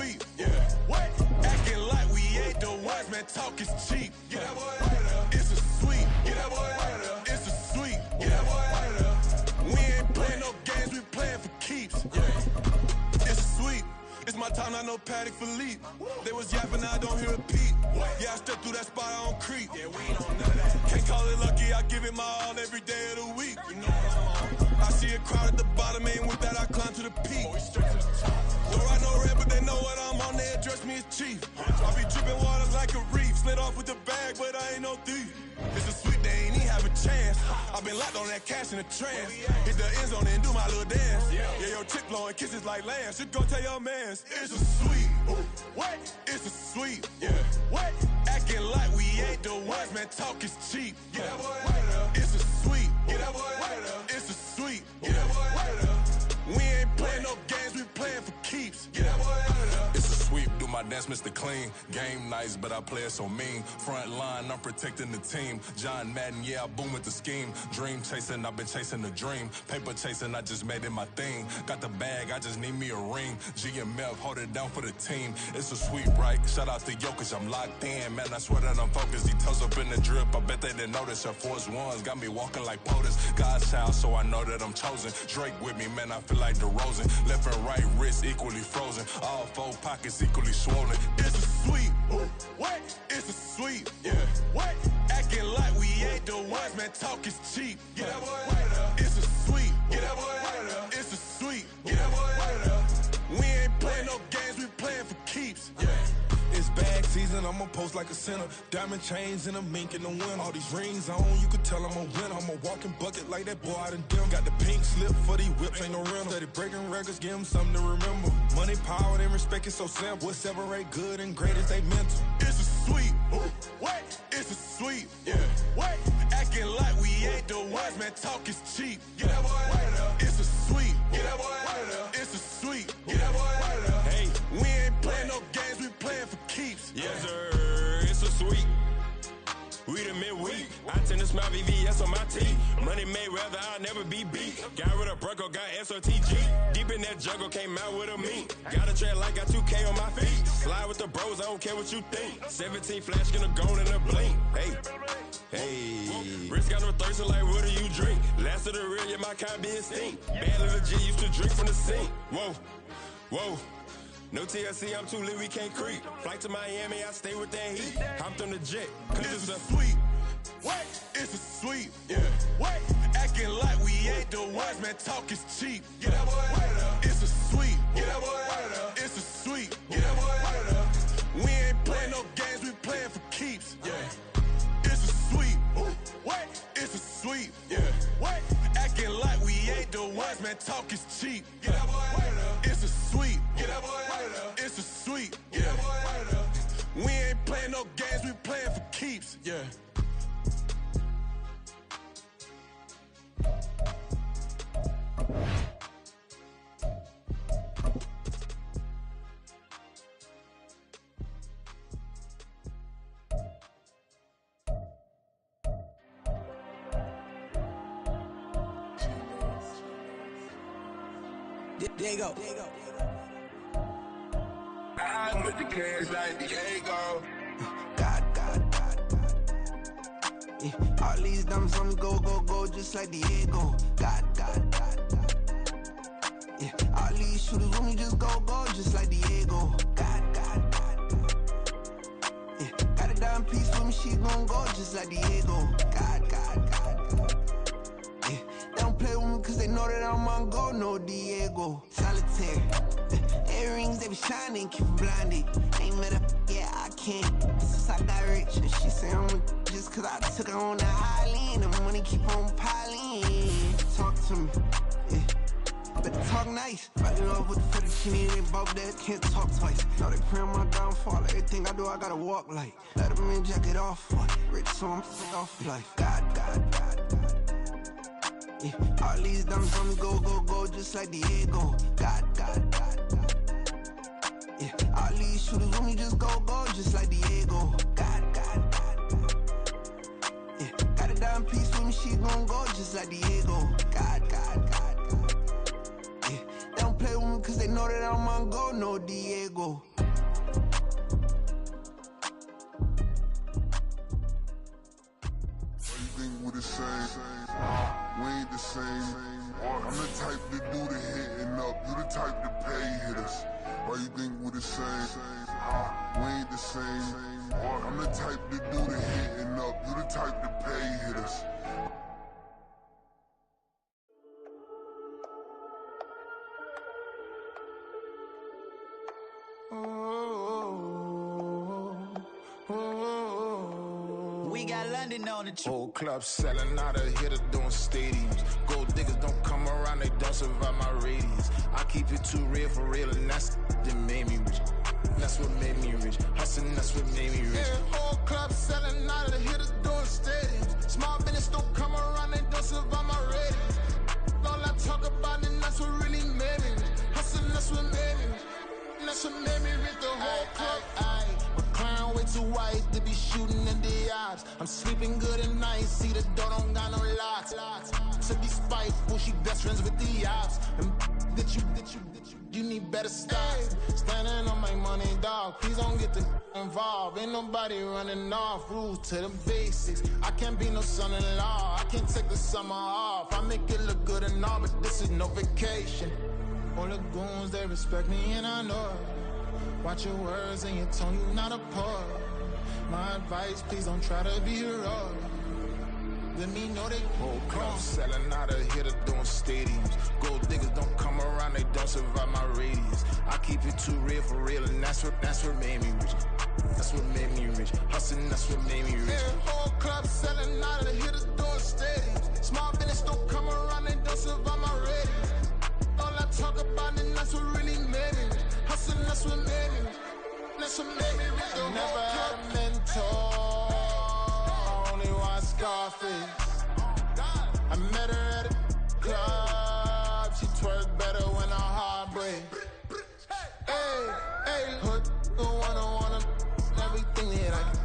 sweet, yeah. What? Acting like we ain't the ones, man, talk is cheap. Get that boy out of there. It's a sweet, get that boy out of there. It's a sweet, get that boy out of there. We ain't playing no games, we playing for keeps, yeah. It's sweet. It's my time, not no Patek Philippe. They was yapping, I don't hear a peep. Yeah, I stepped through that spot, I don't creep. Yeah, we ain't on none of that. Can't call it lucky, I give it my all every day of the week. You know what I'm on. I see a crowd at the bottom, ain't with that, I climb to the peak. Don't write no red, but they know what I'm on, they address me as chief. I be dripping water like a reef, slid off with the bag, but I ain't no thief. It's a sweet, they ain't even have a chance. I been locked on that cash in a trance. Hit the end zone and do my little dance. Yeah, your chick blowing kisses like lambs. Should go tell your mans. It's a sweet. What? It's a sweet. Yeah. What? Acting like we ain't the ones, man. Talk is cheap. Get that boy out of there. It's a sweet. Get that boy out of there. It's a sweet. Get that boy out of there. We ain't playing no games, we playing for keeps. Get that boy out of there. It's a sweep, do my dance, Mr. Clean. Game nice, but I play it so mean. Front line, I'm protecting the team. John Madden, yeah, I boom with the scheme. Dream chasing, I've been chasing the dream. Paper chasing, I just made it my thing. Got the bag, I just need me a ring. GMF, hold it down for the team. It's a sweep, right? Shout out to Jokic, I'm locked in. Man, I swear that I'm focused. He toes up in the drip, I bet they didn't notice. Air Force Ones got me walking like POTUS. God's child, so I know that I'm chosen. Drake with me, man, I feel like DeRozan. Left and right wrist equally frozen. All four pockets equally swollen. It's a sweet. What? It's a sweet. Yeah. What? Acting like we ain't the ones, man. Talk is cheap. Get that boy out of there. It's a sweet. Get that boy out of there. It's a sweet. Get that boy out of there. We ain't playing no games, we playing for keeps. Yeah. It's bag season, I'ma post like a sinner. Diamond chains and a mink in the wind. All these rings on, you could tell I'm a winner. I'm a walking bucket like that boy out in dim. Got the pink slip for these whips, ain't no rental. Steady breaking records, give them something to remember. Money, power, and respect is so simple. What separate good and great is they mental. It's a sweet. What? It's a sweet. Yeah. What? Acting like we ain't the ones, man. Talk is cheap. Get that boy out of there. It's a sweet. Get that boy out of there. It's a sweet. Get that boy out of there. Hey, we ain't playing no games, we playing for keeps. Yes, sir. It's a sweet. We the midweek. I tend to smile VVS on my teeth. Money made rather I'll never be beat. Got rid of Bronco, got SOTG. Deep in that jungle, came out with a meat. Got a track like got 2K on my feet. Slide with the bros, I don't care what you think. 17 flash, gonna go in a blink. Hey. Hey, wrist got no thirst, so like what do you drink? Last of the real, yeah, my kind be extinct. Bad little G used to drink from the sink. Whoa, whoa. No TLC, I'm too lit, we can't creep. Flight to Miami, I stay with that heat. Hopped on the jet, cause it's a sweet. What? It's a sweet. Yeah. What? Acting like we ain't the ones, man. Talk is cheap. Get that boy out of there. It's a sweet. Get that boy out of there. It's a sweet. Get that boy out of there. We ain't playing no games, we playing for keeps. Yeah. It's a sweet. What? It's a sweet. Yeah. What? Acting like we ain't the ones, man. Talk is cheap. Get that boy out of there. It's a sweet. Get that boy out of there. It's a sweet. Get that boy out of there. We ain't playing no games, we playing for keeps. Yeah. There you go. I'm with the cash like Diego. God. Yeah. All these diamonds on me go, just like Diego. God. Yeah. All these shooters on me just go, just like Diego. God. Yeah. Got a dime piece with me, she gon' go just like Diego. God. Yeah. They don't play with me cause they know that I'm on go, no Diego. Solitaire. Earrings, they be shining, keep them blinded. Ain't met up, yeah, I can't. Since I got rich, and she say I'm just cause I took her on the island. The money keep on piling. Talk to me, yeah. Better talk nice. Fucking up with the fettuccine, they both dead, can't talk twice. Now they praying my downfall. Everything I do, I gotta walk like. Let them in, jacket off. Rich, so I'm sick off life. God. Yeah. All these diamonds on me go, just like Diego. God. Yeah. All these shooters on me just go, just like Diego. God. Yeah. Got a dime piece with me, she gon' go just like Diego. God. Yeah. They don't play with me cause they know that I'm on go, no Diego. Think we the same, we ain't the same. I'm the type to do the hitting up, you the type to pay hitters. Why you think we the same? We ain't the same. I'm the type to do the hitting up, you the type to pay hitters. We got London on the Whole club selling out of hitter doing stadiums. Gold diggers don't come around, they don't survive my radius. I keep it too real for real, and that's that made me rich. That's what made me rich. Hustling, that's what made me rich. Yeah, whole club selling out of hitters doing stadiums. Small business don't come around, they don't survive my radius. All I talk about, and that's what really made me rich. Hustling, that's what made me rich. That's what made me rich. The whole club. My clown way too white to be shooting in the eyes. I'm sleeping good at night, see the door don't got no locks. To be spiteful, she best friends with the ops. And that you need better stop. Standing on my money, dog. Please don't get the involved. Ain't nobody running off. Rules to the basics. I can't be no son-in-law. I can't take the summer off. I make it look good and all, but this is no vacation. All the goons, they respect me and I know it. Watch your words and your tone, you not a poet. My advice, please don't try to be heroic. Let me know they whole club selling out of hitter doing stadiums. Gold diggers don't come around, they don't survive my radius. I keep it too real for real, and that's what made me rich. That's what made me rich. Hustling, that's what made me rich. Yeah, whole club selling out of hitters doing stadiums. Small business don't come around, they don't survive my radius. All I talk about, and that's what really made me rich. Hustling, that's what made me rich. That's what made me rich. I never had a mentor. I only watch Scarface. I met her at a club. She twerk better when her heart breaks. Hey, hood, wanna everything that I can.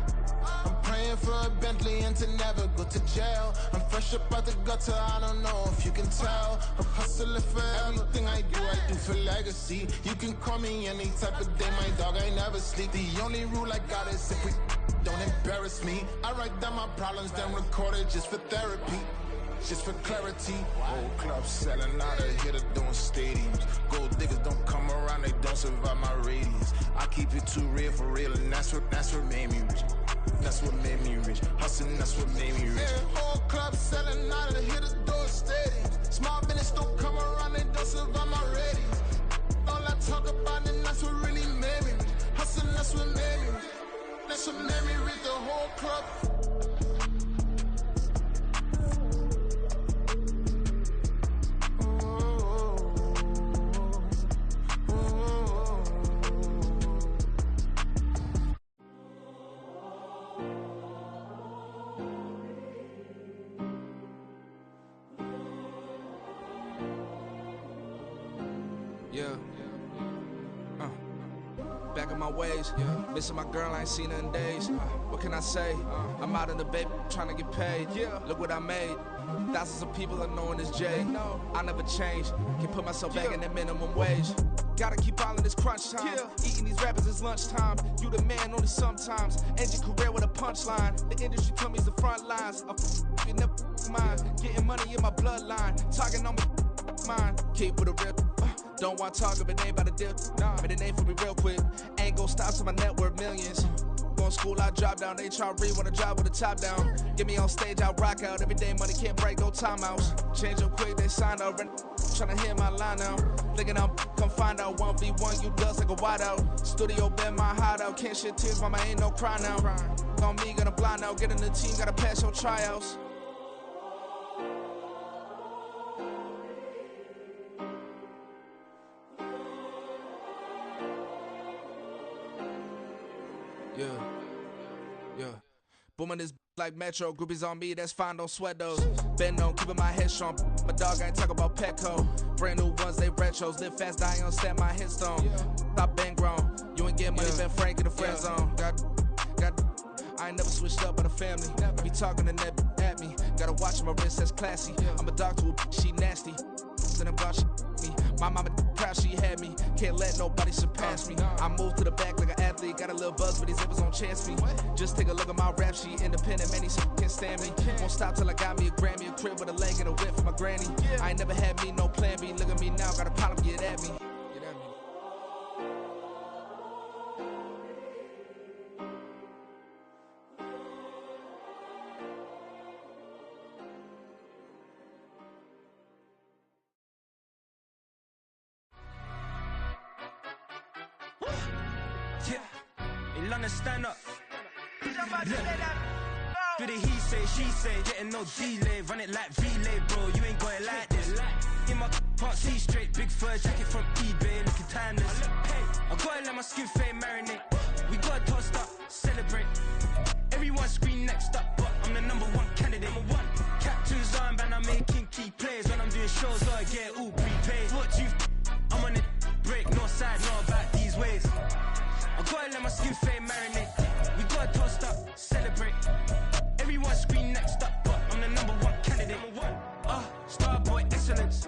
I'm praying for a Bentley and to never go to jail. I'm fresh up out the gutter, I don't know if you can tell. I'm hustling for everything I do for legacy. You can call me any type of day, my dog, I never sleep. The only rule I got is if we don't embarrass me. I write down my problems, then record it just for therapy. Just for clarity. Whole club selling out of hitter doing stadiums. Gold diggers don't come around, they don't survive my radius. I keep it too real for real, and that's what made me rich. That's what made me rich. Hustling, that's what made me rich. Yeah, whole club selling out of the hitters doing stadiums. Small business don't come around, they don't survive my radius. All I talk about, and that's what really made me rich. Hustling, that's what made me rich. That's what made me rich. The whole club. Back in my ways, missing my girl, I ain't seen her in days. What can I say? I'm out in the baby, trying to get paid. Look what I made. Thousands of people are knowing this Jay. I never change. Can put myself back in that minimum wage. Gotta keep all in this crunch time. Eating these rappers is lunchtime. You the man only sometimes. End your career with a punchline. The industry told me it's the front lines. You never mind. Getting money in my bloodline. Talking on mine. Keep with a real. Don't want to talk if it ain't about a dip. But it ain't for me real quick. Ain't gon' stop till my net worth millions. Going school, I drop down. They try to read when I drive with the top down. Get me on stage, I rock out. Every day money can't break, no timeouts. Change up quick, they signed up. Tryna hear my line now. Thinking I'm come find out 1v1, you dust like a wideout. Studio been my hideout. Can't shed tears, mama ain't no cry now. On me, gonna blind out. Get in the team, gotta pass your tryouts. Yeah. Booming this like Metro, groupies on me, that's fine, don't sweat those. Been on, keeping my head strong. My dog ain't talk about Petco. Brand new ones, they retros. Live fast, die on set, my headstone. Stop been grown. You ain't getting money, been Frank in the friend zone. Got. I ain't never switched up by the family. Be talking to that at me. Gotta watch my wrist, that's classy. I'm a dog to a she nasty. Then I'm me. My mama proud she had me. Can't let nobody surpass me. I move to the back like an athlete. Honestly, got a little buzz, but these zippers don't chance me. Just take a look at my rap sheet. Independent, man, these can't stand me. Won't stop till I got me a Grammy, a crib with a leg and a whip for my granny. I ain't never had me, no plan B. Look at me now, got a problem, get at me. In London, stand up. Look. For the he say, she say, getting no delay. Run it like relay, bro. You ain't going like this. In my can't see straight. Big fur jacket from eBay, looking timeless. I gotta let my skin fade marinate. We gotta toast up, celebrate. Everyone scream next up, but I'm the #1 candidate. Captain's armband, I'm making key plays. When I'm doing shows, I get all prepaid. What you? I'm on it, break, no side, no about these ways. I gotta let my skin fade marinate. We gotta toast up, celebrate. Everyone scream next up, but I'm the #1 candidate. Starboy excellence.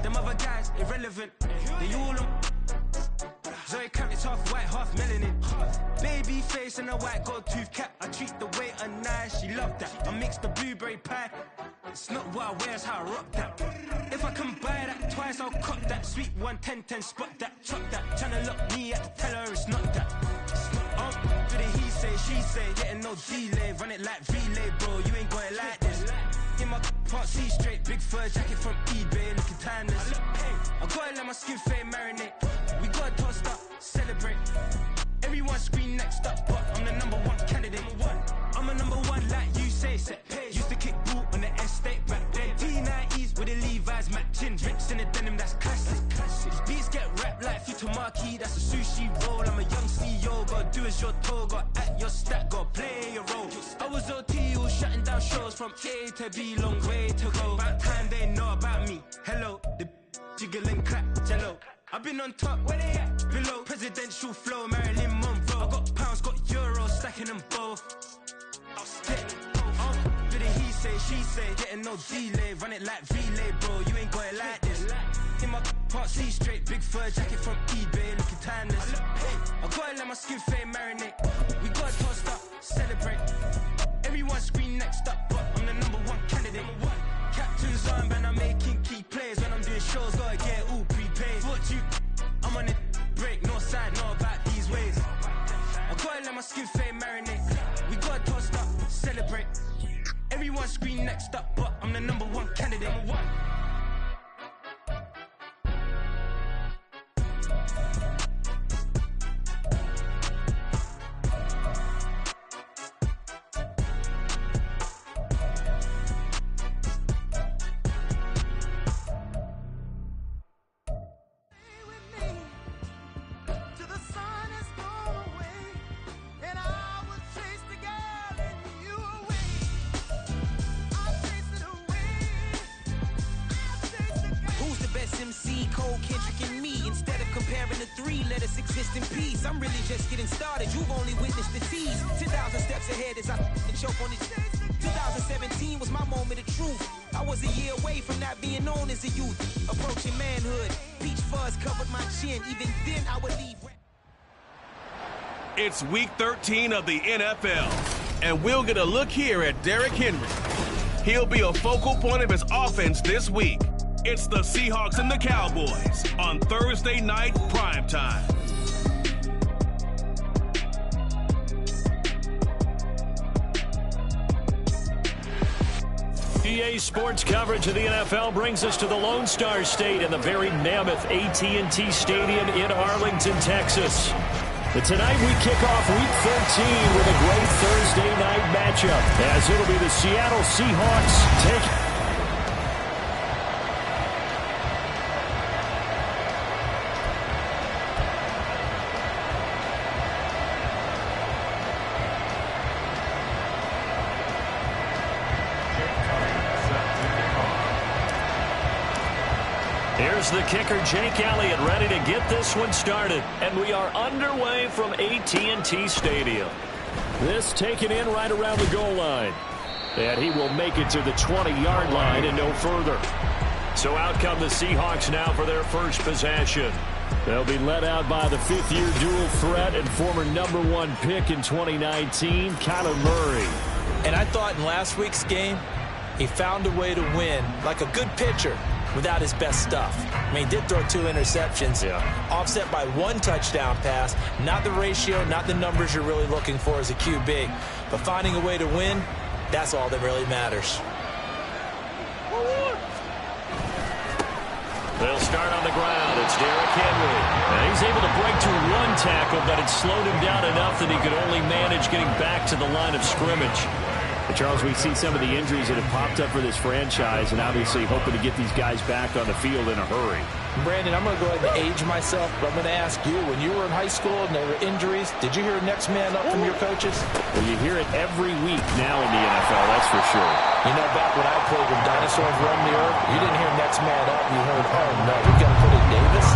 Them other guys irrelevant. They all on. Zoe Camp, it's half white, half melanin. Baby face and a white gold tooth cap. I treat the waiter nice, she love that. I mix the blueberry pie. It's not what I wear, it's how I rock that. If I can buy that twice, I'll cop that. Sweet 110, spot that, chop that. Tryna lock me at the teller, it's not that. For the he say, she say, getting no delay. Run it like relay, bro, you ain't going like this. In my can't see straight. Big fur jacket from eBay, looking timeless. I gotta let my skin fade marinate. We gotta toast up, celebrate. Everyone scream next up, but I'm the #1 candidate. I'm a #1 like you say, set pace. Used to kick boot on the estate back then. T90s with the Levi's matching. Rips in the denim, that's classic. These beats get wrapped like Futamaki, that's a sushi roll. I'm a young CEO, gotta do as you're told. Gotta act your stat, gotta play your role. I was OT, all shutting down shows from A to B, long way to go. About time they know about me. Hello, the jiggle and clap, jello. I've been on top, where they at? Below, presidential flow, Marilyn Monroe. I got pounds, got euros, stacking them both. I'll stick. For the he say, she say, getting no delay. Run it like relay, bro, you ain't going like this. In my can't see straight. Big fur jacket from eBay, looking timeless. I gotta let my skin fade marinate. We gotta toast up, celebrate. Everyone scream next up, but I'm the #1 candidate. Captain's armband, I'm making key plays. When I'm doing shows, gotta get all prepaid. What you? I'm on it, break, no side, no about these ways. I gotta let my skin fade marinate. We gotta toast up, celebrate. Everyone scream next up, but I'm the #1 candidate. I'm really just getting started. You've only witnessed the tease. 10,000 steps ahead as I choke on these. 2017 was my moment of truth. I was a year away from not being known as a youth. Approaching manhood. Peach fuzz covered my chin. Even then I would leave. It's week 13 of the NFL, and we'll get a look here at Derrick Henry. He'll be a focal point of his offense this week. It's the Seahawks and the Cowboys on Thursday night primetime. EA Sports coverage of the NFL brings us to the Lone Star State and the very mammoth AT&T Stadium in Arlington, Texas. But tonight we kick off Week 13 with a great Thursday night matchup, as it'll be the Seattle Seahawks taking... Here's the kicker, Jake Elliott, ready to get this one started. And we are underway from AT&T Stadium. This taken in right around the goal line. And he will make it to the 20-yard line and no further. So out come the Seahawks now for their first possession. They'll be led out by the fifth-year dual threat and former #1 pick in 2019, Kyler Murray. And I thought in last week's game, he found a way to win like a good pitcher without his best stuff. I mean, he did throw 2 interceptions, offset by 1 touchdown pass. Not the ratio, not the numbers you're really looking for as a QB. But finding a way to win, that's all that really matters. They'll start on the ground. It's Derrick Henry. And he's able to break through 1 tackle, but it slowed him down enough that he could only manage getting back to the line of scrimmage. But Charles, we see some of the injuries that have popped up for this franchise, and obviously hoping to get these guys back on the field in a hurry. Brandon, I'm going to go ahead and age myself, but I'm going to ask you, when you were in high school and there were injuries, did you hear next man up from your coaches? Well, you hear it every week now in the NFL, that's for sure. You know, back when I played when dinosaurs roamed the earth, you didn't hear next man up. You heard, oh, no, we've got to put in Davis.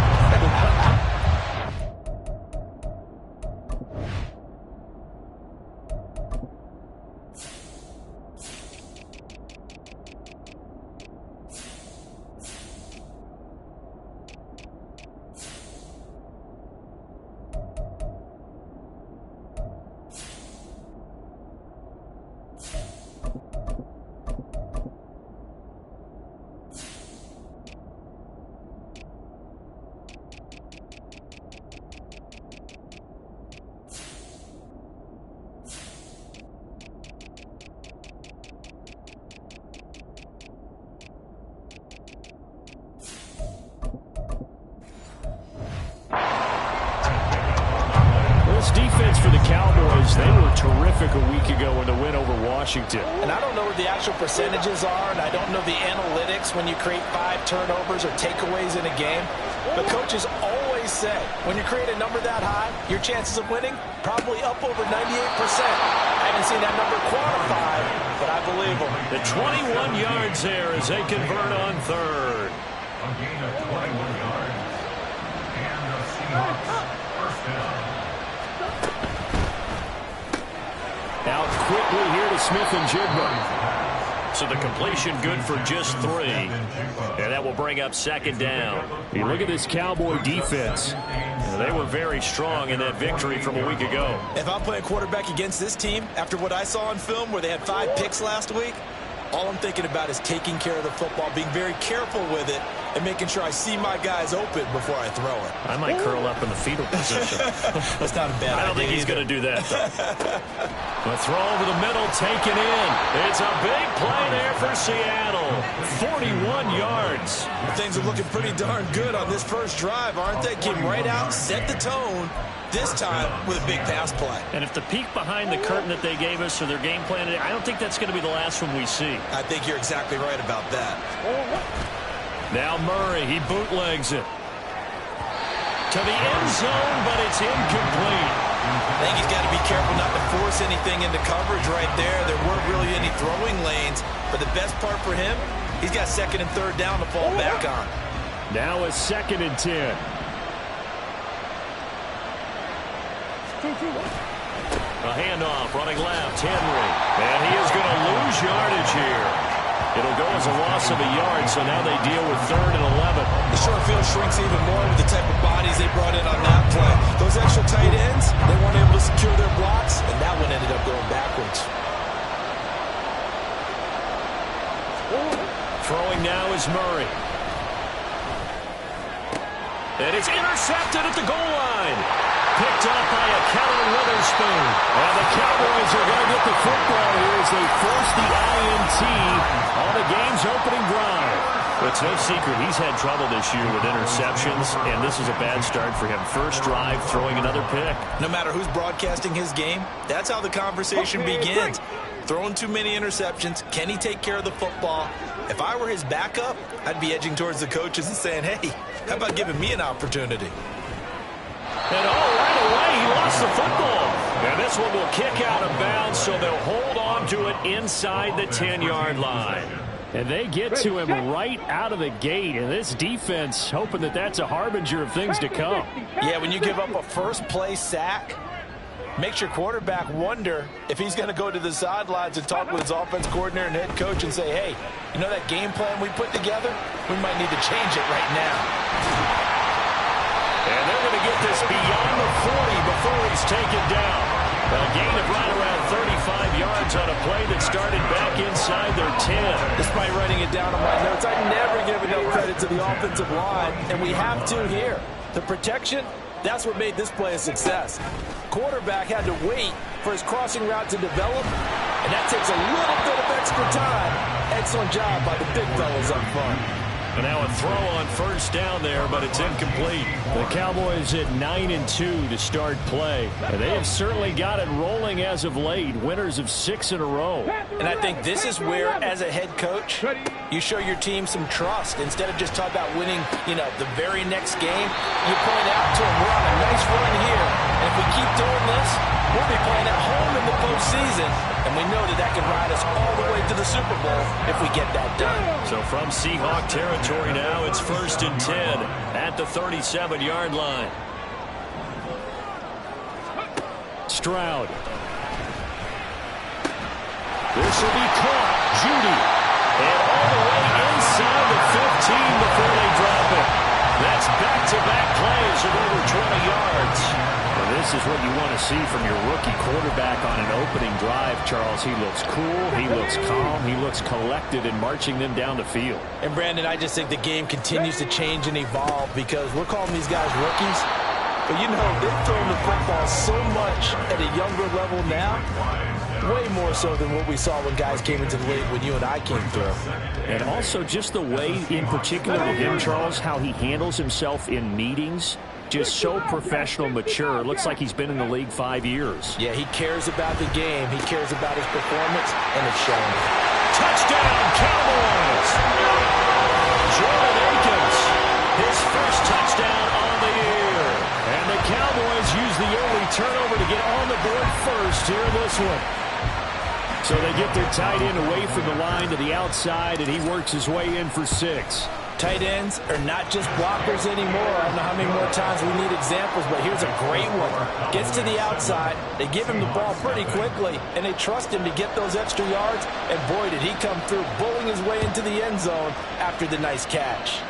Defense for the Cowboys, they were terrific a week ago in the win over Washington. And I don't know what the actual percentages are, and I don't know the analytics when you create 5 turnovers or takeaways in a game. But coaches always say, when you create a number that high, your chances of winning probably up over 98%. I haven't seen that number quantified, but I believe them. The 21 yards there as they convert on 3rd. A gain of 21 yards. And the Seahawks first down. Out quickly here to Smith-Njigba. So the completion good for just 3. And that will bring up 2nd down. You look at this Cowboy defense. They were very strong in that victory from a week ago. If I'm playing quarterback against this team, after what I saw on film where they had 5 picks last week, all I'm thinking about is taking care of the football, being very careful with it, and making sure I see my guys open before I throw it. I might curl up in the fetal position. That's not a bad idea. I don't think he's going to do that, though. A throw over the middle, taken in. It's a big play there for Seattle. 41 yards. Things are looking pretty darn good on this first drive, aren't they? Came right out, set the tone, this time with a big pass play. And if the peek behind the curtain that they gave us or their game plan, I don't think that's going to be the last one we see. I think you're exactly right about that. Now Murray, he bootlegs it to the end zone, but it's incomplete. I think he's got to be careful not to force anything into coverage right there. There weren't really any throwing lanes, but the best part for him, he's got 2nd and 3rd down to fall back on. Now a 2nd and 10. A handoff, running left, Henry. And he is going to lose yardage here. It'll go as a loss of a yard, so now they deal with 3rd and 11. The short field shrinks even more with the type of bodies they brought in on that play. Those extra tight ends, they weren't able to secure their blocks, and that one ended up going backwards. Throwing now is Murray. And it's intercepted at the goal line. Picked up by a Kellen Witherspoon. And the Cowboys are going to get the football here as they force the INT on the game's opening drive. It's no secret he's had trouble this year with interceptions, and this is a bad start for him. First drive, throwing another pick. No matter who's broadcasting his game, that's how the conversation begins. Throwing too many interceptions. Can he take care of the football? If I were his backup, I'd be edging towards the coaches and saying, hey, how about giving me an opportunity? And right away, he lost the football. And this one will kick out of bounds, so they'll hold on to it inside the 10-yard line. And they get to him right out of the gate. And this defense hoping that that's a harbinger of things to come. Yeah, when you give up a first-play sack, makes your quarterback wonder if he's going to go to the sidelines and talk with his offense coordinator and head coach and say, hey, you know that game plan we put together? We might need to change it right now. with this beyond the 40 before he's taken down. A gain of right around 35 yards on a play that started back inside their 10. Despite writing it down on my notes, I never give enough credit to the offensive line, and we have to here. The protection, that's what made this play a success. Quarterback had to wait for his crossing route to develop, and that takes a little bit of extra time. Excellent job by the big fellas up front. And now a throw on first down there, but it's incomplete. The Cowboys at 9-2 to start play. And they have certainly got it rolling as of late. Winners of 6 in a row. And I think this is where, as a head coach, you show your team some trust. Instead of just talking about winning, the very next game, you point out to them, we're on a nice run here. And if we keep doing this, we'll be playing at home in the postseason. And we know that can ride us all the way to the Super Bowl if we get that done. So from Seahawk territory now, it's 1st and 10 at the 37-yard line. Stroud. This will be caught. Judy. And all the way inside the 15 before they drop it. That's back-to-back plays of over 20 yards. Well, this is what you want to see from your rookie quarterback on an opening drive, Charles. He looks cool, he looks calm, he looks collected in marching them down the field. And, Brandon, I just think the game continues to change and evolve because we're calling these guys rookies. But, they've thrown the football so much at a younger level now, way more so than what we saw when guys came into the league when you and I came through. And also just the way, in particular with him, Charles, how he handles himself in meetings. Just so professional, mature. Looks like he's been in the league 5 years. Yeah, he cares about the game. He cares about his performance, and it's showing. Touchdown, Cowboys! Jordan Akins, his first touchdown on the year. And the Cowboys use the early turnover to get on the board first here in this one. So they get their tight end away from the line to the outside, and he works his way in for 6. Tight ends are not just blockers anymore. I don't know how many more times we need examples, but here's a great one. Gets to the outside, they give him the ball pretty quickly, and they trust him to get those extra yards, and boy, did he come through, bowling his way into the end zone after the nice catch.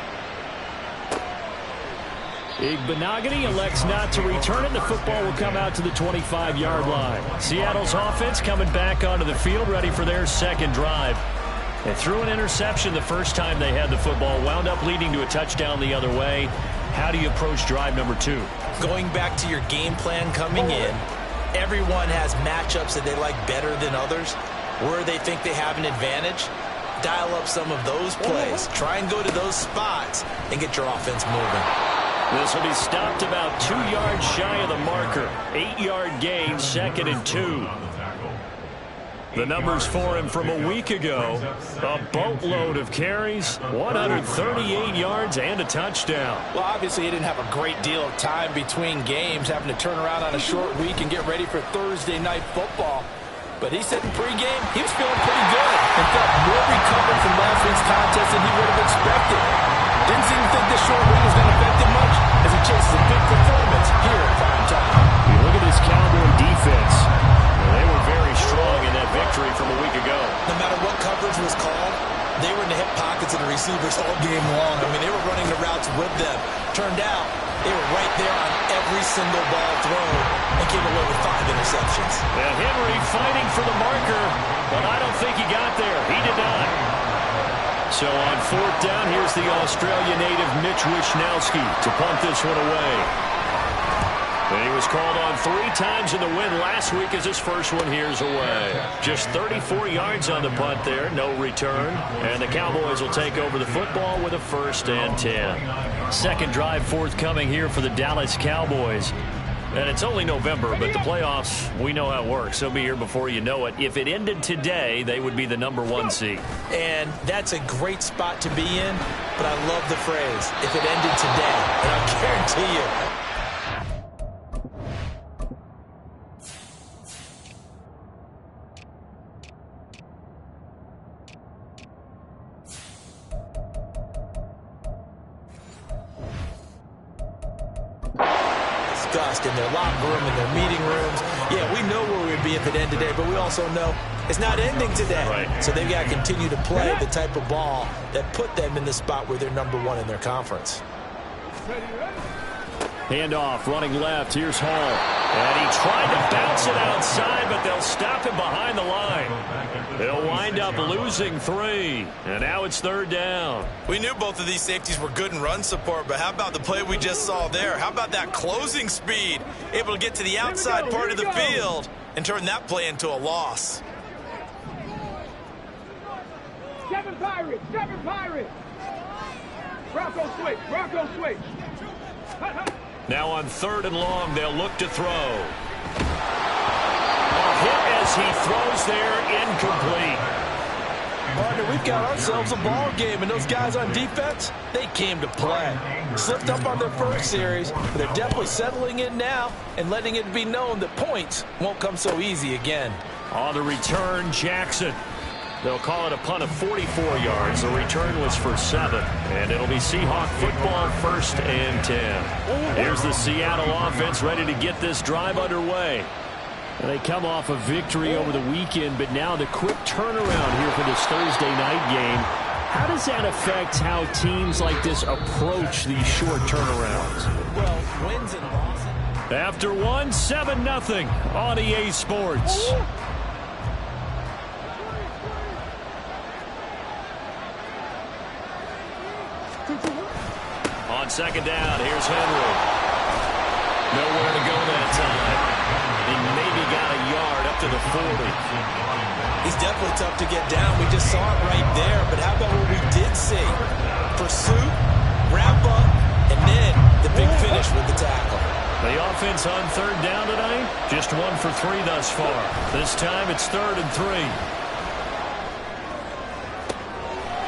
Igbinoghene elects not to return it. The football will come out to the 25-yard line. Seattle's offense coming back onto the field, ready for their second drive. They threw an interception the first time they had the football, wound up leading to a touchdown the other way. How do you approach drive number 2? Going back to your game plan coming in, everyone has matchups that they like better than others, where they think they have an advantage. Dial up some of those plays. Try and go to those spots and get your offense moving. This will be stopped about 2 yards shy of the marker. 8-yard gain, 2nd and 2. The numbers for him from a week ago, a boatload of carries, 138 yards and a touchdown. Well, obviously he didn't have a great deal of time between games, having to turn around on a short week and get ready for Thursday night football. But he said in pregame he was feeling pretty good and felt more recovered from last week's contest than he would have expected. Didn't seem to think this short week was going to affect him much as he chases a big performance here at prime time. You look at this Cowboy defense. They were very strong in that victory from a week ago. No matter what coverage was called, they were in the hip pockets of the receivers all game long. I mean, they were running the routes with them. Turned out, they were right there on every single ball thrown and came away with 5 interceptions. Now Henry fighting for the marker, but I don't think he got there. He did not. So on 4th down, here's the Australia native Mitch Wishnowsky to punt this one away. And he was called on 3 times in the win last week as his first one here's away. Just 34 yards on the punt there, no return. And the Cowboys will take over the football with a 1st and 10. Second drive forthcoming here for the Dallas Cowboys. And it's only November, but the playoffs, we know how it works. They'll be here before you know it. If it ended today, they would be the number 1 seed. And that's a great spot to be in, but I love the phrase, if it ended today. And I'll guarantee you, in their locker room, in their meeting rooms. Yeah, we know where we'd be if it ended today, but we also know it's not ending today. Right. So they've got to continue to play the type of ball that put them in the spot where they're number 1 in their conference. Handoff, running left. Here's Hall. And he tried to bounce it outside, but they'll stop him behind the line. They'll wind up losing 3. And now it's 3rd down. We knew both of these safeties were good in run support, but how about the play we just saw there? How about that closing speed? Able to get to the outside part of the field and turn that play into a loss. Seven Pirates! Bronco switch! Now on 3rd and long, they'll look to throw. A hit as he throws there, incomplete. Partner, we've got ourselves a ball game, and those guys on defense, they came to play. Slipped up on their first series, but they're definitely settling in now and letting it be known that points won't come so easy again. On the return, Jackson. They'll call it a punt of 44 yards. The return was for 7. And it'll be Seahawk football 1st and 10. Here's the Seattle offense ready to get this drive underway. And they come off a victory over the weekend, but now the quick turnaround here for this Thursday night game. How does that affect how teams like this approach these short turnarounds? Well, wins and losses. After 1, 7-0 on EA Sports. On 2nd down, here's Henry. Nowhere to go that time. He maybe got a yard up to the 40. He's definitely tough to get down. We just saw it right there. But how about what we did see? Pursuit, wrap up, and then the big finish with the tackle. The offense on 3rd down tonight, just 1 for 3 thus far. This time it's 3rd and 3.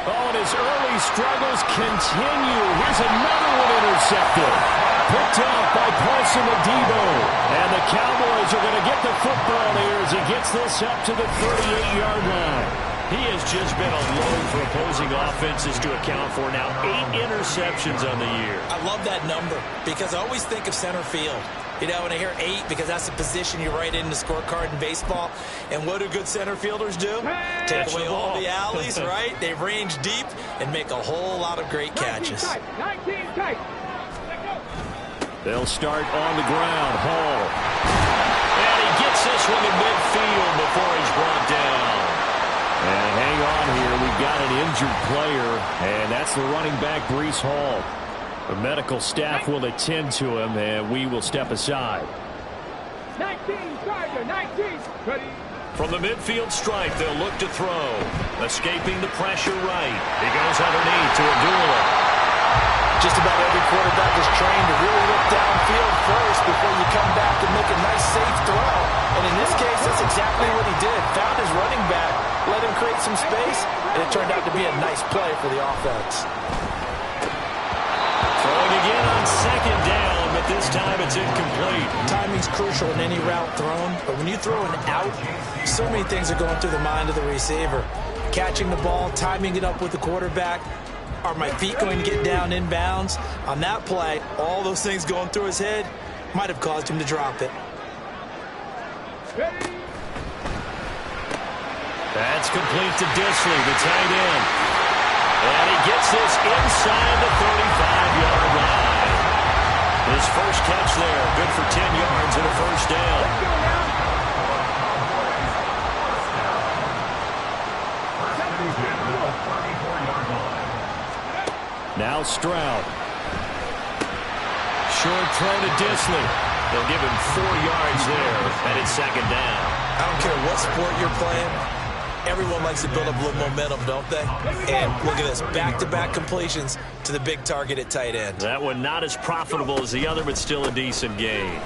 Oh, and his early struggles continue. Here's another one intercepted. Picked off by Paulson Adebo. And the Cowboys are going to get the football here as he gets this up to the 38-yard line. He has just been a load for opposing offenses to account for. Now 8 interceptions on the year. I love that number because I always think of center field. You know, when I hear 8, because that's the position you write in the scorecard in baseball. And what do good center fielders do? Take away all the alleys, right? They range deep and make a whole lot of great catches. 19 tight. They'll start on the ground. Hall. And he gets this one to midfield before he's brought down. And hang on here. We've got an injured player, and that's the running back, Breece Hall. The medical staff will attend to him, and we will step aside. 19, Tiger, 19. Ready. From the midfield stripe, they'll look to throw. Escaping the pressure right. He goes underneath to Abdullah. Just about every quarterback is trained to really look downfield first before you come back and make a nice, safe throw. And in this case, that's exactly what he did. Found his running back, let him create some space, and it turned out to be a nice play for the offense. Throwing again on 2nd down, but this time it's incomplete. Timing's crucial in any route thrown, but when you throw an out, so many things are going through the mind of the receiver. Catching the ball, timing it up with the quarterback. Are my feet going to get down inbounds? On that play, all those things going through his head might have caused him to drop it. That's complete to Disley, the tight end. And he gets this inside the 35-yard line. His first catch there, good for 10 yards and a first down. Now Stroud. Short throw to Disley. They'll give him 4 yards there, and it's 2nd down. I don't care what sport you're playing. Everyone likes to build up a little momentum, don't they? And look at this, back-to-back completions to the big target at tight end. That one not as profitable as the other, but still a decent gain.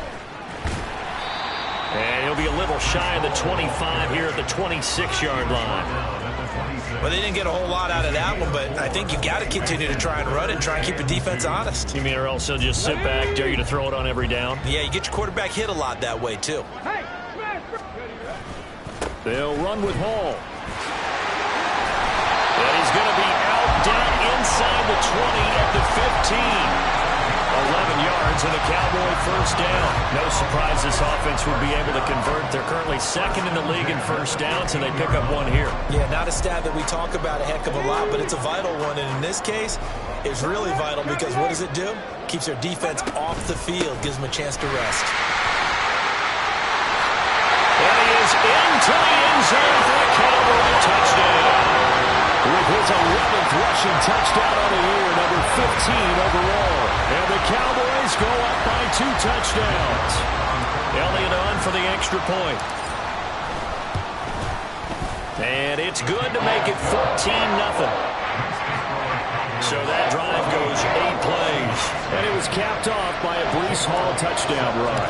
And he'll be a little shy of the 25 here at the 26-yard line. Well, they didn't get a whole lot out of that one, but I think you got to continue to try and run and try and keep the defense honest. You mean or else they'll just sit back, dare you to throw it on every down? Yeah, you get your quarterback hit a lot that way, too. They'll run with Hall. And he's going to be out down inside the 20 at the 15. 11 yards and a Cowboy first down. No surprise this offense would be able to convert. They're currently 2nd in the league in first downs, and they pick up one here. Yeah, not a stat that we talk about a heck of a lot, but it's a vital one. And in this case, it's really vital because what does it do? Keeps their defense off the field, gives them a chance to rest. And he is into the end zone for a Cowboy touchdown. With his 11th rushing touchdown on the year, number 15 overall. And the Cowboys go up by 2 touchdowns. Elliott on for the extra point. And it's good to make it 14-0. So that drive goes 8 plays. And it was capped off by a Breece Hall touchdown run.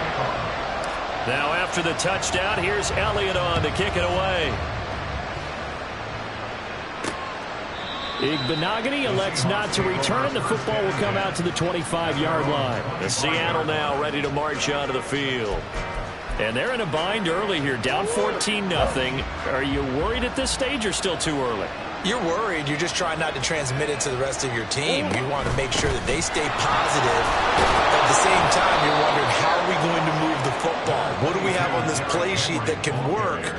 Now after the touchdown, here's Elliott on to kick it away. Igbenogany elects not to return. The football will come out to the 25-yard line. The Seattle now ready to march onto the field. And they're in a bind early here, down 14-0. Are you worried at this stage or still too early? You're worried. You're just trying not to transmit it to the rest of your team. You want to make sure that they stay positive. At the same time, you're wondering, how are we going to move the football? What do we have on this play sheet that can work?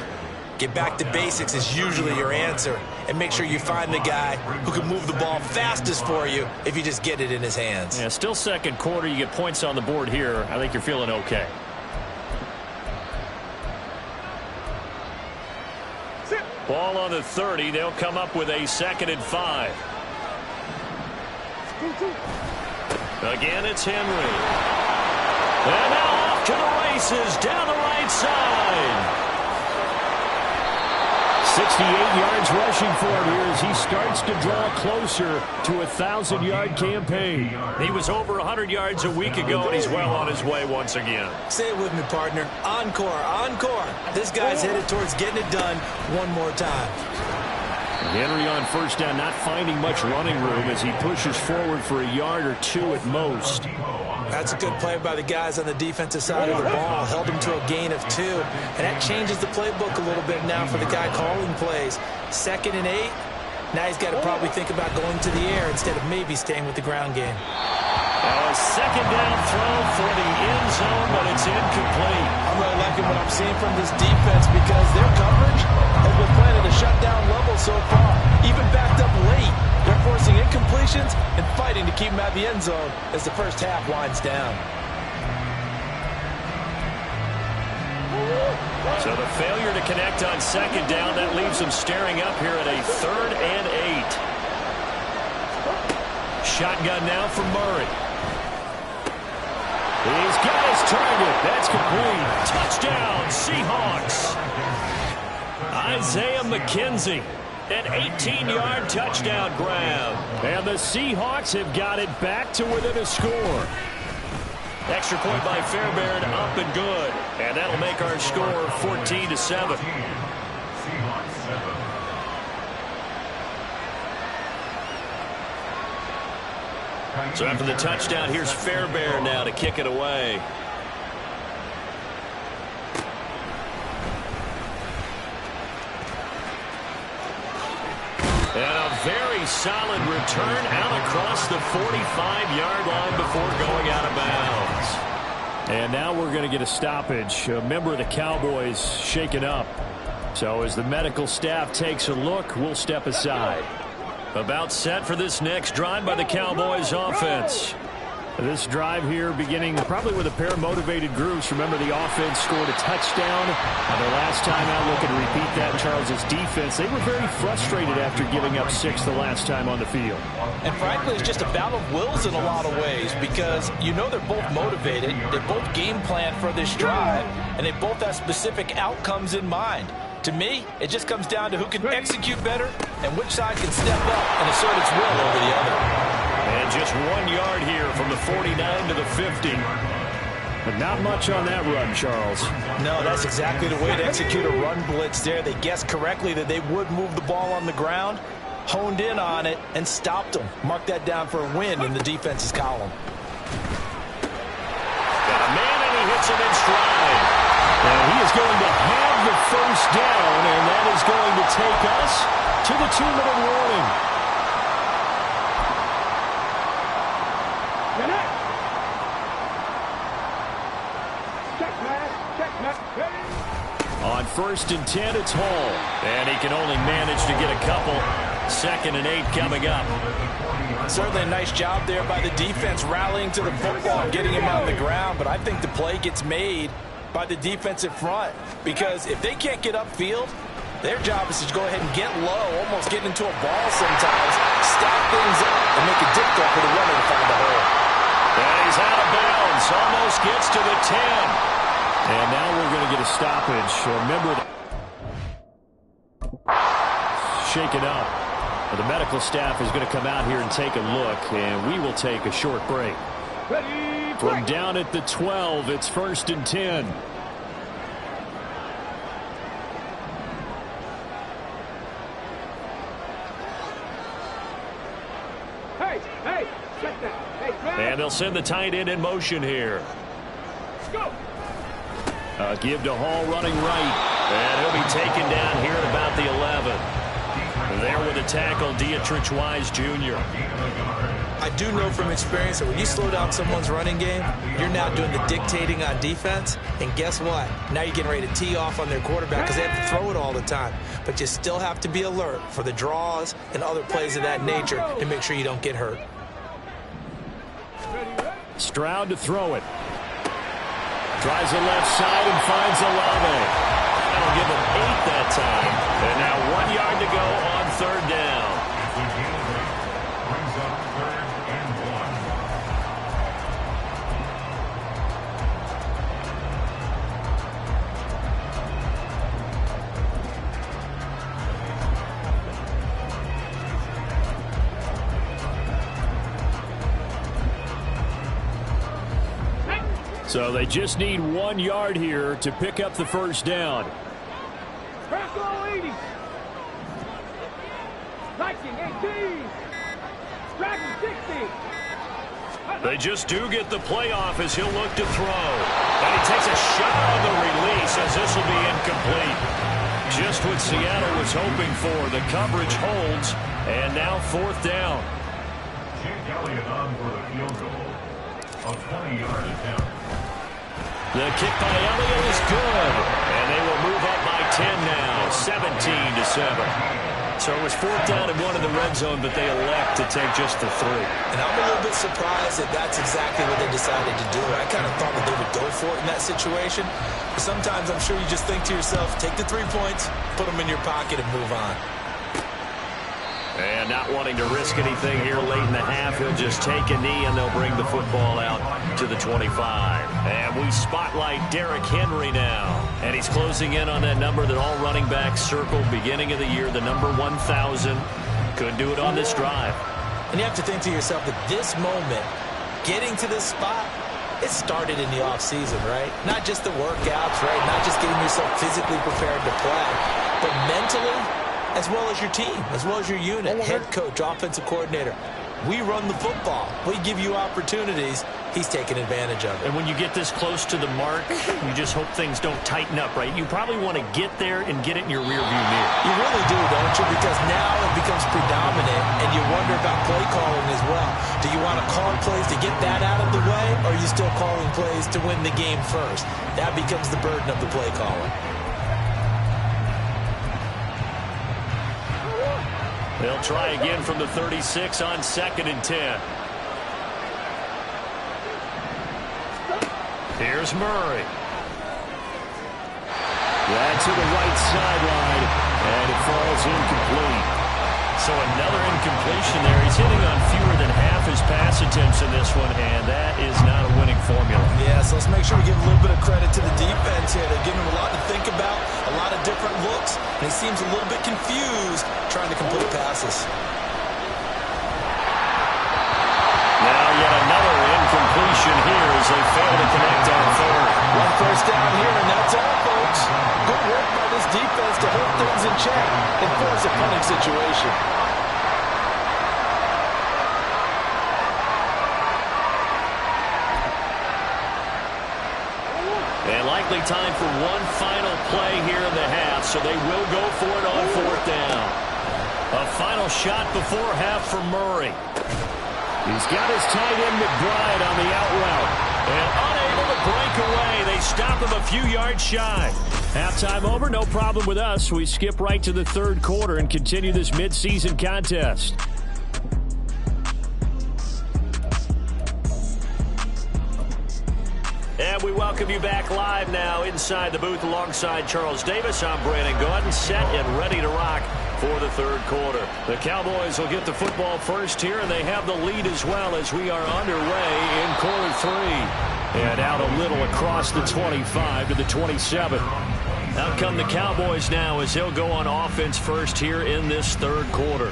Get back to basics is usually your answer. And make sure you find the guy who can move the ball fastest for you if you just get it in his hands. Yeah, still second quarter. You get points on the board here. I think you're feeling okay. Ball on the 30. They'll come up with a 2nd and 5. Again, it's Henry. And now off to the races down the right side. 68 yards rushing for him here as he starts to draw closer to a 1,000-yard campaign. He was over 100 yards a week ago, and he's well on his way once again. Say it with me, partner. Encore, encore. This guy's headed towards getting it done one more time. Henry on first down, not finding much running room as he pushes forward for a yard or 2 at most. That's a good play by the guys on the defensive side of the ball. Held him to a gain of 2. And that changes the playbook a little bit now for the guy calling plays. 2nd and 8. Now he's got to probably think about going to the air instead of maybe staying with the ground game. Now a 2nd down throw for the end zone, but it's incomplete. I'm really liking what I'm seeing from this defense because their coverage has been playing at a shutdown level so far. Even backed up late. They're forcing incompletions and fighting to keep them at the end zone as the first half winds down. So the failure to connect on 2nd down, that leaves them staring up here at a 3rd and 8. Shotgun now for Murray. He's got his target. That's complete. Touchdown, Seahawks. Isaiah McKenzie. An 18-yard touchdown grab. And the Seahawks have got it back to within a score. Extra point by Fairbairn, up and good. And that'll make our score 14-7. So after the touchdown, here's Fairbairn now to kick it away. And a very solid return out across the 45-yard line before going out of bounds. And now we're going to get a stoppage. A member of the Cowboys shaken up. So as the medical staff takes a look, we'll step aside. About set for this next drive by the Cowboys offense. This drive here beginning probably with a pair of motivated groups. Remember, the offense scored a touchdown. And the last time out, looking to repeat that, Charles's defense, they were very frustrated after giving up 6 the last time on the field. And frankly, it's just a battle of wills in a lot of ways because you know they're both motivated. They both game plan for this drive, and they both have specific outcomes in mind. To me, it just comes down to who can execute better and which side can step up and assert its will over the other. And just 1 yard here from the 49 to the 50. But not much on that run, Charles. No, that's exactly the way to execute a run blitz there. They guessed correctly that they would move the ball on the ground, honed in on it, and stopped them. Mark that down for a win in the defense's column. Got a man, and he hits him in stride. And he is going to have the first down, and that is going to take us to the 2-minute warning. On 1st and 10, it's Hall. And he can only manage to get a couple. 2nd and 8 coming up. Certainly a nice job there by the defense, rallying to the football, getting him on the ground. But I think the play gets made by the defensive front, because if they can't get upfield, their job is to go ahead and get low, almost get into a ball sometimes, stack things up, and make it difficult for the runner to find a hole. And he's out of bounds, almost gets to the 10. And now we're going to get a stoppage. Remember, shake it up. The medical staff is going to come out here and take a look, and we will take a short break. From down at the 12, it's 1st and 10. Hey, check that. Hey, and they'll send the tight end in motion here. Go. Give to Hall running right, and he'll be taken down here at about the 11. There with a tackle, Dietrich Wise Jr. I do know from experience that when you slow down someone's running game, you're now doing the dictating on defense. And guess what? Now you're getting ready to tee off on their quarterback because they have to throw it all the time. But you still have to be alert for the draws and other plays of that nature to make sure you don't get hurt. Stroud to throw it. Tries the left side and finds Olave. That'll give him 8 that time. And now 1 yard to go on 3rd down. Brings up 3rd and 1. So they just need 1 yard here to pick up the 1st down. Circle 80. Viking 18. Dragon 16. They just do get the playoff as he'll look to throw. And he takes a shot on the release as this will be incomplete. Just what Seattle was hoping for. The coverage holds. And now 4th down. Jake Elliott on for the field goal. A 20-yard attempt. The kick by Elliott is good. And they will move up by 10 now, 17-7. So it was 4th down and 1 in the red zone, but they elect to take just the 3. And I'm a little bit surprised that that's exactly what they decided to do. I kind of thought that they would go for it in that situation. But sometimes I'm sure you just think to yourself, take the 3 points, put them in your pocket, and move on. And not wanting to risk anything here late in the half, he'll just take a knee and they'll bring the football out to the 25. And we spotlight Derrick Henry now. And he's closing in on that number that all running backs circled beginning of the year, the number 1,000. Could do it on this drive. And you have to think to yourself that this moment, getting to this spot, it started in the offseason, right? Not just the workouts, right? Not just getting yourself physically prepared to play, but mentally, as well as your team, as well as your unit, head coach, offensive coordinator. We run the football. We give you opportunities. He's taking advantage of it. And when you get this close to the mark, you just hope things don't tighten up, right? You probably want to get there and get it in your rearview mirror. You really do, don't you? Because now it becomes predominant, and you wonder about play calling as well. Do you want to call plays to get that out of the way, or are you still calling plays to win the game first? That becomes the burden of the play calling. They'll try again from the 36 on 2nd and 10. Here's Murray. That's to the right sideline, and it falls incomplete. So another incompletion there. He's hitting on fewer than half his pass attempts in this one, and that is not a winning formula. Yeah, so let's make sure we give a little bit of credit to the defense here. They're giving him a lot to think about, a lot of different looks, and he seems a little bit confused trying to complete passes. Now yet another incompletion here as they fail to connect on 3rd. 1 first down here, and that's all, folks. Good work by this defense to hold things in check and force a punting situation. And likely time for one final play here in the half, so they will go for it on 4th down. A final shot before half for Murray. He's got his tight end McBride on the out route, and unable to breakaway. They stop him a few yards shy. Halftime over, no problem with us. We skip right to the third quarter and continue this midseason contest. And we welcome you back live now inside the booth alongside Charles Davis. I'm Brandon Gaudin, set and ready to rock for the third quarter. The Cowboys will get the football first here, and they have the lead as well as we are underway in quarter three. And out a little across the 25 to the 27. Out come the Cowboys now as they'll go on offense first here in this third quarter.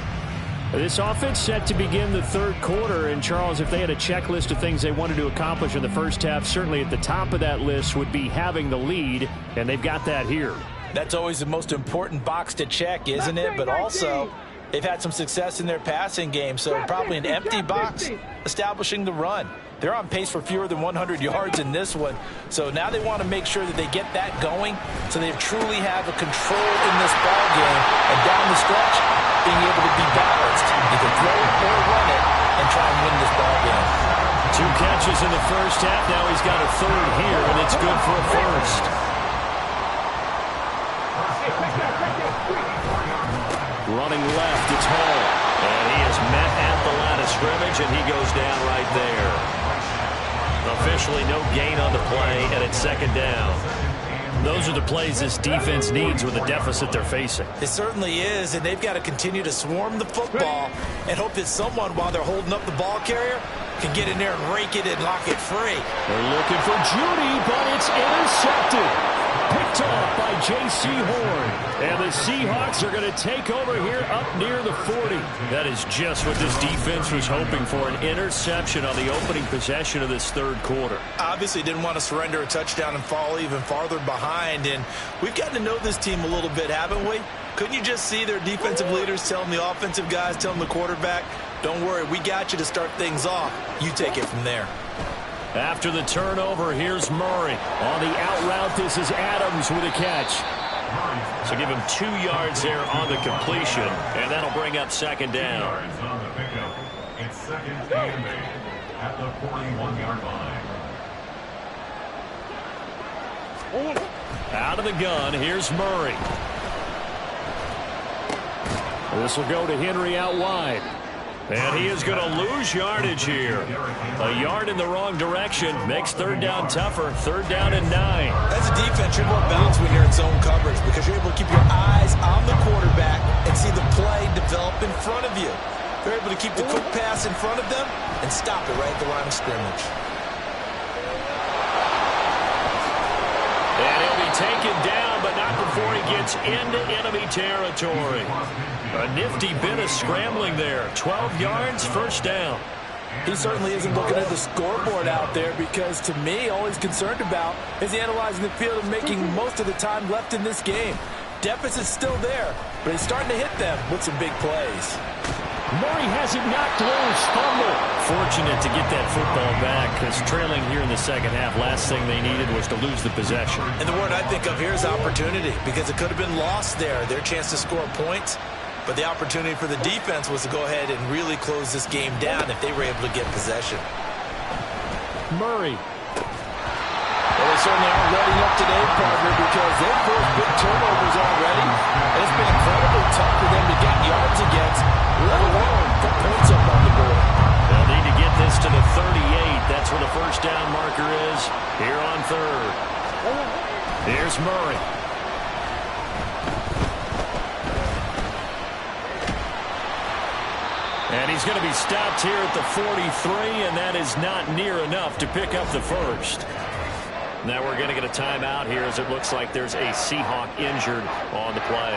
This offense set to begin the third quarter, and Charles, if they had a checklist of things they wanted to accomplish in the first half, certainly at the top of that list would be having the lead, and they've got that here. That's always the most important box to check, isn't it? But also, they've had some success in their passing game, so probably an empty box establishing the run. They're on pace for fewer than 100 yards in this one, so now they want to make sure that they get that going so they truly have a control in this ball game, and down the stretch, being able to be balanced, either throw it or run it, and try and win this ball game. 2 catches in the first half. Now he's got a third here, and it's good for a first. Running left, it's Hall. And he is met at the line of scrimmage, and he goes down right there. Officially no gain on the play, and it's second down. Those are the plays this defense needs with the deficit they're facing. It certainly is, and they've got to continue to swarm the football and hope that someone, while they're holding up the ball carrier, can get in there and rake it and lock it free. They're looking for Judy, but it's intercepted. Picked off by J.C. Horn. And the Seahawks are going to take over here up near the 40. That is just what this defense was hoping for, an interception on the opening possession of this third quarter. Obviously didn't want to surrender a touchdown and fall even farther behind. And we've gotten to know this team a little bit, haven't we? Couldn't you just see their defensive leaders telling the offensive guys, telling the quarterback, don't worry, we got you to start things off. You take it from there. After the turnover, here's Murray. On the out route, this is Adams with a catch. So give him 2 yards there on the completion, and that'll bring up second down. 2 yards on the pickup. It's second and 8 at the 41-yard line. Out of the gun, here's Murray. This will go to Henry out wide. And he is going to lose yardage here. A yard in the wrong direction makes third down tougher. Third down and 9. As a defense, you're more balanced when you're in zone coverage because you're able to keep your eyes on the quarterback and see the play develop in front of you. You're able to keep the quick pass in front of them and stop it right at the line of scrimmage. And he'll be taken down, but not before he gets into enemy territory. A nifty bit of scrambling there. 12 yards, first down. He certainly isn't looking at the scoreboard out there because, to me, all he's concerned about is analyzing the field and making most of the time left in this game. Deficit's still there, but he's starting to hit them with some big plays. Murray has it knocked loose. Fumble. Fortunate to get that football back because trailing here in the second half, last thing they needed was to lose the possession. And the word I think of here is opportunity because it could have been lost there. Their chance to score points. But the opportunity for the defense was to go ahead and really close this game down if they were able to get possession. Murray. Well, they certainly aren't letting up today, partner, because they've forced big turnovers already. And it's been incredibly tough for them to get yards against, let alone put points up on the board. They'll need to get this to the 38. That's where the first down marker is here on third. Here's Murray. And he's going to be stopped here at the 43, and that is not near enough to pick up the first. Now we're going to get a timeout here as it looks like there's a Seahawk injured on the play.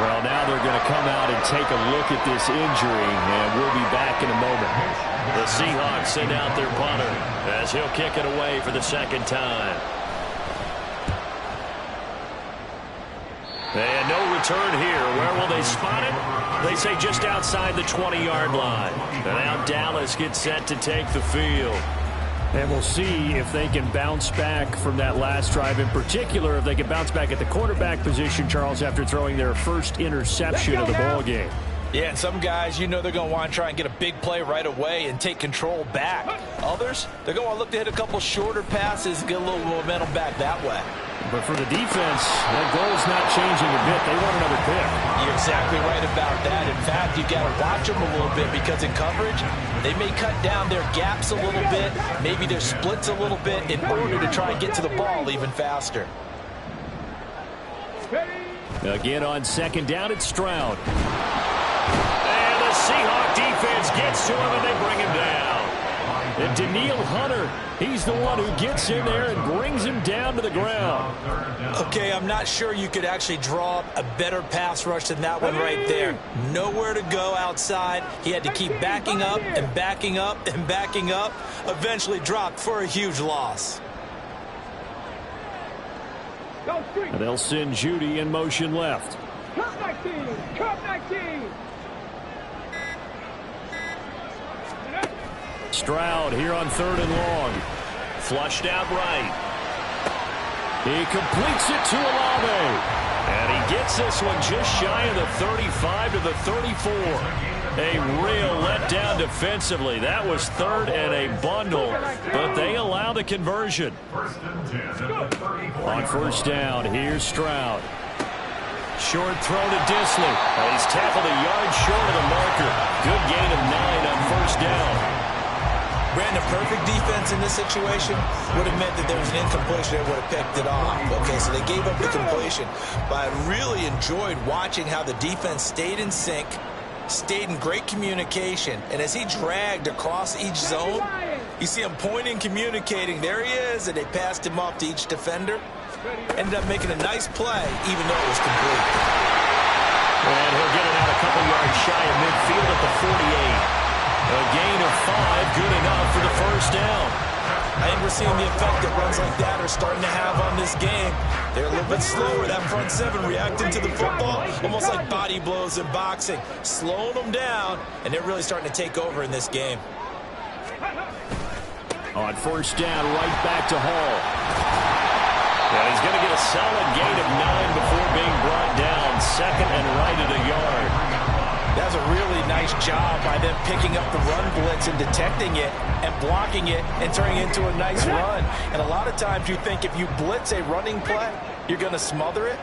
Well, now they're going to come out and take a look at this injury, and we'll be back in a moment. The Seahawks send out their punter as he'll kick it away for the second time. And no return here. Where will they spot it? They say just outside the 20-yard line. And now Dallas gets set to take the field. And we'll see if they can bounce back from that last drive. In particular, if they can bounce back at the quarterback position, Charles, after throwing their first interception of the ball game. Yeah, and some guys, you know they're going to want to try and get a big play right away and take control back. Others, they're going to want to look to hit a couple shorter passes and get a little momentum back that way. But for the defense, that goal's not changing a bit. They want another pick. You're exactly right about that. In fact, you've got to watch them a little bit because in coverage, they may cut down their gaps a little bit, maybe their splits a little bit in order to try and get to the ball even faster. Again on second down, it's Stroud. And the Seahawk defense gets to him and they bring him down. And Danielle Hunter, he's the one who gets in there and brings him down to the ground. Okay, I'm not sure you could actually draw up a better pass rush than that one right there. Nowhere to go outside. He had to keep backing up and backing up and backing up. Eventually dropped for a huge loss. And they'll send Judy in motion left. Cup 19! Cup 19! Stroud here on 3rd and long. Flushed out right. He completes it to Olave. And he gets this one just shy of the 35 to the 34. A real letdown defensively. That was 3rd and a bundle, but they allow the conversion. On 1st down, here's Stroud. Short throw to Disley. He's tackled a yard short of the marker. Good gain of 9 on 1st down. Brandon, perfect defense in this situation would have meant that there was an incompletion that would have picked it off. Okay, so they gave up the completion. But I really enjoyed watching how the defense stayed in sync, stayed in great communication, and as he dragged across each zone, you see him pointing, communicating. There he is, and they passed him off to each defender. Ended up making a nice play, even though it was complete. And he'll get it out a couple yards shy of midfield at the 48. A gain of 5, good enough for the 1st down. I think we're seeing the effect that runs like that are starting to have on this game. They're a little bit slower, that front 7 reacting to the football, almost like body blows in boxing, slowing them down, and they're really starting to take over in this game. On 1st down, right back to Hall. And he's going to get a solid gain of 9 before being brought down. 2nd and right at a yard. That was a really nice job by them picking up the run blitz and detecting it and blocking it and turning it into a nice run. And a lot of times you think if you blitz a running play, you're going to smother it.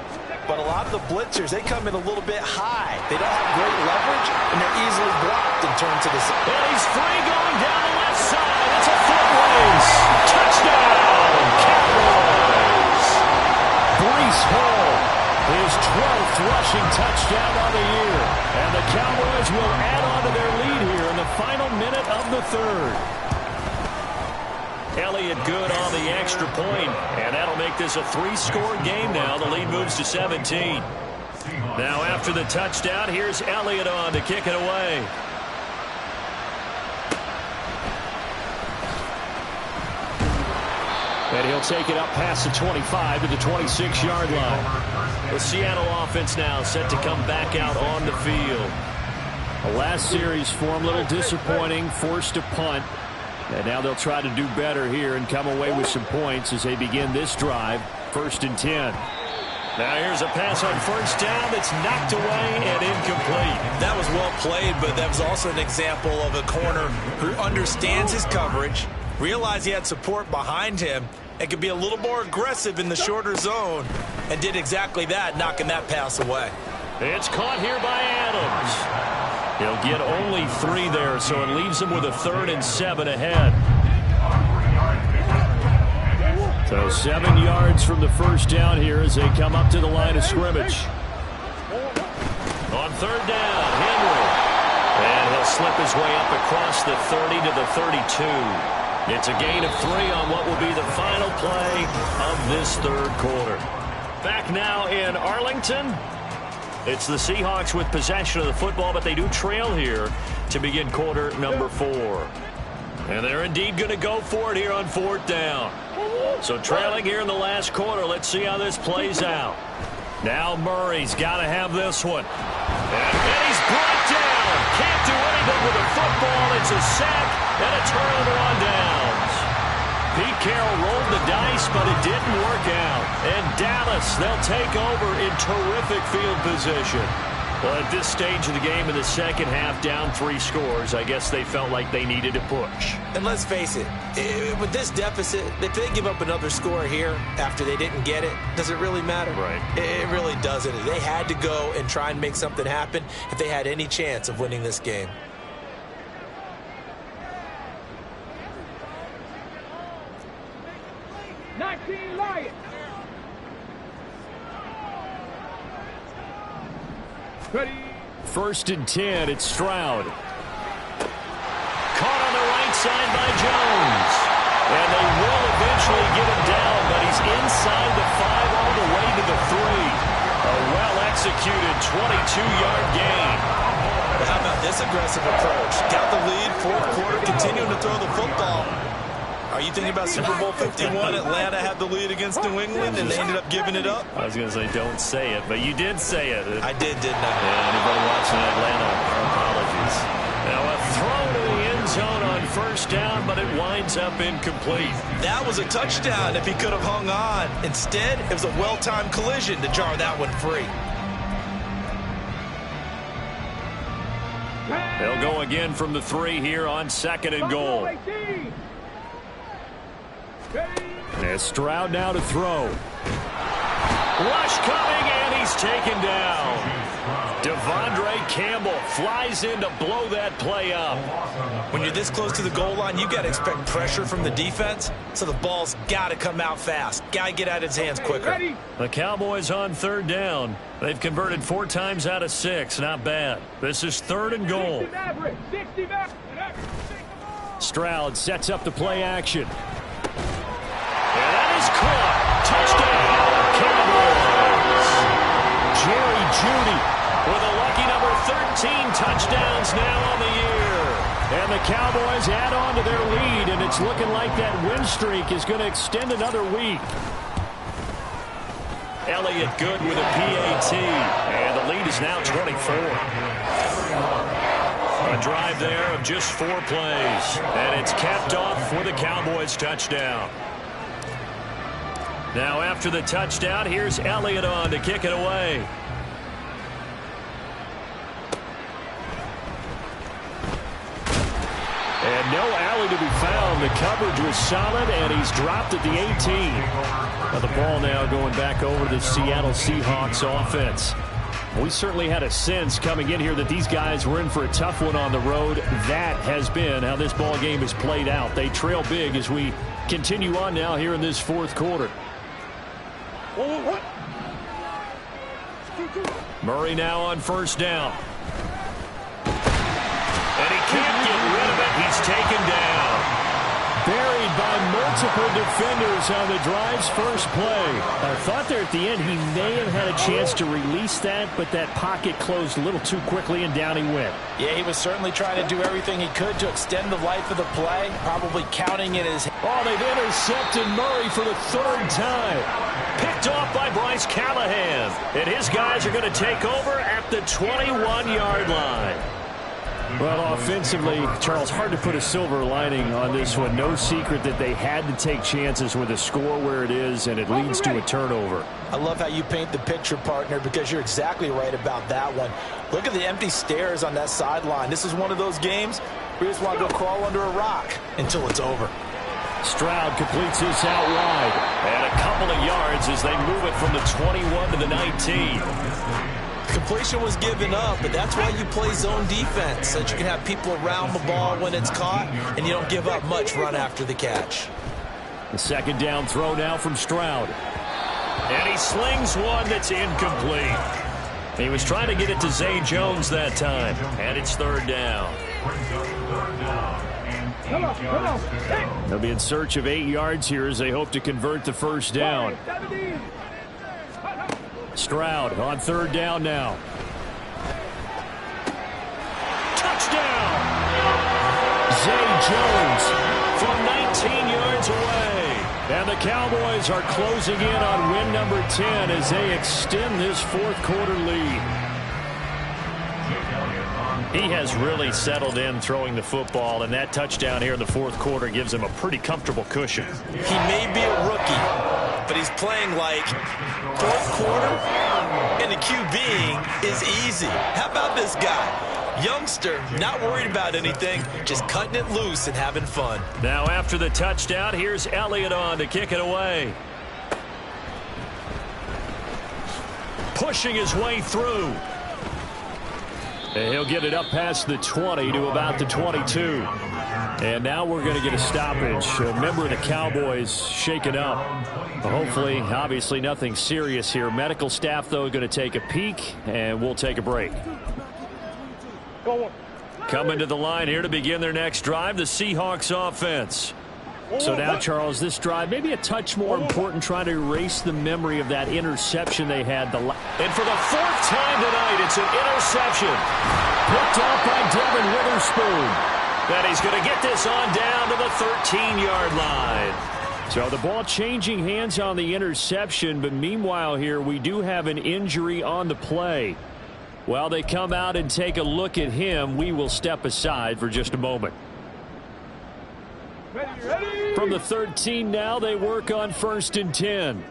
But a lot of the blitzers, they come in a little bit high. They don't have great leverage, and they're easily blocked and turned to the side. And he's free going down the left side. It's a foot race. Touchdown, Cowboys. Breece Hall, his 12th rushing touchdown on the year. And the Cowboys will add on to their lead here in the final minute of the 3rd. Elliott good on the extra point, and that'll make this a 3-score game now. The lead moves to 17. Now after the touchdown, here's Elliott on to kick it away. And he'll take it up past the 25 to the 26-yard line. The Seattle offense now set to come back out on the field. The last series for him, a little disappointing, forced a punt. And now they'll try to do better here and come away with some points as they begin this drive. 1st and 10. Now here's a pass on 1st down that's knocked away and incomplete. That was well played, but that was also an example of a corner who understands his coverage, realized he had support behind him, and could be a little more aggressive in the shorter zone, and did exactly that, knocking that pass away. It's caught here by Adams. He'll get only 3 there, so it leaves him with a 3rd and 7 ahead. So 7 yards from the 1st down here as they come up to the line of scrimmage. On 3rd down, Henry. And he'll slip his way up across the 30 to the 32. It's a gain of 3 on what will be the final play of this 3rd quarter. Back now in Arlington. It's the Seahawks with possession of the football, but they do trail here to begin quarter number 4. And they're indeed going to go for it here on 4th down. So trailing here in the last quarter. Let's see how this plays out. Now Murray's got to have this one. And he's brought down. Can't do anything with the football. It's a sack and a turnover on downs. Pete Carroll rolled the dice, but it didn't work out. And Dallas, they'll take over in terrific field position. Well, at this stage of the game in the second half, down 3 scores, I guess they felt like they needed to push. And let's face it, with this deficit, if they give up another score here after they didn't get it, does it really matter? Right. It really doesn't. They had to go and try and make something happen if they had any chance of winning this game. Lions. Ready. 1st and 10, it's Stroud. Caught on the right side by Jones. And they will eventually get him down, but he's inside the 5 all the way to the 3. A well-executed 22-yard gain. But how about this aggressive approach? Got the lead, 4th quarter, continuing to throw the football. Are you thinking about Super Bowl 51? Atlanta had the lead against New England, and they ended up giving it up? I was going to say, don't say it, but you did say it. I did, didn't I? Yeah, anybody watching Atlanta, apologies. Now a throw to the end zone on 1st down, but it winds up incomplete. That was a touchdown if he could have hung on. Instead, it was a well-timed collision to jar that one free. They'll go again from the 3 here on 2nd and goal. As Stroud now to throw. Rush coming, and he's taken down. Devondre Campbell flies in to blow that play up. When you're this close to the goal line, you got to expect pressure from the defense, so the ball's got to come out fast. Got to get out of his hands quicker. The Cowboys on 3rd down. They've converted 4 times out of 6. Not bad. This is 3rd and goal. Stroud sets up the play action. And that is caught. Touchdown, Cowboys. Jerry Jeudy with a lucky number 13 touchdowns now on the year. And the Cowboys add on to their lead, and it's looking like that win streak is going to extend another week. Elliott good with a PAT, and the lead is now 24. A drive there of just 4 plays, and it's capped off for the Cowboys touchdown. Now after the touchdown, here's Elliott on to kick it away. And no alley to be found. The coverage was solid, and he's dropped at the 18. Well, the ball now going back over to the Seattle Seahawks offense. We certainly had a sense coming in here that these guys were in for a tough one on the road. That has been how this ball game has played out. They trail big as we continue on now here in this 4th quarter. Murray now on 1st down. And he can't get rid of it. He's taken down. Buried by multiple defenders on the drive's first play. I thought there at the end he may have had a chance to release that, but that pocket closed a little too quickly, and down he went. Yeah, he was certainly trying to do everything he could to extend the life of the play, probably counting in his... Oh, they've intercepted Murray for the 3rd time. Picked off by Bryce Callahan. And his guys are going to take over at the 21-yard line. Well, offensively, Charles, hard to put a silver lining on this one. No secret that they had to take chances with a score where it is, and it leads to a turnover. I love how you paint the picture, partner, because you're exactly right about that one. Look at the empty stairs on that sideline. This is one of those games where you just want to go crawl under a rock until it's over. Stroud completes this out wide. And a couple of yards as they move it from the 21 to the 19. Completion was given up, but that's why you play zone defense, so that you can have people around the ball when it's caught, and you don't give up much run after the catch. The 2nd down throw now from Stroud. And he slings one that's incomplete. He was trying to get it to Zay Jones that time, and it's 3rd down. They'll be in search of 8 yards here as they hope to convert the 1st down. Stroud on 3rd down now. Touchdown! Zay Jones from 19 yards away. And the Cowboys are closing in on win number 10 as they extend this 4th quarter lead. He has really settled in throwing the football, and that touchdown here in the 4th quarter gives him a pretty comfortable cushion. He may be a rookie, but he's playing like 4th quarter. And the QBing is easy. How about this guy? Youngster, not worried about anything, just cutting it loose and having fun. Now after the touchdown, here's Elliott on to kick it away. Pushing his way through. And he'll get it up past the 20 to about the 22. And now we're going to get a stoppage. A member of the Cowboys shaken up. Hopefully, obviously nothing serious here. Medical staff, though, going to take a peek, and we'll take a break. Coming to the line here to begin their next drive, the Seahawks offense. So now, Charles, this drive maybe a touch more important, trying to erase the memory of that interception they had. And for the fourth time tonight, it's an interception. Picked off by Devin Witherspoon. That he's going to get this on down to the 13-yard line. So the ball changing hands on the interception, but meanwhile here we do have an injury on the play. While they come out and take a look at him, we will step aside for just a moment. From the 13 now, they work on 1st and 10.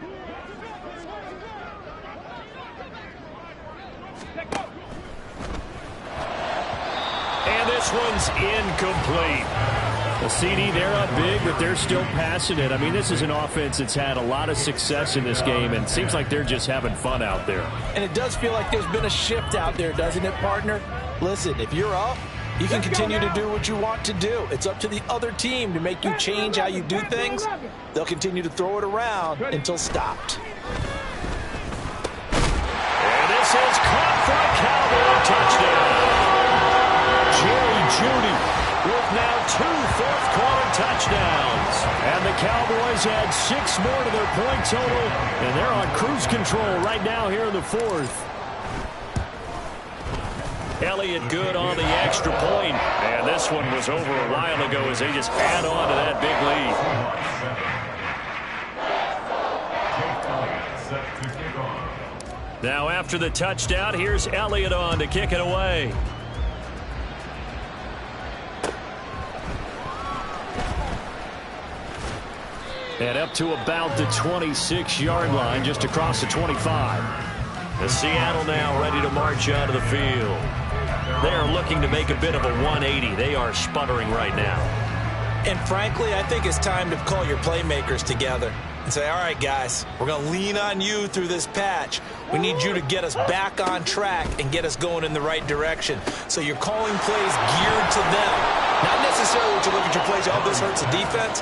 And this one's incomplete. The CD, they're up big, but they're still passing it. I mean, this is an offense that's had a lot of success in this game, and it seems like they're just having fun out there. And it does feel like there's been a shift out there, doesn't it, partner? Listen, if you're up, you can continue to do what you want to do. It's up to the other team to make you change how you do things. They'll continue to throw it around until stopped. And this is caught for a Cowboy touchdown. Jerry Jeudy with now 2 fourth-quarter touchdowns. And the Cowboys add 6 more to their point total, and they're on cruise control right now here in the 4th. Elliott good on the extra point, and this one was over a while ago as they just add on to that big lead. Now after the touchdown, here's Elliott on to kick it away. And up to about the 26-yard line, just across the 25. The Seattle now ready to march onto the field. They are looking to make a bit of a 180. They are sputtering right now. And frankly, I think it's time to call your playmakers together and say, all right, guys, we're going to lean on you through this patch. We need you to get us back on track and get us going in the right direction. So you're calling plays geared to them. Not necessarily to look at your plays, oh, this hurts the defense.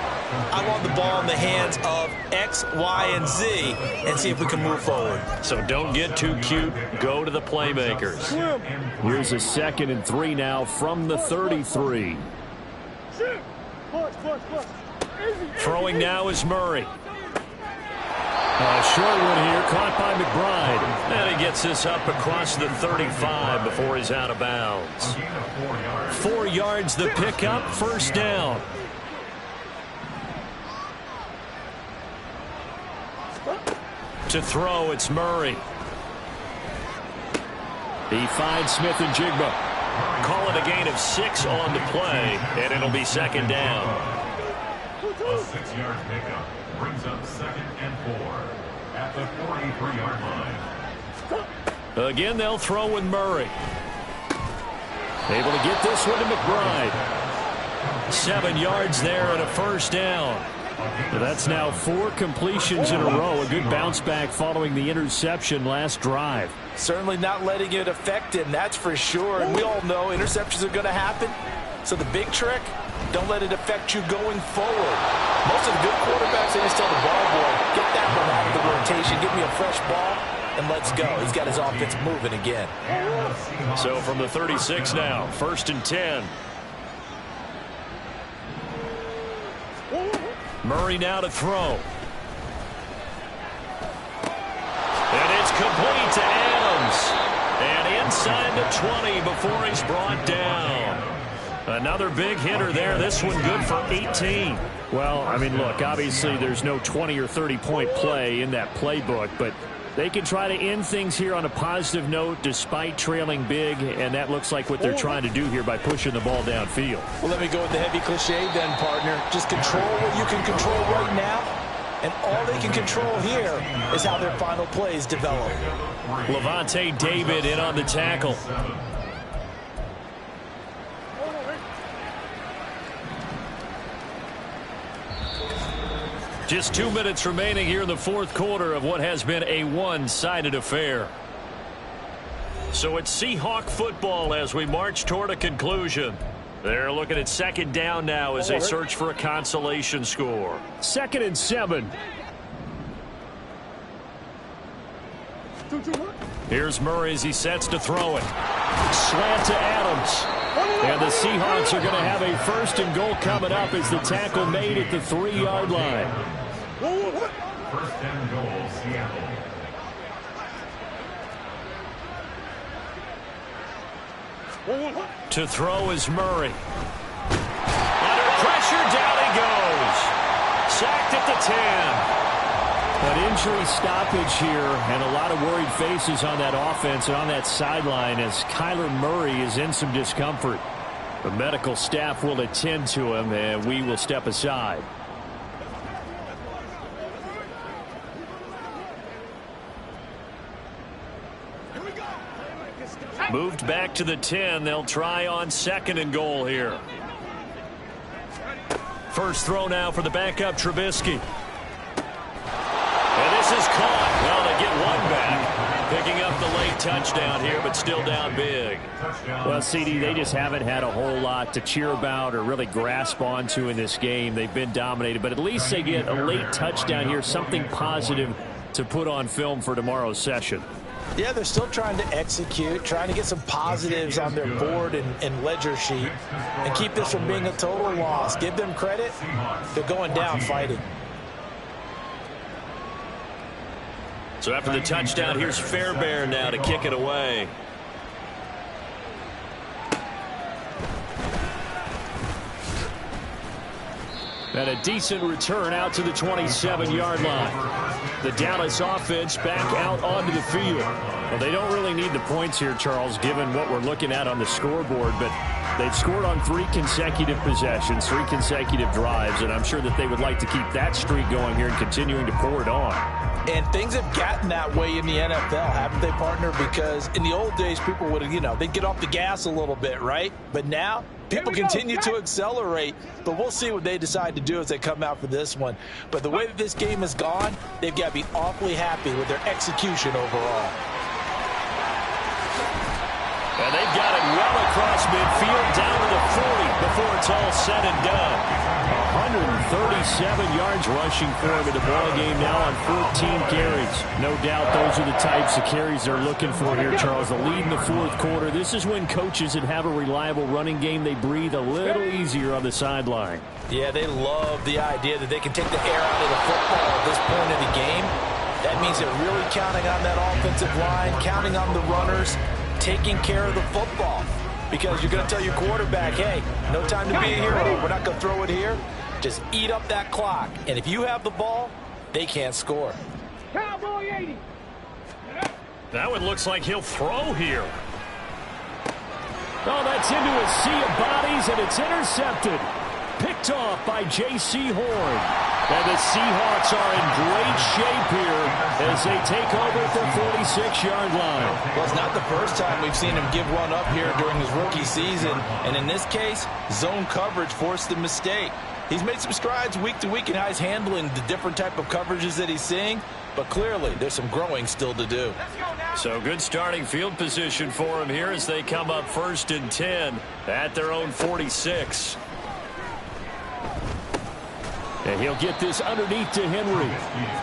I want the ball in the hands of X, Y, and Z and see if we can move forward. So don't get too cute. Go to the playmakers. Here's a 2nd and 3 now from the 33. Throwing now is Murray. A short one here, caught by McBride. And he gets this up across the 35 before he's out of bounds. 4 yards the pickup, 1st down. To throw, it's Murray. He finds Smith and Jigba. Call it a gain of 6 on the play, and it'll be 2nd down. A 6-yard pickup brings up 2nd and 4 at the 43-yard line. Again, they'll throw with Murray. Able to get this one to McBride. 7 yards there and a 1st down. That's now 4 completions in a row. A good bounce back following the interception last drive. Certainly not letting it affect him, that's for sure. And we all know interceptions are going to happen. So the big trick, don't let it affect you going forward. Most of the good quarterbacks, they just tell the ball boy, get that one out of the rotation, give me a fresh ball, and let's go. He's got his offense moving again. So from the 36 now, 1st and 10. Murray now to throw. And it's complete to Adams. And inside the 20 before he's brought down. Another big hitter there. This one good for 18. Well, I mean, look, obviously there's no 20 or 30-point play in that playbook, but they can try to end things here on a positive note despite trailing big, and that looks like what they're trying to do here by pushing the ball downfield. Well, let me go with the heavy cliche then, partner. Just control what you can control right now And all they can control here is how their final plays develop. Levante David in on the tackle. Just 2 minutes remaining here in the fourth quarter of what has been a one-sided affair. So it's Seahawk football as we march toward a conclusion. They're looking at second down now as they search for a consolation score. 2nd and 7. Here's Murray as he sets to throw it. Slant to Adams. And the Seahawks are going to have a 1st and goal coming up as the tackle made at the 3-yard line. 1st and goal, Seattle. To throw is Murray. Under pressure, down he goes. Sacked at the 10. An injury stoppage here and a lot of worried faces on that offense and on that sideline as Kyler Murray is in some discomfort. The medical staff will attend to him and we will step aside. Moved back to the 10. They'll try on 2nd and goal here. First throw now for the backup Trubisky. And this is caught. Well, they get one back. Picking up the late touchdown here, but still down big. Well, CD, they just haven't had a whole lot to cheer about or really grasp onto in this game. They've been dominated, but at least they get a late touchdown here, something positive to put on film for tomorrow's session. Yeah, they're still trying to execute, trying to get some positives on their board and ledger sheet and keep this from being a total loss. Give them credit. They're going down fighting. So after the touchdown, here's Fairbairn now to kick it away. And a decent return out to the 27-yard line. The Dallas offense back out onto the field. Well, they don't really need the points here, Charles, given what we're looking at on the scoreboard, but they've scored on 3 consecutive possessions, 3 consecutive drives, and I'm sure that they would like to keep that streak going here and continuing to pour it on. And things have gotten that way in the NFL, haven't they, partner? Because in the old days, people would, they'd get off the gas a little bit, right? But now, people continue to accelerate, but we'll see what they decide to do as they come out for this one. But the way that this game has gone, they've got to be awfully happy with their execution overall. And they've got it well across midfield, down to the 40 before it's all said and done. 137 yards rushing for him in the ball game now on 14 carries. No doubt those are the types of carries they're looking for here, Charles. The lead in the fourth quarter. This is when coaches that have a reliable running game, they breathe a little easier on the sideline. Yeah, they love the idea that they can take the air out of the football at this point of the game. That means they're really counting on that offensive line, counting on the runners, taking care of the football. Because you're going to tell your quarterback, hey, no time to be a hero. We're not going to throw it here. Just eat up that clock. And if you have the ball, they can't score. Cowboy 80. That one looks like he'll throw here. Oh, that's into a sea of bodies, and it's intercepted. Picked off by J.C. Horn. And the Seahawks are in great shape here as they take over at the 46-yard line. Well, it's not the first time we've seen him give one up here during his rookie season. And in this case, zone coverage forced the mistake. He's made some strides week to week in how he's handling the different type of coverages that he's seeing. But clearly, there's some growing still to do. So good starting field position for him here as they come up 1st and 10 at their own 46. And he'll get this underneath to Henry.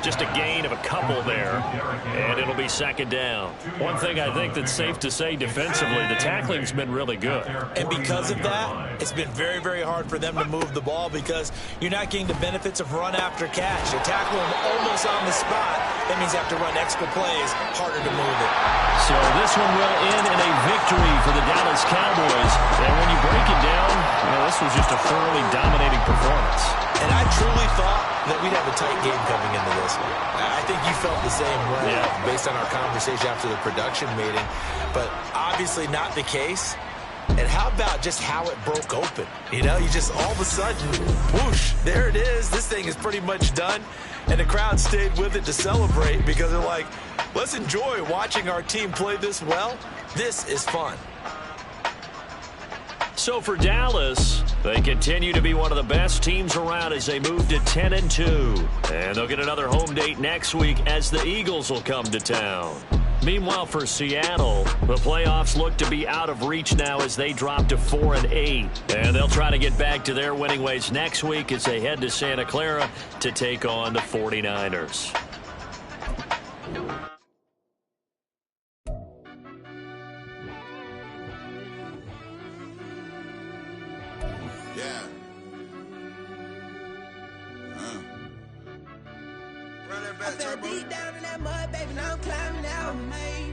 Just a gain of a couple there. And it'll be 2nd down. One thing I think that's safe to say defensively, the tackling's been really good. And because of that, it's been very, very hard for them to move the ball because you're not getting the benefits of run after catch. You're tackling almost on the spot. That means you have to run extra plays, harder to move it. So this one will end in a victory for the Dallas Cowboys. And when you break it down, this was just a thoroughly dominating performance. And I truly thought that we'd have a tight game coming into this one. I think you felt the same way based on our conversation after the production meeting. But obviously not the case. And how about just how it broke open? You know, you just all of a sudden, whoosh, there it is. This thing is pretty much done. And the crowd stayed with it to celebrate because they're like, let's enjoy watching our team play this well. This is fun. So for Dallas, they continue to be one of the best teams around as they move to 10-2. And they'll get another home date next week as the Eagles will come to town. Meanwhile, for Seattle, the playoffs look to be out of reach now as they drop to 4-8. And they'll try to get back to their winning ways next week as they head to Santa Clara to take on the 49ers. I fell deep down in that mud, baby, now I'm climbing out.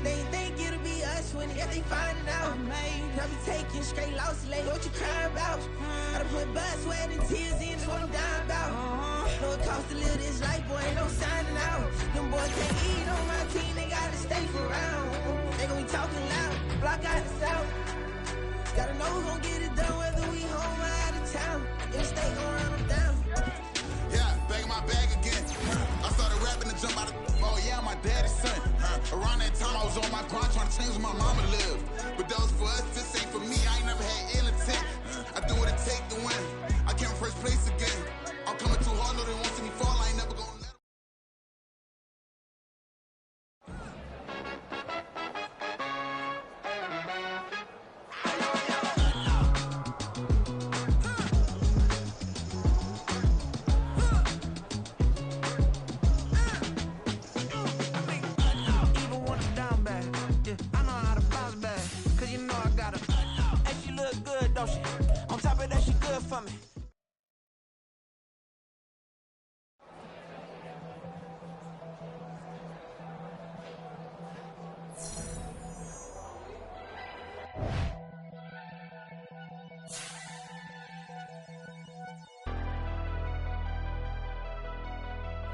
They think it'll be us when they find it out. I be taking straight losses, like what you crying about? I done put blood, sweat, and tears in, that's what I'm dying about. Know it costs to live this life, boy, ain't no signing out. Them boys can't eat on my team, they gotta stay for round. They gon' be talking loud, block out the south. Gotta know who's gon' get it done, whether we home or out of town. If the state gon' run them down. Yeah, back in my bag again. I started rapping to jump out of oh yeah, I'm my daddy's son. Around that time I was on my grind trying to change where my mama lived. But that was for us, this ain't for me. I ain't never had ill intent. I do what it take to win. I came first place again. I'm coming too hard, no they won't see me fall. I ain't never gonna let on top of that, she good for me.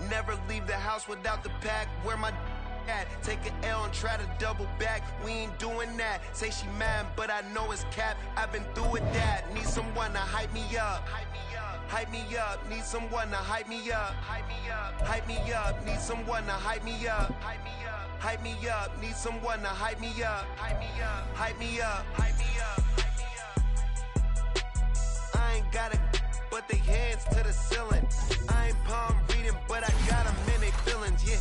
Never leave the house without the pack. Where my at? Take an L and try to double back. We ain't doing that. Say she mad, but I know it's cap. I've been through with that. Need someone to hype me up. Hype me up. Need someone to hype me up. Hype me up. Need someone to hype me up. Hype me up. Need someone to hype me up. Hype me up. I ain't got it, but they hands to the ceiling. I ain't palm reading, but I got them in they feelings. Yeah.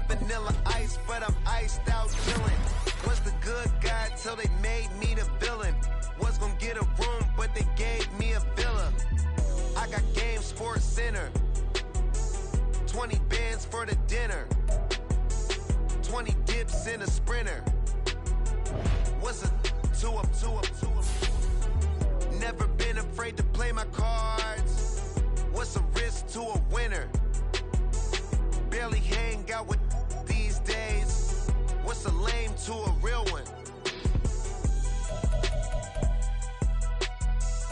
Vanilla ice, but I'm iced out chillin'. Was the good guy till they made me the villain. Was gonna get a room, but they gave me a villa. I got game, Sports Center. 20 bands for the dinner. 20 dips in a Sprinter. What's a two up? Never been afraid to play my cards. What's a risk to a winner? Barely hang out with these days. What's a lame to a real one?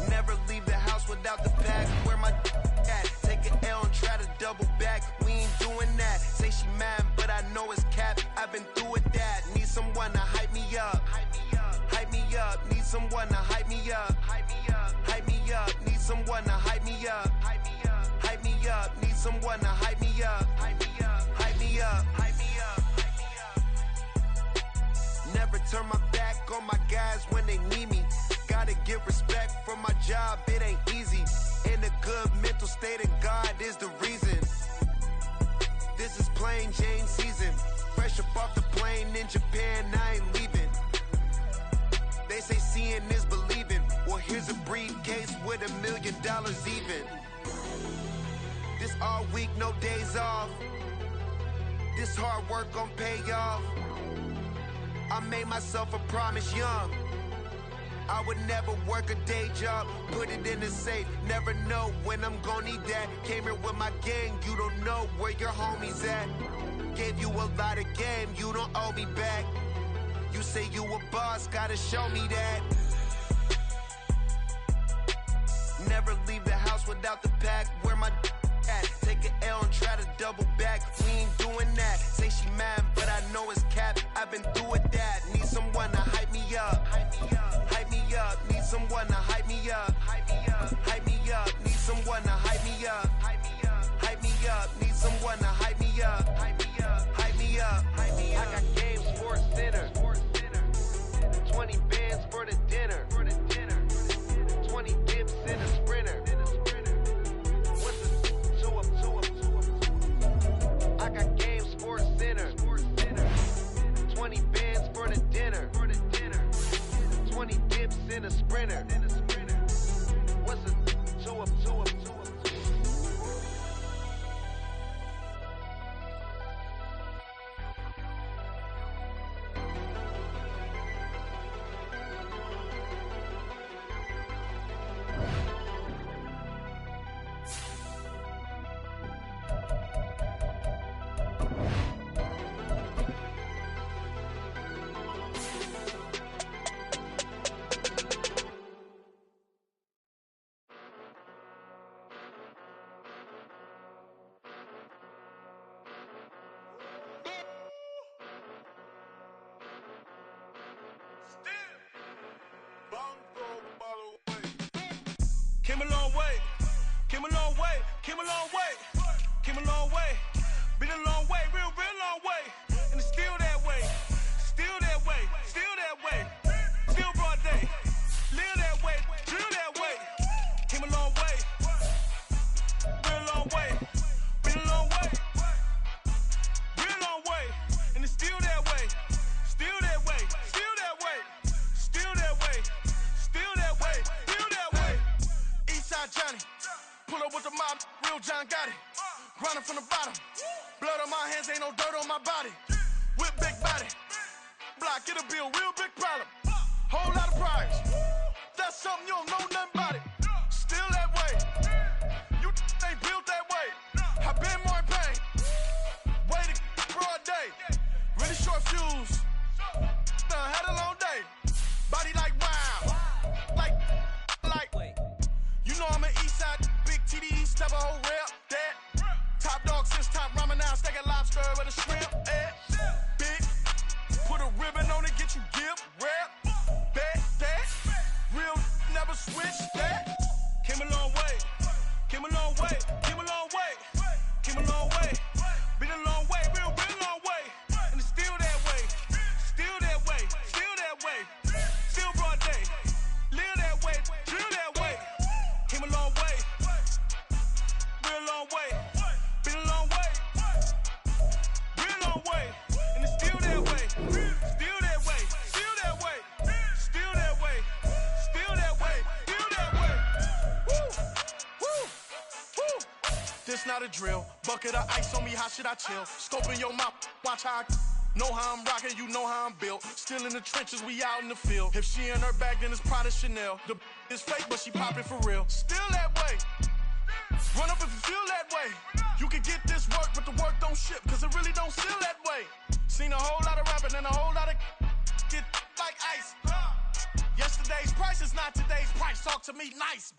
Never leave the house without the pack. Where my at? Take an L and try to double back. We ain't doing that. Say she mad, but I know it's cap. I've been through with that. Need someone to hype me up. Hype me up. Need someone to hype me up. Hype me up. Need someone to hype me up. Hype me up. Need someone to hype me up. Hype me up. Never turn my back on my guys when they need me. Gotta give respect for my job, it ain't easy. In a good mental state, and God is the reason. This is plain Jane season. Fresh up off the plane in Japan, I ain't leaving. They say seeing is believing. Well, here's a briefcase with $1 million even. This all week, no days off. This hard work gon' pay off. I made myself a promise young. I would never work a day job, put it in the safe. Never know when I'm gon' need that. Came here with my gang, you don't know where your homies at. Gave you a lot of game, you don't owe me back. You say you a boss, gotta show me that. Never leave the house without the pack. Where my at? Take an L and try to double back. We ain't doing that. Say she me up, hype me up, hype me up. Need someone to hype me up, hype me up, hype me up, hype me up. I got Game Sports Center, 20 bands for the dinner, 20 dips in a sprinter. What's the 2 up? I got Game Sports Center, 20 bands for the dinner, 20 dips in a sprinter. What's the 2 up? Came a long way, came a long way, came a long way, came a long way, been a long way, real long way, and it's still that way, still that way, still that way, still broad day, live that way, drill that way, came a long way, real long way, been a long way, real long way, and it's still that way, still that way, still that way, still that way, still that way, still that way. Eastside Johnny, pull up with the mob, real John Gotti. Grinding from the bottom, blood on my hands, ain't no dirt on my body. Whip big body, block, get a bill, real big problem. Whole lot of prize, that's something you don't know nothing about it. Still that way, you ain't built that way. I been more in pain, way to broad day. Really short fuse, had a long day. Body like wow, like. You know I'm an Eastside, big TDE, step a whole rep, that. Top dog since top ramen now, stack a lobster with a shrimp, big, put a ribbon on it, get you give, rep, that. Real, never switch, that. Came a long way, came a long way, came a long way, came a long way. Been a long way, real long way. And it's still that way, still that way, still that way. Still broad day, live that way, drill that way. Came a long way, real long way, been a long way, real long way, and it's still that way, still that way, still that way, still that way, still that way, still that way. Woo, woo, woo. This not a drill, bucket of ice on me, how should I chill? Scoping your mouth, watch how I know how I'm rocking, you know how I'm built. Still in the trenches, we out in the field. If she in her bag, then it's Prada Chanel. The is fake, but she poppin' for real. Still that way. Run up if you feel that way. You can get this work, but the work don't ship, cause it really don't feel that way. Seen a whole lot of rapping and a whole lot of get like ice. Yesterday's price is not today's price. Talk to me nice.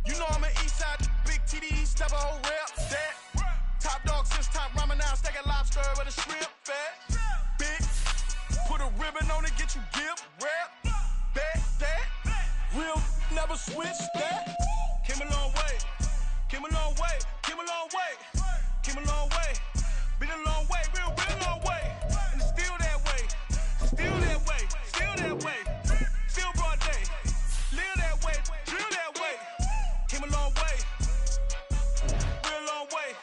You know I'm an Eastside, big TDE, step a whole rep, that. Top dog since top ramen now, stack a lobster with a shrimp, fat. Big, put a ribbon on it, get you give, rep, that. Real, never switch, that. Came a long way, came a long way, came a long way, came a long way. Been a long way, real long way. And it's still that way, still that way, still that way. Still broad day, live that way, drill that way. Came a long way, real long way.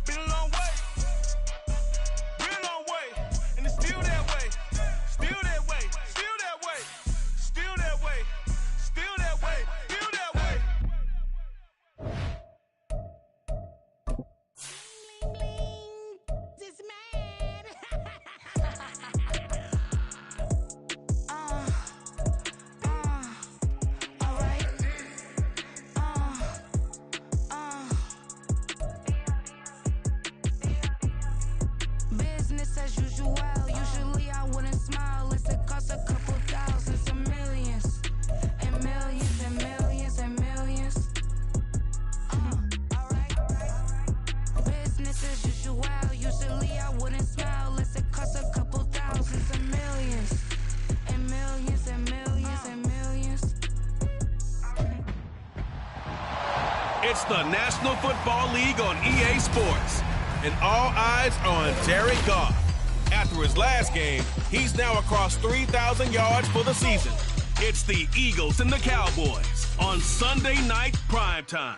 Been a long way, real long way. And it's still that way, still that way, still that way, still that way, still that way, still that way. This man. It's the National Football League on EA Sports. And all eyes are on Jared Goff. After his last game, he's now across 3,000 yards for the season. It's the Eagles and the Cowboys on Sunday Night Primetime.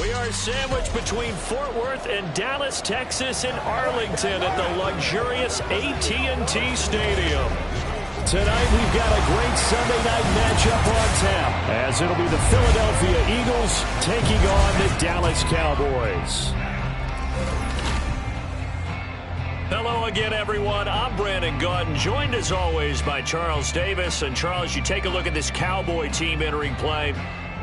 We are sandwiched between Fort Worth and Dallas, Texas, and Arlington at the luxurious AT&T Stadium. Tonight, we've got a great Sunday night matchup on tap, as it'll be the Philadelphia Eagles taking on the Dallas Cowboys. Hello again, everyone. I'm Brandon Gaudin, joined as always by Charles Davis. And Charles, you take a look at this Cowboy team entering play.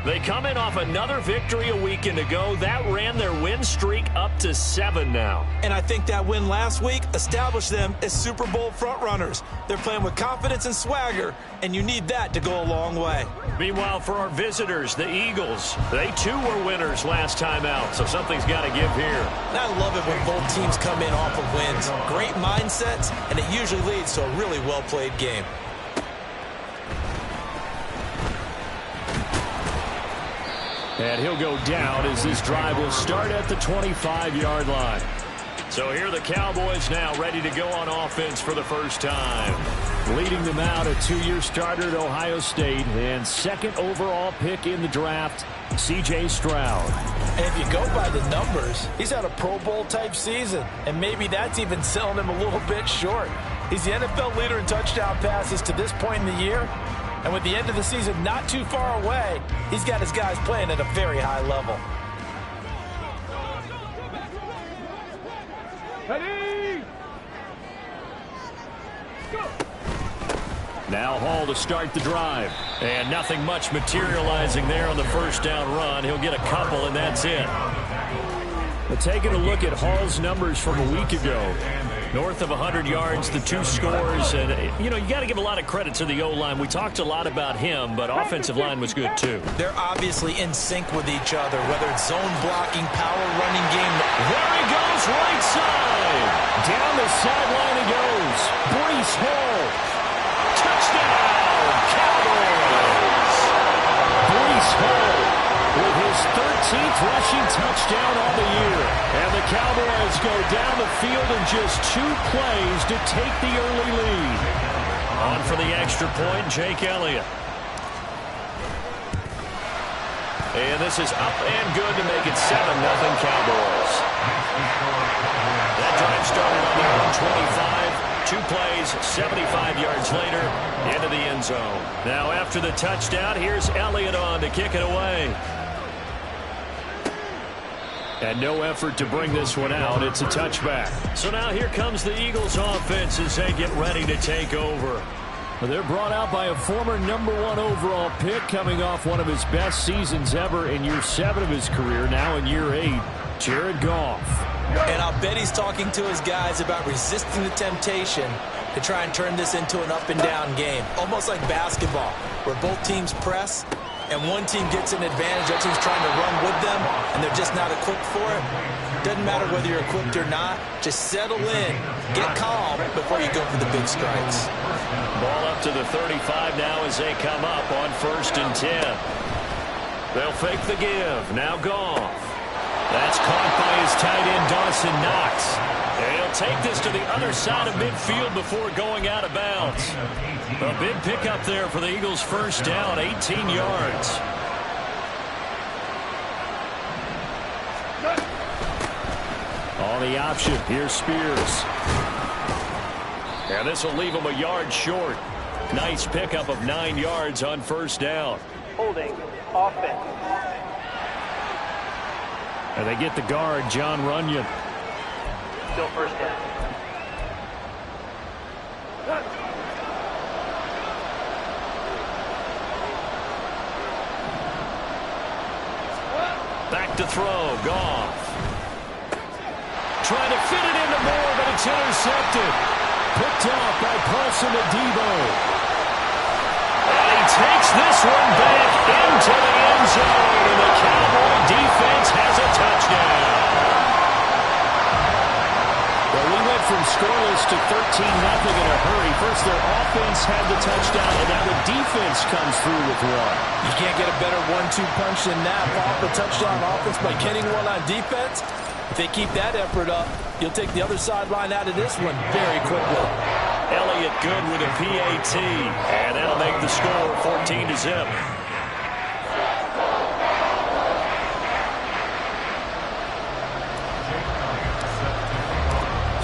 They come in off another victory a weekend ago. That ran their win streak up to 7 now. And I think that win last week established them as Super Bowl frontrunners. They're playing with confidence and swagger, and you need that to go a long way. Meanwhile, for our visitors, the Eagles, they too were winners last time out, so something's got to give here. And I love it when both teams come in off of wins. Great mindsets, and it usually leads to a really well-played game. And he'll go down as this drive will start at the 25-yard line. So here are the Cowboys now ready to go on offense for the first time. Leading them out, a 2-year starter at Ohio State and second overall pick in the draft, C.J. Stroud. And if you go by the numbers, he's had a Pro Bowl-type season, and maybe that's even selling him a little bit short. He's the NFL leader in touchdown passes to this point in the year. And with the end of the season not too far away, he's got his guys playing at a very high level. Ready? Go. Now Hall to start the drive. And nothing much materializing there on the first down run. He'll get a couple, and that's it. But taking a look at Hall's numbers from a week ago. North of 100 yards, the 2 scores. And, you know, you got to give a lot of credit to the O-line. We talked a lot about him, but offensive line was good, too. They're obviously in sync with each other, whether it's zone blocking, power running game. There he goes, right side. Down the sideline he goes. Breece Hall. Touchdown, Cowboys. Breece Hall with his 13th rushing touchdown on the year. And the Cowboys go down the field in just 2 plays to take the early lead. On for the extra point, Jake Elliott. And this is up and good to make it 7-0 Cowboys. That drive started on their own 25. 2 plays, 75 yards later, into the end zone. Now after the touchdown, here's Elliott on to kick it away. And no effort to bring this one out. It's a touchback. So now here comes the Eagles offense as they get ready to take over. They're brought out by a former #1 overall pick coming off one of his best seasons ever in year 7 of his career, now in year 8, Jared Goff. And I'll bet he's talking to his guys about resisting the temptation to try and turn this into an up-and-down game. Almost like basketball, where both teams press, and one team gets an advantage, the other team's trying to run with them, and they're just not equipped for it. Doesn't matter whether you're equipped or not. Just settle in, get calm before you go for the big strikes. Ball up to the 35 now as they come up on 1st and 10. They'll fake the give. Now Goff. That's caught by his tight end, Dawson Knox. And he'll take this to the other side of midfield before going out of bounds. A big pickup there for the Eagles' first down, 18 yards. On the option, here's Spears. And this will leave him a yard short. Nice pickup of 9 yards on 1st down. Holding offense. And they get the guard, John Runyon. Still first down. Back to throw, Goff. Trying to fit it into Moore, but it's intercepted. Picked off by Paulson Adebo. And he takes this one back into the end zone, and the Cowboy defense has a touchdown. Well, we went from scoreless close to 13-0 in a hurry. First, their offense had the touchdown, and now the defense comes through with one. You can't get a better 1-2 punch than that. Off the touchdown offense by getting one on defense. If they keep that effort up, you'll take the other sideline out of this one very quickly. Elliott Good with a PAT, and that'll make the score 14-0.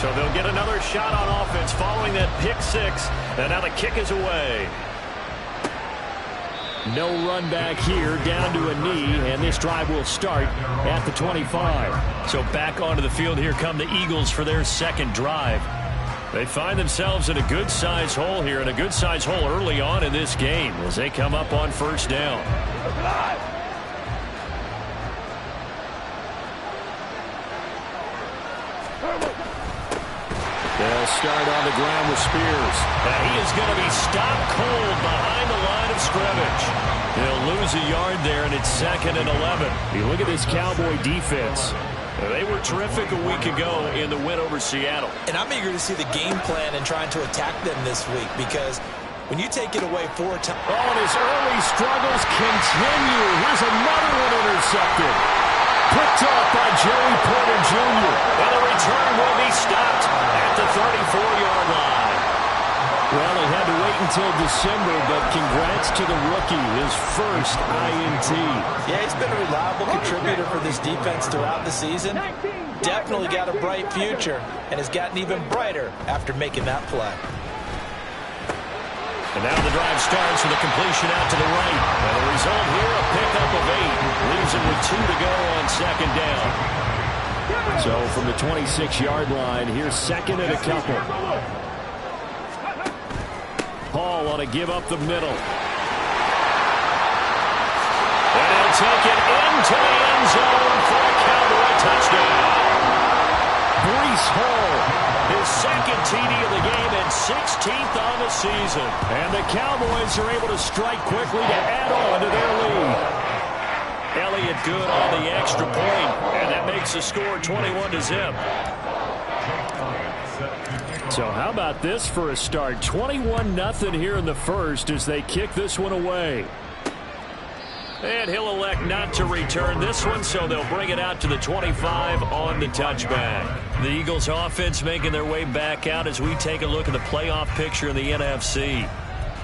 So they'll get another shot on offense following that pick six, and now the kick is away. No run back here, down to a knee, and this drive will start at the 25. So back onto the field, here come the Eagles for their second drive. They find themselves in a good-sized hole here, and a good-sized hole early on in this game as they come up on first down. They'll start on the ground with Spears. And he is going to be stopped cold behind the line of scrimmage. He'll lose a yard there, and it's 2nd and 11. You look at this Cowboy defense. They were terrific a week ago in the win over Seattle. And I'm eager to see the game plan and trying to attack them this week, because when you take it away 4 times... Oh, and his early struggles continue. Here's another one intercepted. Picked off by Joey Porter Jr. And the return will be stopped at the 34-yard line. Well, he had to wait until December, but congrats to the rookie, his first INT. Yeah, he's been a reliable contributor for this defense throughout the season. Definitely got a bright future, and has gotten even brighter after making that play. And now the drive starts with a completion out to the right. And the result here, a pickup of 8. Leaves him with 2 to go on second down. So from the 26-yard line, here's 2nd and a couple. Hall on a give up the middle. And he'll take it into the end zone for a Cowboy touchdown. Breece Hall, his 2nd TD of the game and 16th on the season. And the Cowboys are able to strike quickly to add on to their lead. Elliott Good on the extra point, and that makes the score 21-0. So how about this for a start? 21-0 here in the first as they kick this one away. And he'll elect not to return this one, so they'll bring it out to the 25 on the touchback. The Eagles offense making their way back out as we take a look at the playoff picture in the NFC.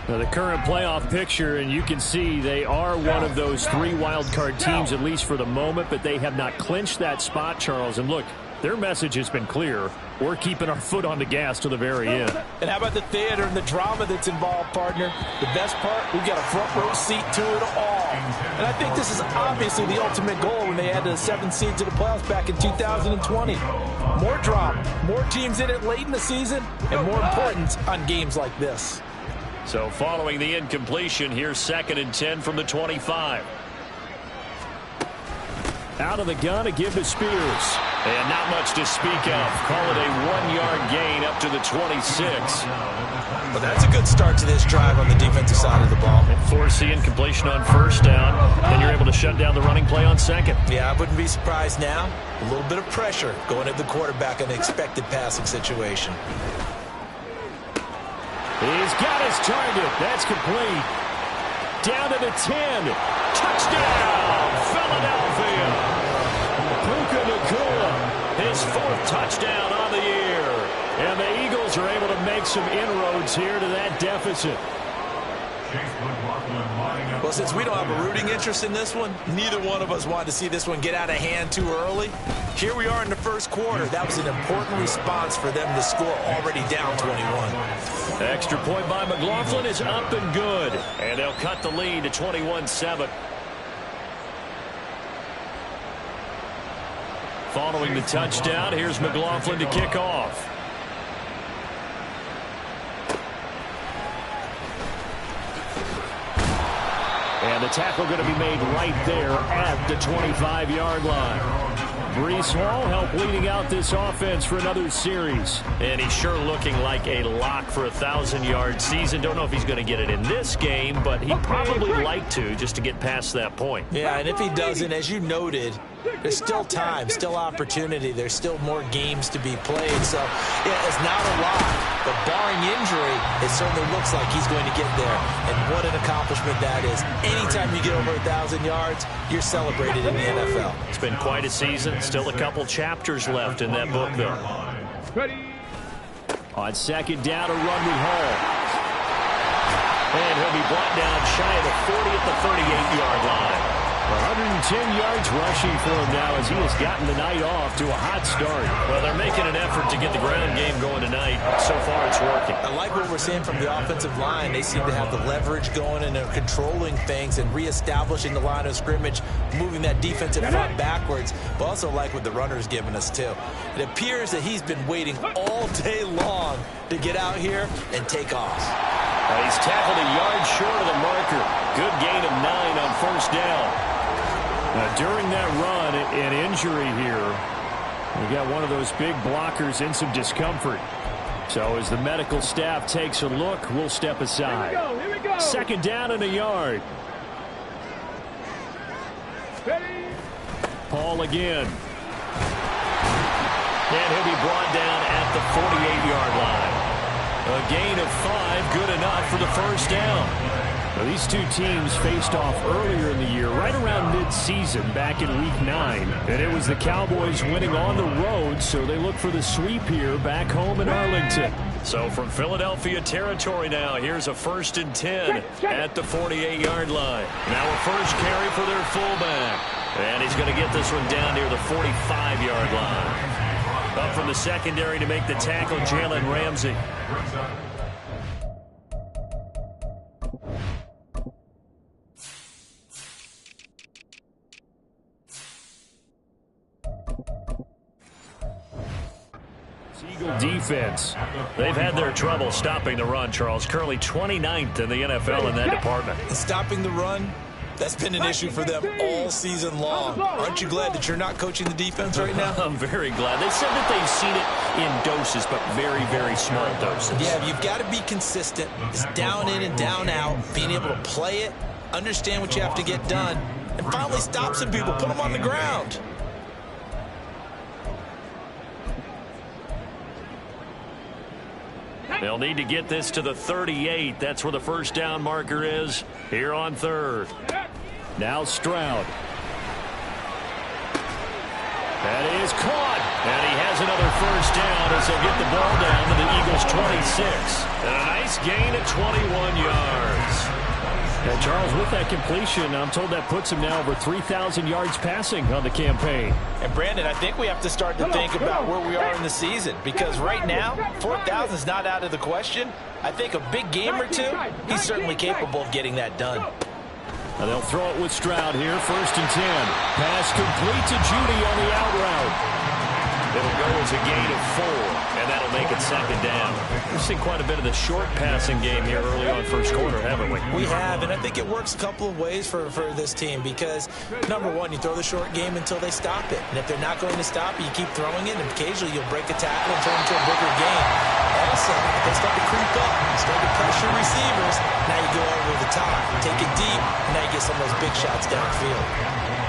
Now the current playoff picture, and you can see they are one of those 3 wild card teams, at least for the moment, but they have not clinched that spot, Charles. And look, their message has been clear. We're keeping our foot on the gas to the very end. And how about the theater and the drama that's involved, partner? The best part, we've got a front row seat to it all. And I think this is obviously the ultimate goal when they added the 7th seed to the playoffs back in 2020. More drama, more teams in it late in the season, and more importance on games like this. So following the incompletion, here's 2nd and 10 from the 25. Out of the gun to give to Spears. And not much to speak of. Call it a 1-yard gain up to the 26. Well, that's a good start to this drive on the defensive side of the ball. And force the incompletion on first down. Then you're able to shut down the running play on second. Yeah, I wouldn't be surprised now. A little bit of pressure going at the quarterback in an expected passing situation. He's got his target. That's complete. Down to the 10. Touchdown, Philadelphia. Puka Nacua, his 4th touchdown on the year. And the Eagles are able to make some inroads here to that deficit. Well, since we don't have a rooting interest in this one, neither one of us wanted to see this one get out of hand too early. Here we are in the first quarter. That was an important response for them to score already down 21. Extra point by McLaughlin is up and good. And they'll cut the lead to 21-7. Following the touchdown, here's McLaughlin to kick off. And the tackle going to be made right there at the 25-yard line. Breece Hall helped leading out this offense for another series. And he's sure looking like a lock for a 1,000-yard season. Don't know if he's going to get it in this game, but he'd probably like to just to get past that point. Yeah, and if he doesn't, as you noted, there's still time, still opportunity. There's still more games to be played. So, yeah, it's not a lot. But barring injury, it certainly looks like he's going to get there. And what an accomplishment that is. Anytime you get over 1,000 yards, you're celebrated in the NFL. It's been quite a season. Still a couple chapters left in that book, though. On second down, a run with Hall. And he'll be brought down shy of the 40 at the 38-yard line. 110 yards rushing for him now as he has gotten the night off to a hot start. Well, they're making an effort to get the ground game going tonight. So far, it's working. I like what we're seeing from the offensive line. They seem to have the leverage going, and they're controlling things and reestablishing the line of scrimmage, moving that defensive front backwards. But also like what the runner's giving us, too. It appears that he's been waiting all day long to get out here and take off. He's tackled a yard short of the marker. Good gain of 9 on first down. Now, during that run, an injury here. We got one of those big blockers in some discomfort. So as the medical staff takes a look, we'll step aside. Here we go. Second down and a yard. Ready. Paul again. And he'll be brought down at the 48-yard line. A gain of 5, good enough for the first down. Now, these two teams faced off earlier in the year, right around mid-season, back in Week 9. And it was the Cowboys winning on the road, so they look for the sweep here back home in Arlington. So from Philadelphia territory now, here's a 1st and 10 at the 48-yard line. Now a first carry for their fullback. And he's going to get this one down near the 45-yard line. Up from the secondary to make the tackle, Jalen Ramsey. Eagle defense. They've had their trouble stopping the run, Charles. Currently 29th in the NFL in that department. And stopping the run, that's been an issue for them all season long. Aren't you glad that you're not coaching the defense right now? I'm very glad. They said that they've seen it in doses, but very, very small doses. Yeah, you've got to be consistent. It's down in and down out, being able to play it, understand what you have to get done, and finally stop some people, put them on the ground. They'll need to get this to the 38. That's where the first down marker is here on 3rd. Now Stroud. That is caught. And he has another first down as he'll get the ball down to the Eagles' 26. And a nice gain of 21 yards. And Charles, with that completion, I'm told that puts him now over 3,000 yards passing on the campaign. And Brandon, I think we have to start to think about where we are in the season, because right now, 4,000 is not out of the question. I think a big game or two, he's certainly capable of getting that done. And they'll throw it with Stroud here, 1st and 10. Pass complete to Judy on the out route. It'll go as a gain of 4, and that'll make it 2nd down. We've seen quite a bit of the short passing game here early on first quarter, haven't we? We have, and I think it works a couple of ways for this team because, number one, you throw the short game until they stop it. And if they're not going to stop it, you keep throwing it, and occasionally you'll break a tackle and turn it into a bigger game. Also, if they start to creep up, start to pressure receivers, now you go over the top, take it deep, and now you get some of those big shots downfield.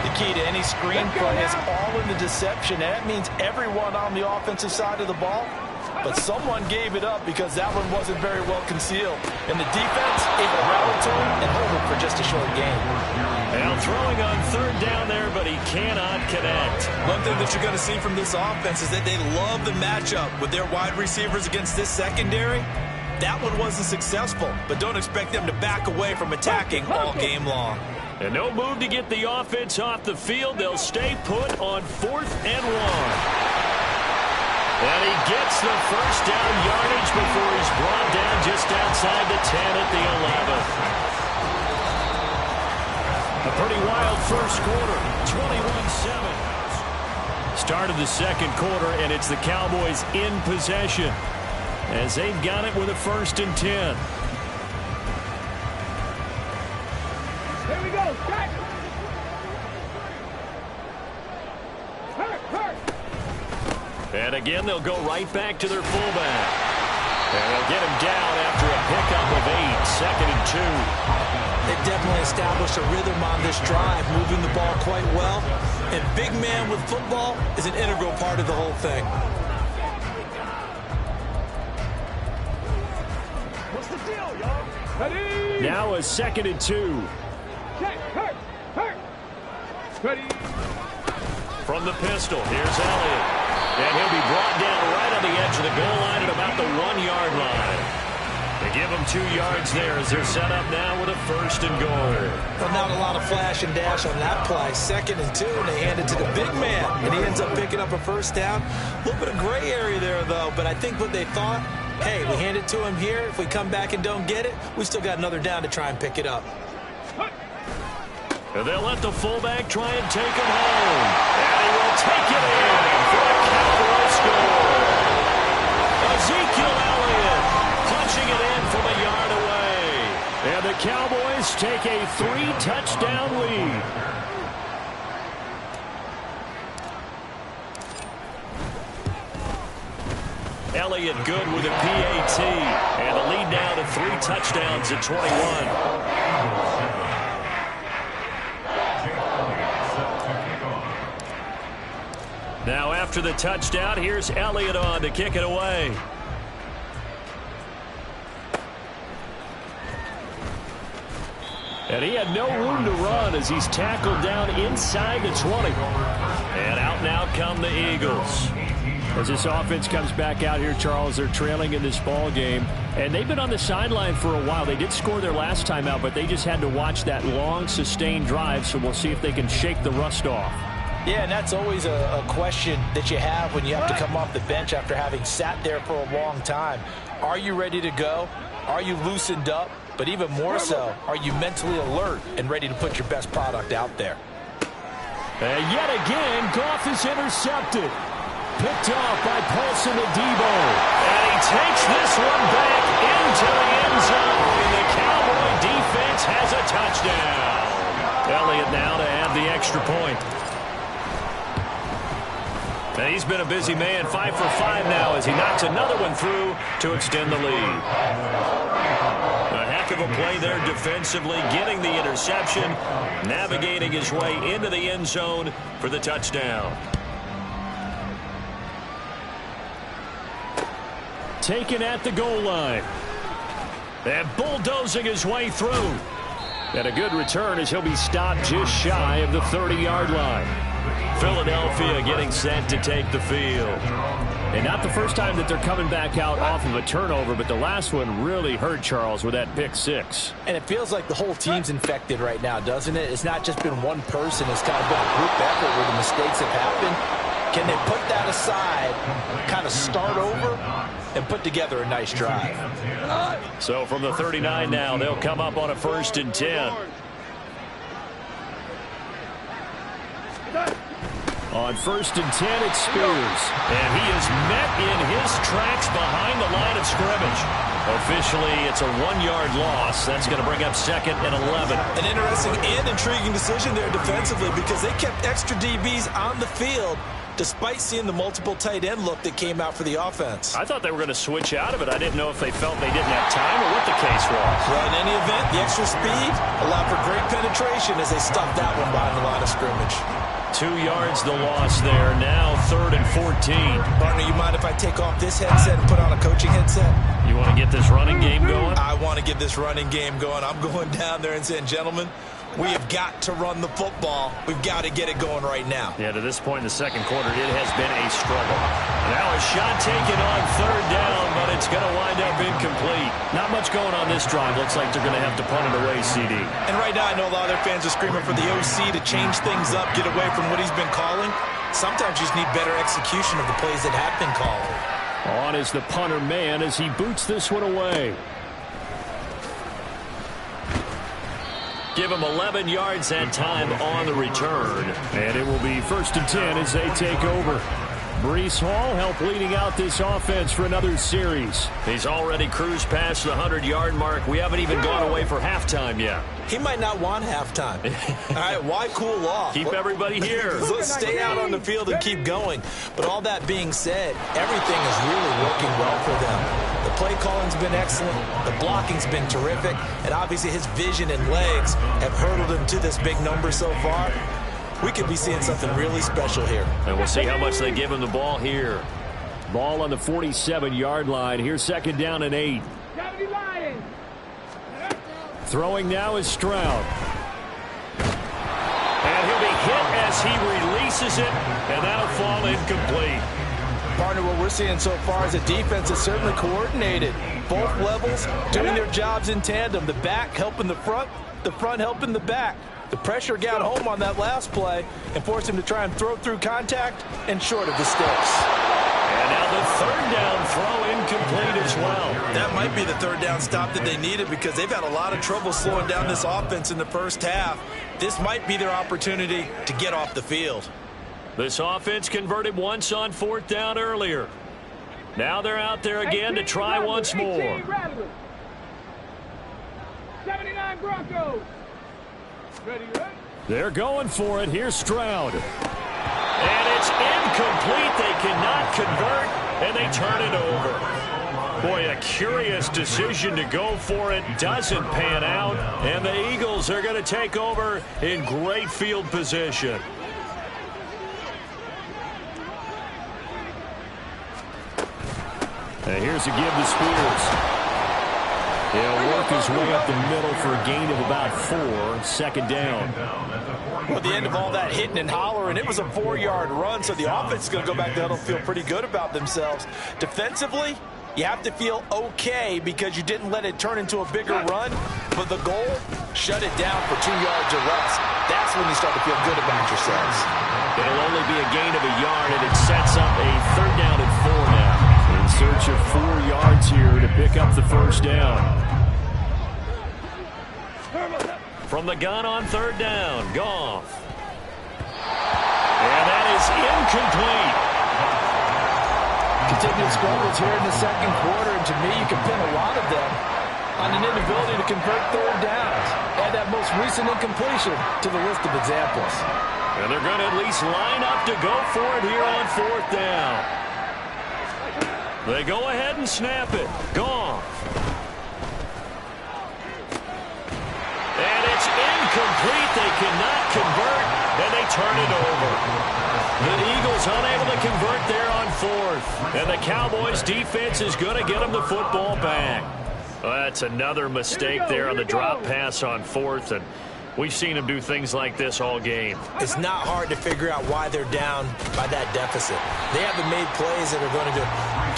The key to any screen play is all in the deception. And that means everyone on the offensive side of the ball. But someone gave it up because that one wasn't very well concealed. And the defense able to rally to him and hold him for just a short game. Now throwing on 3rd down there, but he cannot connect. One thing that you're going to see from this offense is that they love the matchup with their wide receivers against this secondary. That one wasn't successful, but don't expect them to back away from attacking all game long. And no move to get the offense off the field. They'll stay put on 4th and 1. And he gets the first down yardage before he's brought down just outside the 10 at the 11. A pretty wild first quarter, 21-7. Start of the second quarter, and it's the Cowboys in possession as they've got it with a 1st and 10. Here we go. Back. And again, they'll go right back to their fullback. And they'll get him down after a pickup of 8, 2nd and 2. They've definitely established a rhythm on this drive, moving the ball quite well. And big man with football is an integral part of the whole thing. What's the deal, y'all? Ready? Now a 2nd and 2. Check. Hurt. Ready? From the pistol, here's Elliott. And he'll be brought down right on the edge of the goal line at about the 1-yard line. They give him 2 yards there as they're set up now with a 1st and goal. Well, not a lot of flash and dash on that play. 2nd and 2, and they hand it to the big man. And he ends up picking up a 1st down. A little bit of gray area there, though. But I think what they thought, hey, we hand it to him here. If we come back and don't get it, we still got another down to try and pick it up. And they'll let the fullback try and take him home. And he will take it in for a Cowboy score. Ezekiel Elliott punching it in from a yard away. And the Cowboys take a 3-touchdown lead. Elliott good with a PAT. And the lead now to 3 touchdowns at 21. Now after the touchdown, here's Elliott on to kick it away. And he had no room to run as he's tackled down inside the 20. And out now come the Eagles. As this offense comes back out here, Charles, they're trailing in this ball game. And they've been on the sideline for a while. They did score their last time out, but they just had to watch that long, sustained drive. So we'll see if they can shake the rust off. Yeah, and that's always a question that you have when you have to come off the bench after having sat there for a long time. Are you ready to go? Are you loosened up? But even more so, are you mentally alert and ready to put your best product out there? And yet again, Goff is intercepted. Picked off by Paulson Adebo. And he takes this one back into the end zone. The Cowboy defense has a touchdown. Elliott now to add the extra point. And he's been a busy man, 5 for 5 now as he knocks another one through to extend the lead. A heck of a play there defensively, getting the interception, navigating his way into the end zone for the touchdown. Taken at the goal line. And bulldozing his way through. And a good return as he'll be stopped just shy of the 30-yard line. Philadelphia getting set to take the field. And not the first time that they're coming back out off of a turnover, but the last one really hurt Charles with that pick 6. And it feels like the whole team's infected right now, doesn't it? It's not just been one person. It's kind of been a group effort where the mistakes have happened. Can they put that aside, kind of start over, and put together a nice drive? So from the 39 now, they'll come up on a 1st and 10. On 1st and 10, it's Spears. And he is met in his tracks behind the line of scrimmage. Officially, it's a 1-yard loss. That's going to bring up 2nd and 11. An interesting and intriguing decision there defensively because they kept extra DBs on the field despite seeing the multiple tight end look that came out for the offense. I thought they were going to switch out of it. I didn't know if they felt they didn't have time or what the case was. Well, in any event, the extra speed allowed for great penetration as they stuffed that one behind the line of scrimmage. 2 yards the loss there. Now 3rd and 14. Partner, you mind if I take off this headset and put on a coaching headset? You want to get this running game going? I want to get this running game going. I'm going down there and saying, gentlemen, we have got to run the football. We've got to get it going right now. Yeah, to this point in the second quarter, it has been a struggle. Now a shot taken on 3rd down, but it's going to wind up incomplete. Not much going on this drive. Looks like they're going to have to punt it away, CD. And right now, I know a lot of their fans are screaming for the OC to change things up, get away from what he's been calling. Sometimes you just need better execution of the plays that have been called. On is the punter man as he boots this one away. Give him 11 yards that time on the return. And it will be 1st and 10 as they take over. Breece Hall helped leading out this offense for another series. He's already cruised past the 100-yard mark. We haven't even gone away for halftime yet. He might not want halftime. All right, why cool off? Keep everybody here. Let's stay out on the field and keep going. But all that being said, everything is really working well for them. The play calling's been excellent. The blocking's been terrific. And obviously his vision and legs have hurdled him to this big number so far. We could be seeing something really special here. And we'll see how much they give him the ball here. Ball on the 47-yard line. Here's 2nd down and 8. Throwing now is Stroud. And he'll be hit as he releases it, and that'll fall incomplete. Partner, what we're seeing so far is a defense that's certainly coordinated. Both levels doing their jobs in tandem. The back helping the front helping the back. The pressure got home on that last play and forced him to try and throw through contact and short of the sticks. And now the 3rd down throw incomplete as well. That might be the 3rd down stop that they needed because they've had a lot of trouble slowing down this offense in the first half. This might be their opportunity to get off the field. This offense converted once on 4th down earlier. Now they're out there again to try once more. 79 Broncos. Ready. They're going for it. Here's Stroud. And it's incomplete. They cannot convert, and they turn it over. Boy, a curious decision to go for it. Doesn't pan out, and the Eagles are going to take over in great field position. And here's a give to Spears. He'll work his way up the middle for a gain of about 4. 2nd down. Well, at the end of all that hitting and hollering, it was a 4-yard run, so the offense is going to go back there and feel pretty good about themselves. Defensively, you have to feel okay because you didn't let it turn into a bigger run, but the goal, shut it down for 2 yards or less. That's when you start to feel good about yourselves. It'll only be a gain of a yard, and it sets up a 3rd down and 4 now. In search of 4 yards here to pick up the 1st down. From the gun on 3rd down, Goff. And that is incomplete. Continued struggles here in the 2nd quarter, and to me, you can pin a lot of them on an inability to convert 3rd downs. Add that most recent incompletion to the list of examples. And they're going to at least line up to go for it here on 4th down. They go ahead and snap it. Goff. And it's incomplete. They cannot convert, and they turn it over. The Eagles unable to convert there on 4th. And the Cowboys defense is going to get them the football back. Well, that's another mistake there on the drop pass on 4th. And we've seen them do things like this all game. It's not hard to figure out why they're down by that deficit. They haven't made plays that are going to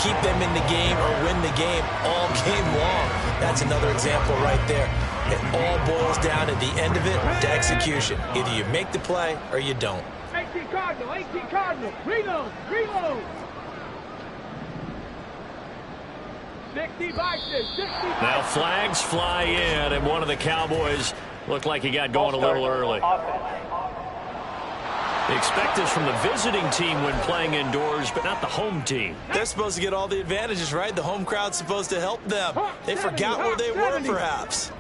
keep them in the game or win the game all game long. That's another example right there. It all boils down at the end of it to execution. Either you make the play or you don't. 18 Cardinal, 18 Cardinal. Reload, reload. 60 Vikings, 60 Vikings. Now flags fly in, and one of the Cowboys looked like he got going a little early. They expect this from the visiting team when playing indoors, but not the home team. They're supposed to get all the advantages, right? The home crowd's supposed to help them. They forgot where they were, perhaps.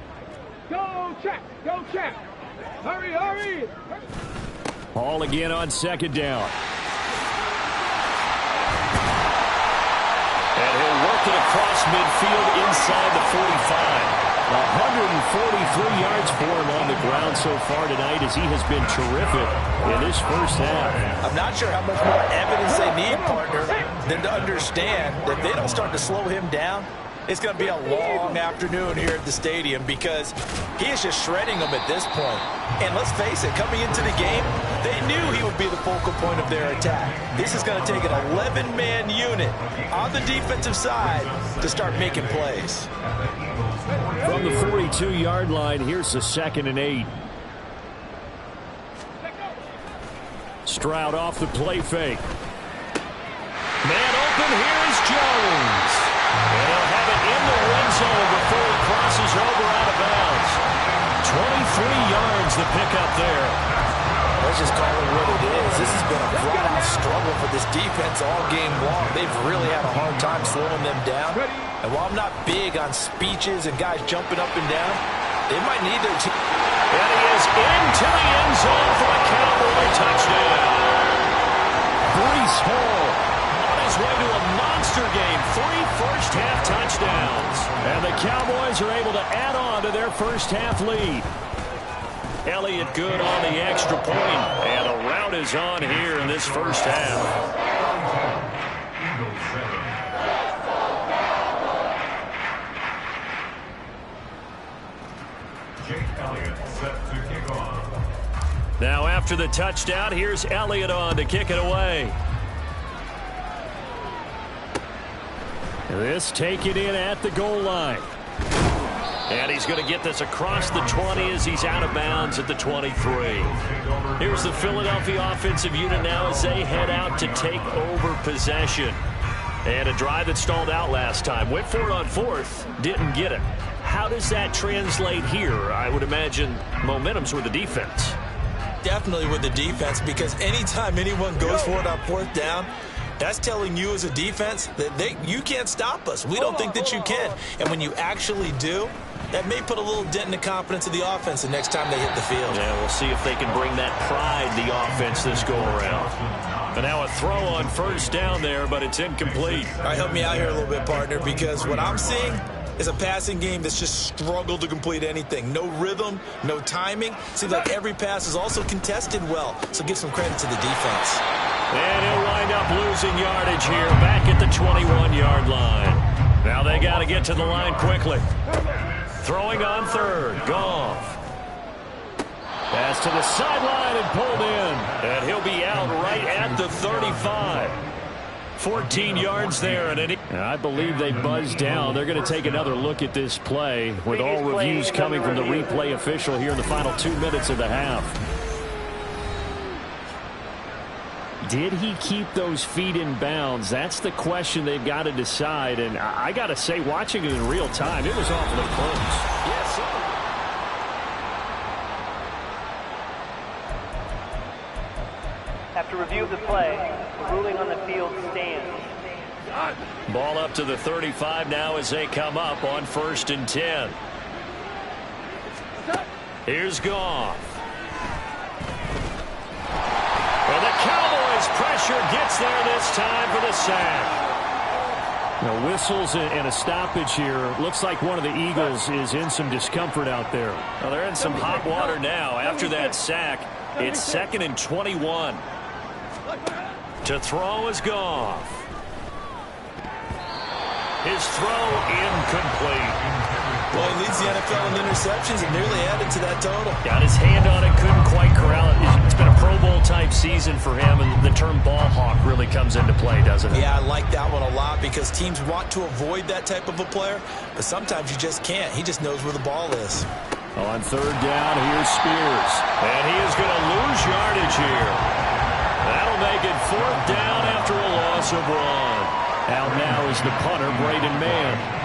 Go check, go check. Hurry, hurry. Ball again on 2nd down. And he'll work it across midfield inside the 45. 143 yards for him on the ground so far tonight as he has been terrific in this first half. I'm not sure how much more evidence they need, partner, than to understand that if they don't start to slow him down, it's going to be a long afternoon here at the stadium because he is just shredding them at this point. And let's face it, coming into the game, they knew he would be the focal point of their attack. This is going to take an 11-man unit on the defensive side to start making plays. From the 42-yard line, here's the 2nd and 8. Stroud off the play fake. Man open, here's Jones. And he'll have it in the red zone before he crosses over out of bounds. 23 yards to pick up there. Let's just call it what it is. This has been a flat-out struggle for this defense all game long. They've really had a hard time slowing them down. And while I'm not big on speeches and guys jumping up and down, they might need their team. And he is into the end zone for a Cowboy touchdown. Breece Hall on his way to a monster game. 3 first-half touchdowns. Cowboys are able to add on to their first half lead. Elliott good on the extra point, and a rout is on here in this first half. Jake Elliott set to kick off. Now after the touchdown, here's Elliott on to kick it away. This taken in at the goal line. And he's going to get this across the 20 as he's out of bounds at the 23. Here's the Philadelphia offensive unit now as they head out to take over possession. And a drive that stalled out last time. Went for it on fourth, didn't get it. How does that translate here? I would imagine momentum's with the defense. Definitely with the defense, because anytime anyone goes for it on fourth down, that's telling you as a defense that you can't stop us. We don't think that you can. And when you actually do, that may put a little dent in the confidence of the offense the next time they hit the field. Yeah, we'll see if they can bring that pride, the offense, this go-around. And now a throw on first down there, but it's incomplete. All right, help me out here a little bit, partner, because what I'm seeing is a passing game that's just struggled to complete anything. No rhythm, no timing. Seems like every pass is also contested well, so give some credit to the defense. And he'll wind up losing yardage here back at the 21-yard line. Now they got to get to the line quickly. Throwing on third, Goff. Pass to the sideline and pulled in. And he'll be out right at the 35. 14 yards there. And I believe they buzzed down. They're going to take another look at this play with all reviews coming from the replay official here in the final 2 minutes of the half. Did he keep those feet in bounds? That's the question they've got to decide. And I got to say, watching it in real time, it was awfully close. Yes, sir. After review of the play, the ruling on the field stands. Ball up to the 35 now as they come up on 1st and 10. Here's Goff. Well, the Cowboys pressure gets there this time for the sack. Now, whistles and a stoppage here. Looks like one of the Eagles is in some discomfort out there. Well, they're in some hot water now. After that sack, it's 2nd and 21. To throw is Goff. His throw incomplete. Well, he leads the NFL in interceptions and nearly added to that total. Got his hand on it, couldn't quite corral it. It's been a Pro Bowl type season for him, and the term ball hawk really comes into play, doesn't it? Yeah, I like that one a lot because teams want to avoid that type of a player, but sometimes you just can't. He just knows where the ball is. On 3rd down, here's Spears. And he is going to lose yardage here. That'll make it 4th down after a loss of 1. Out now is the punter, Braden Mann.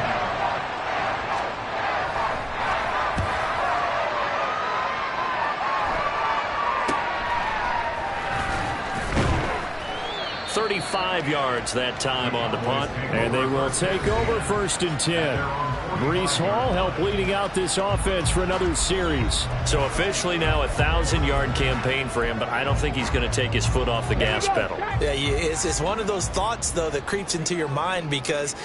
.35 yards that time on the punt. And they will take over 1st and 10. Breece Hall helped leading out this offense for another series. So officially now a 1,000-yard campaign for him, but I don't think he's going to take his foot off the gas pedal. Yeah, it's one of those thoughts, though, that creeps into your mind because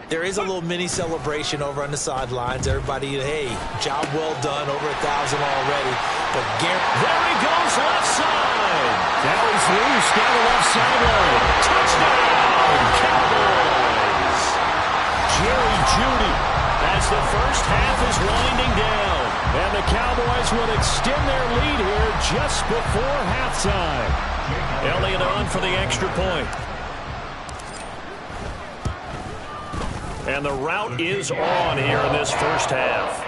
there is a little mini celebration over on the sidelines. Everybody, hey, job well done, over 1,000 already. But there he goes, left side. Now he's loose down the left sideline. Touchdown, Cowboys. Jerry Jeudy as the first half is winding down. And the Cowboys will extend their lead here just before halftime. Elliott on for the extra point. And the route is on here in this first half.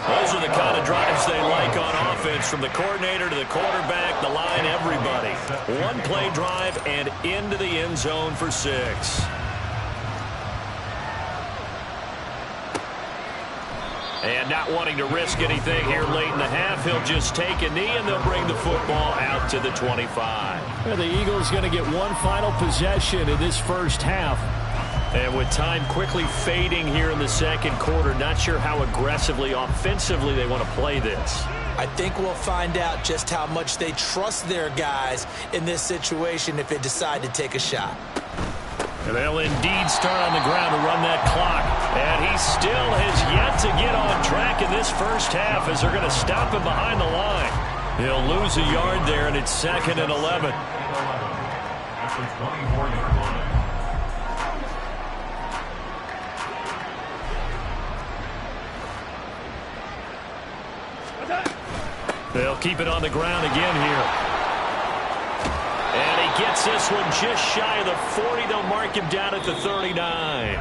Those are the kind of drives they like on offense, from the coordinator to the quarterback, the line, everybody. One play drive and into the end zone for 6. And not wanting to risk anything here late in the half, he'll just take a knee and they'll bring the football out to the 25. Well, the Eagles going to get one final possession in this first half. And with time quickly fading here in the second quarter, not sure how aggressively, offensively they want to play this. I think we'll find out just how much they trust their guys in this situation if they decide to take a shot. And they'll indeed start on the ground to run that clock. And he still has yet to get on track in this first half as they're going to stop him behind the line. He'll lose a yard there, and it's 2nd and 11. At the 24-yard line. They'll keep it on the ground again here. And he gets this one just shy of the 40. They'll mark him down at the 39.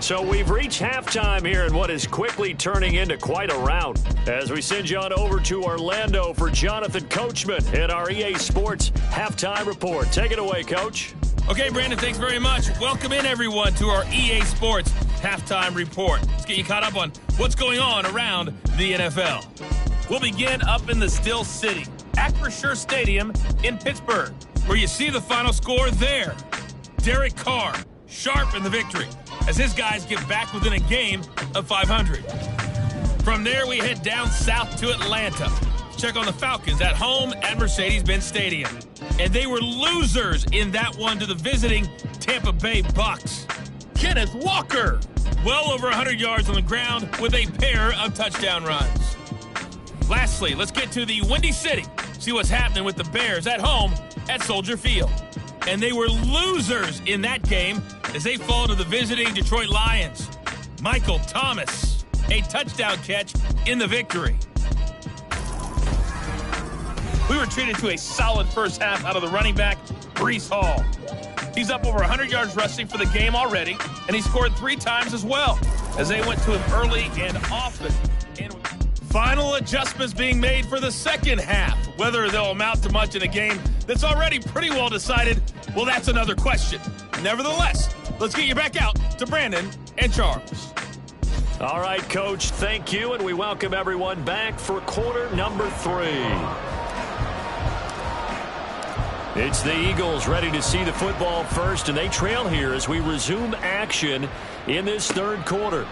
So we've reached halftime here in what is quickly turning into quite a rout. As we send you on over to Orlando for Jonathan Coachman and our EA Sports Halftime Report. Take it away, Coach. Okay, Brandon, thanks very much. Welcome in, everyone, to our EA Sports Halftime Report. Let's get you caught up on what's going on around the NFL. We'll begin up in the Still City, Acrisure Stadium in Pittsburgh, where you see the final score there. Derek Carr, sharp in the victory, as his guys get back within a game of 500. From there, we head down south to Atlanta. Check on the Falcons at home at Mercedes-Benz Stadium. And they were losers in that one to the visiting Tampa Bay Bucks. Kenneth Walker, well over 100 yards on the ground with a pair of touchdown runs. Lastly, let's get to the Windy City, see what's happening with the Bears at home at Soldier Field. And they were losers in that game as they fall to the visiting Detroit Lions. Michael Thomas, a touchdown catch in the victory. We were treated to a solid first half out of the running back, Breece Hall. He's up over 100 yards rushing for the game already, and he scored 3 times as well as they went to him early and often. And final adjustments being made for the second half. Whether they'll amount to much in a game that's already pretty well decided, well, that's another question. Nevertheless, let's get you back out to Brandon and Charles. All right, Coach, thank you, and we welcome everyone back for quarter number 3. It's the Eagles ready to see the football first, and they trail here as we resume action in this third quarter.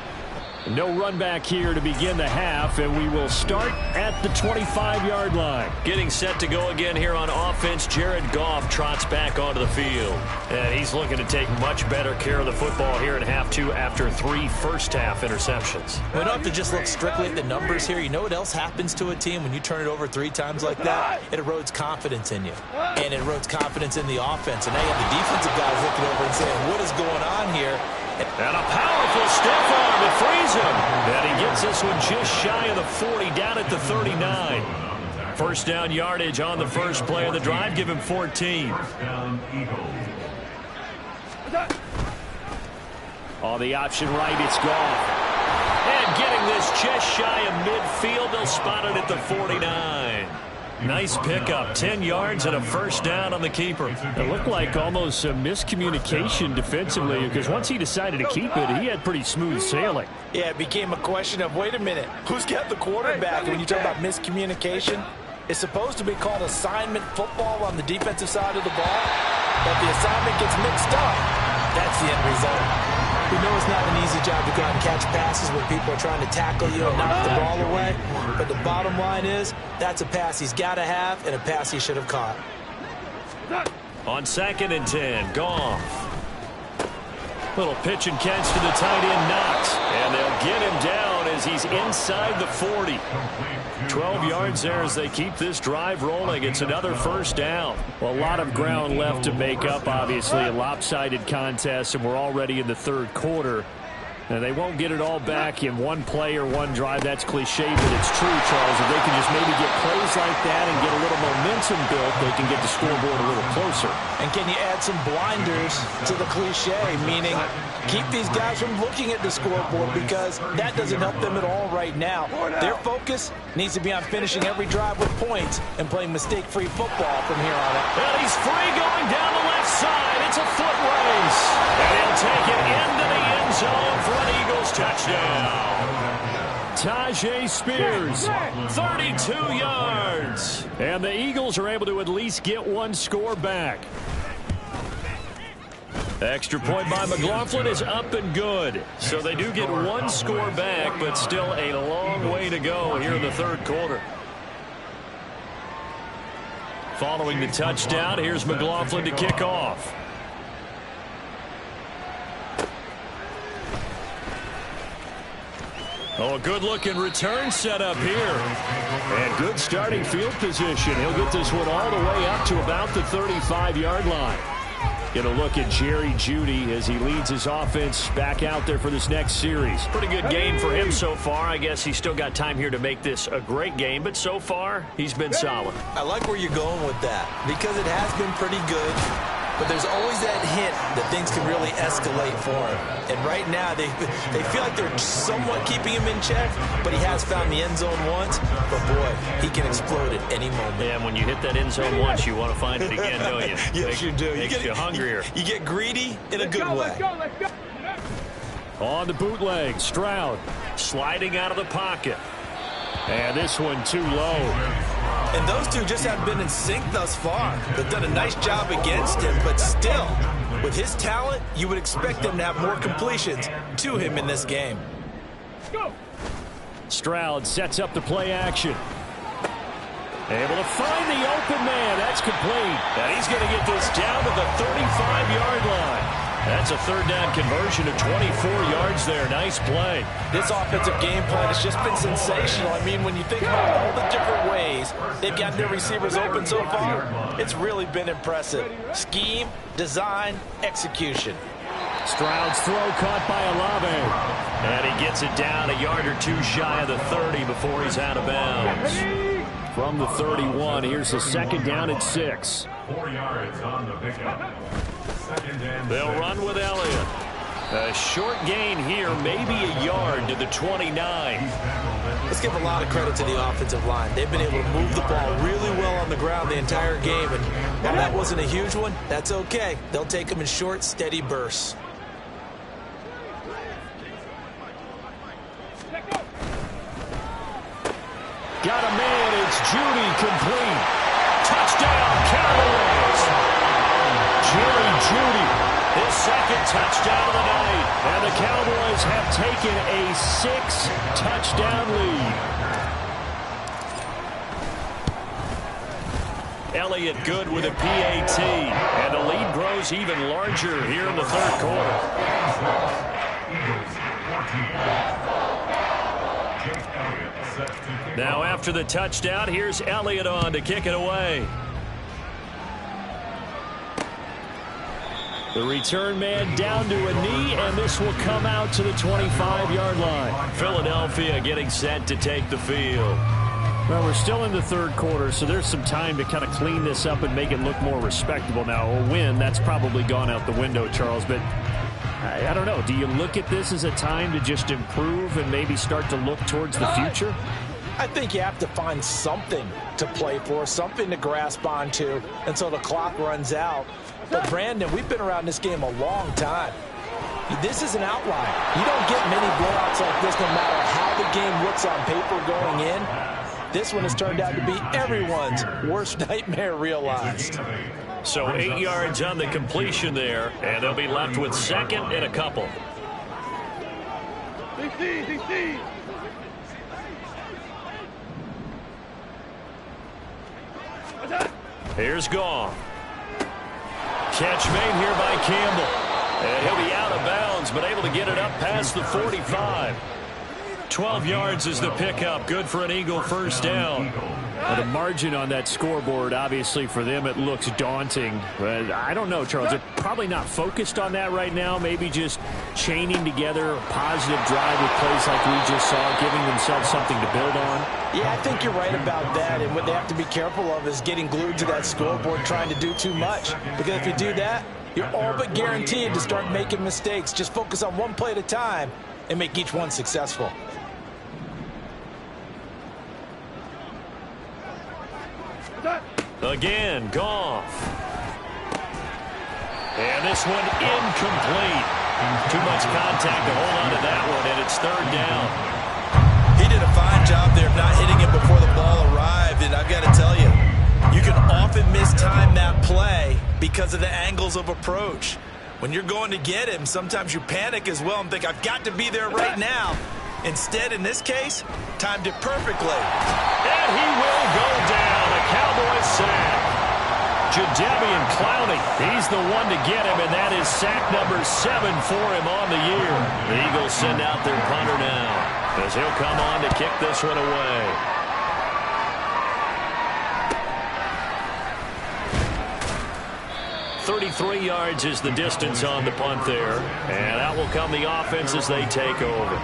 No run back here to begin the half, and we will start at the 25-yard line. Getting set to go again here on offense, Jared Goff trots back onto the field. And he's looking to take much better care of the football here in half 2 after 3 first-half interceptions. We don't have to just look strictly at the numbers here. You know what else happens to a team when you turn it over 3 times like that? It erodes confidence in you. And it erodes confidence in the offense. And now you have the defensive guys looking over and saying, what is going on here? And a powerful stiff arm to freeze him. And he gets this one just shy of the 40, down at the 39. First down yardage on the first play of the drive. Give him 14. On the option right, it's Goff. And getting this just shy of midfield. They'll spot it at the 49. Nice pickup, 10 yards and a first down on the keeper. It looked like almost a miscommunication defensively because once he decided to keep it, he had pretty smooth sailing. Yeah, it became a question of, wait a minute, who's got the quarterback? And when you talk about miscommunication, it's supposed to be called assignment football on the defensive side of the ball, but the assignment gets mixed up. That's the end result. We know it's not an easy job to go out and catch passes when people are trying to tackle you and knock the ball away. But the bottom line is, that's a pass he's got to have and a pass he should have caught. On 2nd and 10, Goff. Little pitch and catch to the tight end, Knox. And they'll get him down as he's inside the 40. 12 yards there as they keep this drive rolling. It's another first down. Well, a lot of ground left to make up, obviously. A lopsided contest, and we're already in the third quarter. And they won't get it all back in one play or one drive. That's cliche, but it's true, Charles. If they can just maybe get plays like that and get a little momentum built, they can get the scoreboard a little closer. And can you add some blinders to the cliche, meaning keep these guys from looking at the scoreboard because that doesn't help them at all right now. Their focus needs to be on finishing every drive with points and playing mistake-free football from here on out. Well, he's free going down the left side. It's a foot race. And he'll take it into the end zone for an Eagles touchdown. Tyjae Spears, 32 yards. And the Eagles are able to at least get one score back. Extra point by McLaughlin is up and good. So they do get one score back, but still a long way to go here in the third quarter. Following the touchdown, here's McLaughlin to kick off. Oh, a good-looking return set up here. And good starting field position. He'll get this one all the way up to about the 35-yard line. Get a look at Jerry Jeudy as he leads his offense back out there for this next series. Pretty good game for him so far. I guess he's still got time here to make this a great game, but so far, he's been solid. I like where you're going with that because it has been pretty good. But there's always that hint that things can really escalate for him. And right now, they feel like they're somewhat keeping him in check, but he has found the end zone once. But, boy, he can explode at any moment. Yeah, and when you hit that end zone once, you want to find it again, don't you? Yes, you do. Makes you hungrier. You get greedy in a good way. Let's go. On the bootleg, Stroud sliding out of the pocket. And this one too low. And those two just haven't been in sync thus far. They've done a nice job against him, but still, with his talent, you would expect them to have more completions to him in this game. Go. Stroud sets up the play action. Able to find the open man. That's complete. And he's going to get this down to the 35-yard line. That's a third down conversion of 24 yards there. Nice play. This offensive game plan has just been sensational. I mean, when you think about all the different ways they've gotten their receivers open so far, it's really been impressive. Scheme, design, execution. Stroud's throw caught by Olave. And he gets it down a yard or two shy of the 30 before he's out of bounds. From the 31, here's the second down at 6. 4 yards on the pickup. They'll run with Elliott. A short gain here, maybe a yard to the 29. Let's give a lot of credit to the offensive line. They've been able to move the ball really well on the ground the entire game. And while that wasn't a huge one, that's okay. They'll take them in short, steady bursts. Got a man, it's Jeudy, complete. Touchdown, Cowboys. Jerry Jeudy, his second touchdown of the night. And the Cowboys have taken a 6-touchdown lead. Elliott good with a PAT. And the lead grows even larger here in the third quarter. Now after the touchdown, here's Elliott on to kick it away. The return man down to a knee, and this will come out to the 25-yard line. Philadelphia getting set to take the field. Well, we're still in the third quarter, so there's some time to kind of clean this up and make it look more respectable. Now, a win, that's probably gone out the window, Charles, but I don't know. Do you look at this as a time to just improve and maybe start to look towards the future? I think you have to find something to play for, something to grasp onto until the clock runs out. But, Brandon, we've been around this game a long time. This is an outlier. You don't get many blowouts like this no matter how the game looks on paper going in. This one has turned out to be everyone's worst nightmare realized. So 8 yards on the completion there, and they'll be left with second and a couple. DC. Here's Goff. Catch made here by Campbell. And he'll be out of bounds, but able to get it up past the 45. 12 yards is the pickup. Good for an Eagle first down. Well, the margin on that scoreboard, obviously for them, it looks daunting. But I don't know, Charles. They're probably not focused on that right now. Maybe just chaining together a positive drive with plays like we just saw, giving themselves something to build on. Yeah, I think you're right about that. And what they have to be careful of is getting glued to that scoreboard, trying to do too much. Because if you do that, you're all but guaranteed to start making mistakes. Just focus on one play at a time and make each one successful. Again, Goff. And this one incomplete. Too much contact to hold on to that one, and it's third down. He did a fine job there of not hitting it before the ball arrived, and I've got to tell you, you can often mistime that play because of the angles of approach. When you're going to get him, sometimes you panic as well and think, I've got to be there right now. Instead, in this case, timed it perfectly. And he will go down. A Cowboys sack. Jadeveon Clowney. He's the one to get him, and that is sack number 7 for him on the year. The Eagles send out their punter now, as he'll come on to kick this one away. .33 yards is the distance on the punt there, and out will come the offense as they take over.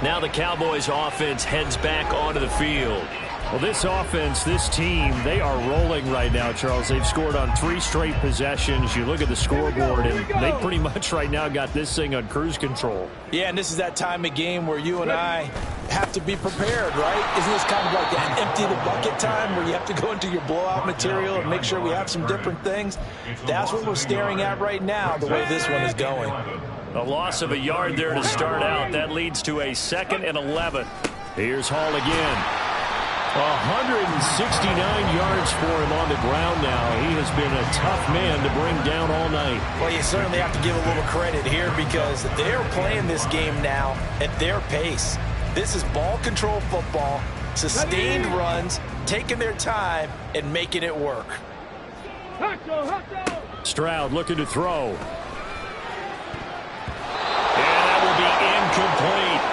Now the Cowboys offense heads back onto the field. Well, this offense, this team, they are rolling right now, Charles. They've scored on 3 straight possessions. You look at the scoreboard, and they pretty much right now got this thing on cruise control. Yeah, and this is that time of game where you and I have to be prepared, right? Isn't this kind of like that empty the bucket time where you have to go into your blowout material and make sure we have some different things? That's what we're staring at right now, the way this one is going. A loss of a yard there to start out. That leads to a 2nd and 11. Here's Hall again. 169 yards for him on the ground now. He has been a tough man to bring down all night. Well, you certainly have to give a little credit here because they're playing this game now at their pace. This is ball control football, sustained runs, taking their time and making it work. Stroud looking to throw. And that will be incomplete.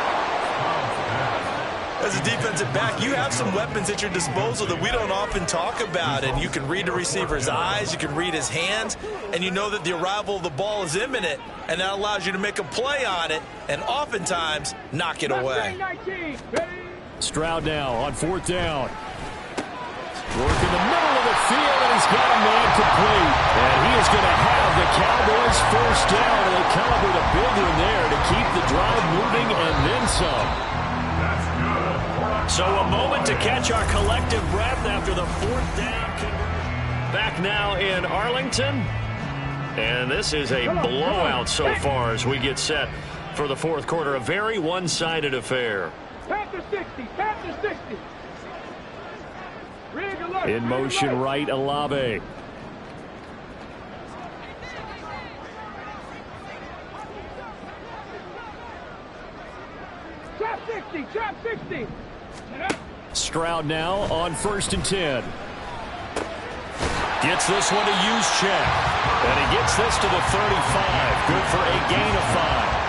As a defensive back, you have some weapons at your disposal that we don't often talk about, and you can read the receiver's eyes, you can read his hands, and you know that the arrival of the ball is imminent, and that allows you to make a play on it and oftentimes knock it away. Stroud now on 4th down. Work in the middle of the field, and he's got a man complete. And he is going to have the Cowboys 1st down, and they celebrate a big one there to keep the drive moving and then some. So a moment to catch our collective breath after the 4th down conversion. Back now in Arlington. And this is a blowout so far as we get set for the 4th quarter. A very one-sided affair. Panther 60, Panther 60. In motion right, Olave. Trap 60, trap 60. Stroud now on 1st and 10. Gets this one to Juszczyk. And he gets this to the 35. Good for a gain of 5.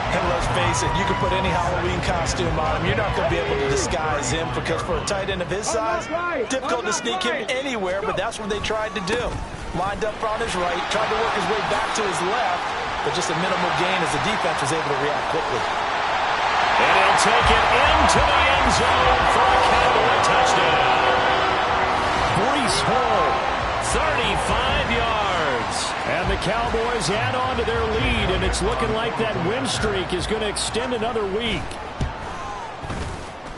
And let's face it, you can put any Halloween costume on him. You're not going to be able to disguise him because for a tight end of his size, difficult to sneak him anywhere, but that's what they tried to do. Lined up on his right, tried to work his way back to his left, but just a minimal gain as the defense was able to react quickly. And he'll take it into the end zone for a Cowboy touchdown. Breece Hall, 35 yards. And the Cowboys add on to their lead, and it's looking like that win streak is going to extend another week.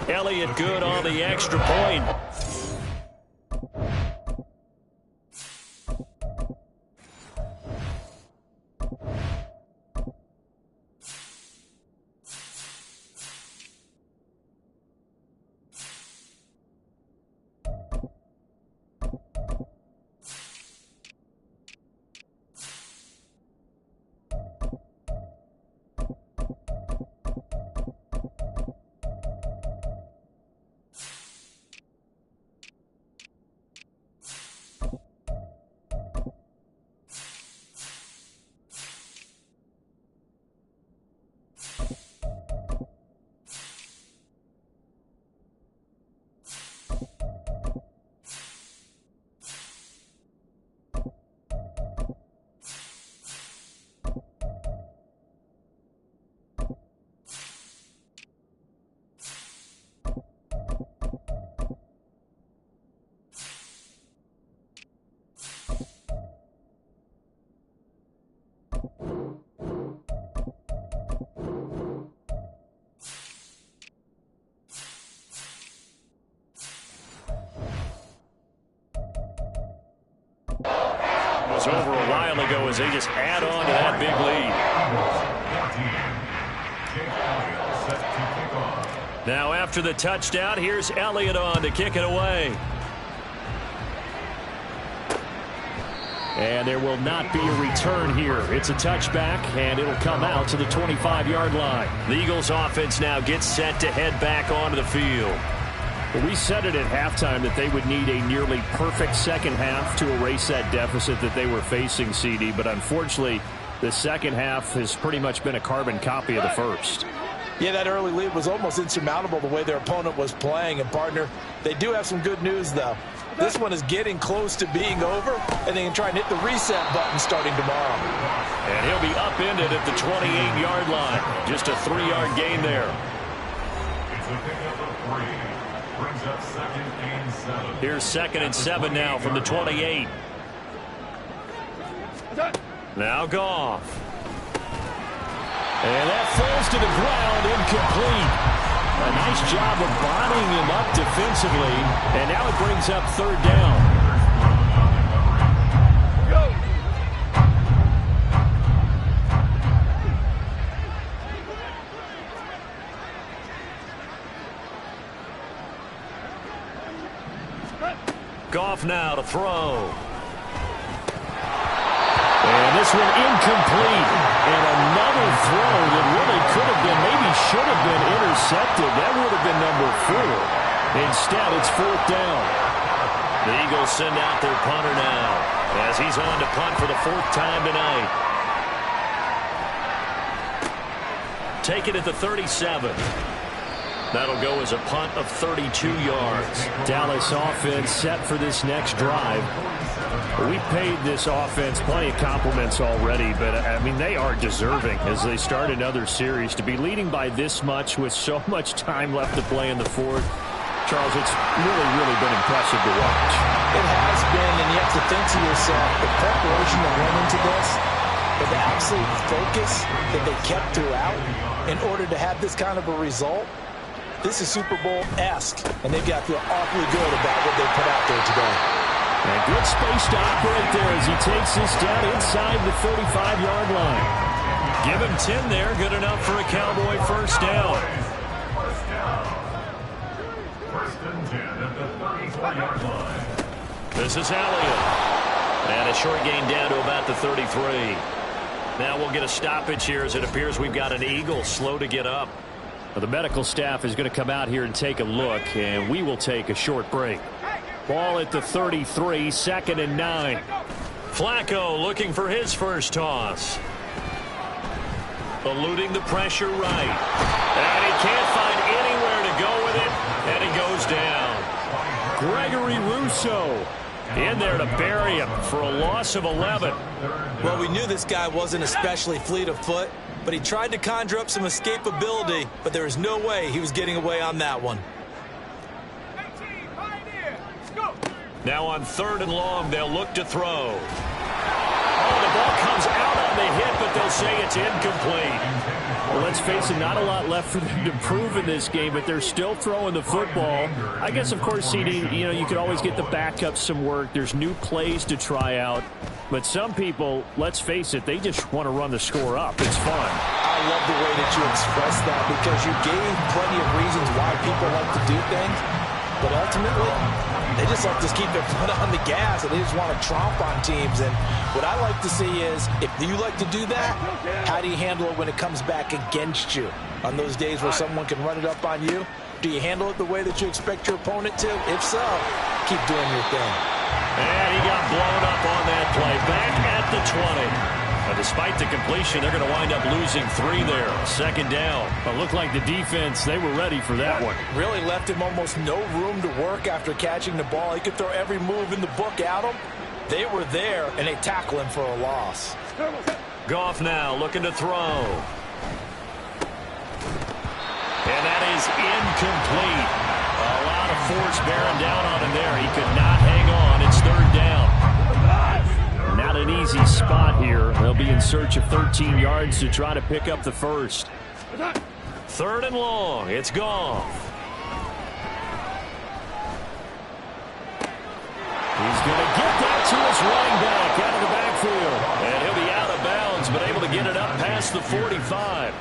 Elliott good on the extra point. Over a while ago as they just add on to that big lead. Now after the touchdown, here's Elliott on to kick it away. And there will not be a return here. It's a touchback, and it'll come out to the 25-yard line. The Eagles offense now gets set to head back onto the field. Well, we said it at halftime that they would need a nearly perfect second half to erase that deficit that they were facing, CD. But unfortunately, the second half has pretty much been a carbon copy of the first. Yeah, that early lead was almost insurmountable the way their opponent was playing. And, partner, they do have some good news, though. This one is getting close to being over, and they can try and hit the reset button starting tomorrow. And he'll be upended at the 28-yard line. Just a 3-yard gain there. It's a pickup of 3. Brings up 2nd and 7. Here's 2nd and 7 now from the 28. Now Goff. And that falls to the ground, incomplete. A nice job of bodying him up defensively. And now it brings up 3rd down. Goff now to throw. And this one incomplete. And another throw that really could have been, maybe should have been intercepted. That would have been number 4. Instead, it's 4th down. The Eagles send out their punter now as he's on to punt for the 4th time tonight. Take it at the 37. That'll go as a punt of 32 yards. Dallas offense set for this next drive. We paid this offense plenty of compliments already, but, I mean, they are deserving as they start another series. To be leading by this much with so much time left to play in the 4th, Charles, it's really been impressive to watch. It has been, and you have to think to yourself, the preparation that went into this, but the absolute focus that they kept throughout in order to have this kind of a result. This is Super Bowl-esque, and they've got to feel awfully good about what they put out there today. And good space to operate there as he takes this down inside the 35-yard line. Give him 10 there, good enough for a Cowboy 1st down. 1st and 10 at the 34-yard line. This is Elliott. And a short gain down to about the 33. Now we'll get a stoppage here as it appears we've got an Eagle slow to get up. The medical staff is going to come out here and take a look, and we will take a short break. Ball at the 33, 2nd and 9. Flacco looking for his first toss. Eluding the pressure right. And he can't find anywhere to go with it, and he goes down. Gregory Rousseau in there to bury him for a loss of 11. Well, we knew this guy wasn't especially fleet of foot, but he tried to conjure up some escapability, but there was no way he was getting away on that one. Now on 3rd and long, they'll look to throw. Oh, the ball comes out on the hit, but they'll say it's incomplete. Well, let's face it, not a lot left for them to prove in this game, but they're still throwing the football. I guess, of course, CD, you could always get the backups some work. There's new plays to try out. But some people, let's face it, they just want to run the score up. It's fun. I love the way that you expressed that because you gave plenty of reasons why people like to do things. But ultimately, they just like to keep their foot on the gas, and they just want to tromp on teams. And what I like to see is, if you like to do that, how do you handle it when it comes back against you? On those days where someone can run it up on you, do you handle it the way that you expect your opponent to? If so, keep doing your thing. And he got blown up on that play. Back at the 20. But despite the completion, they're going to wind up losing 3 there. 2nd down. It looked like the defense, they were ready for that one. Really left him almost no room to work after catching the ball. He could throw every move in the book at him. They were there, and they tackle him for a loss. Goff now looking to throw. And that is incomplete. A lot of force bearing down on him there. He could not hang on. It's 3rd down. Not an easy spot here. They'll be in search of 13 yards to try to pick up the first. 3rd and long. It's Goff. He's going to get that to his running back out of the backfield. And he'll be out of bounds, but able to get it up past the 45.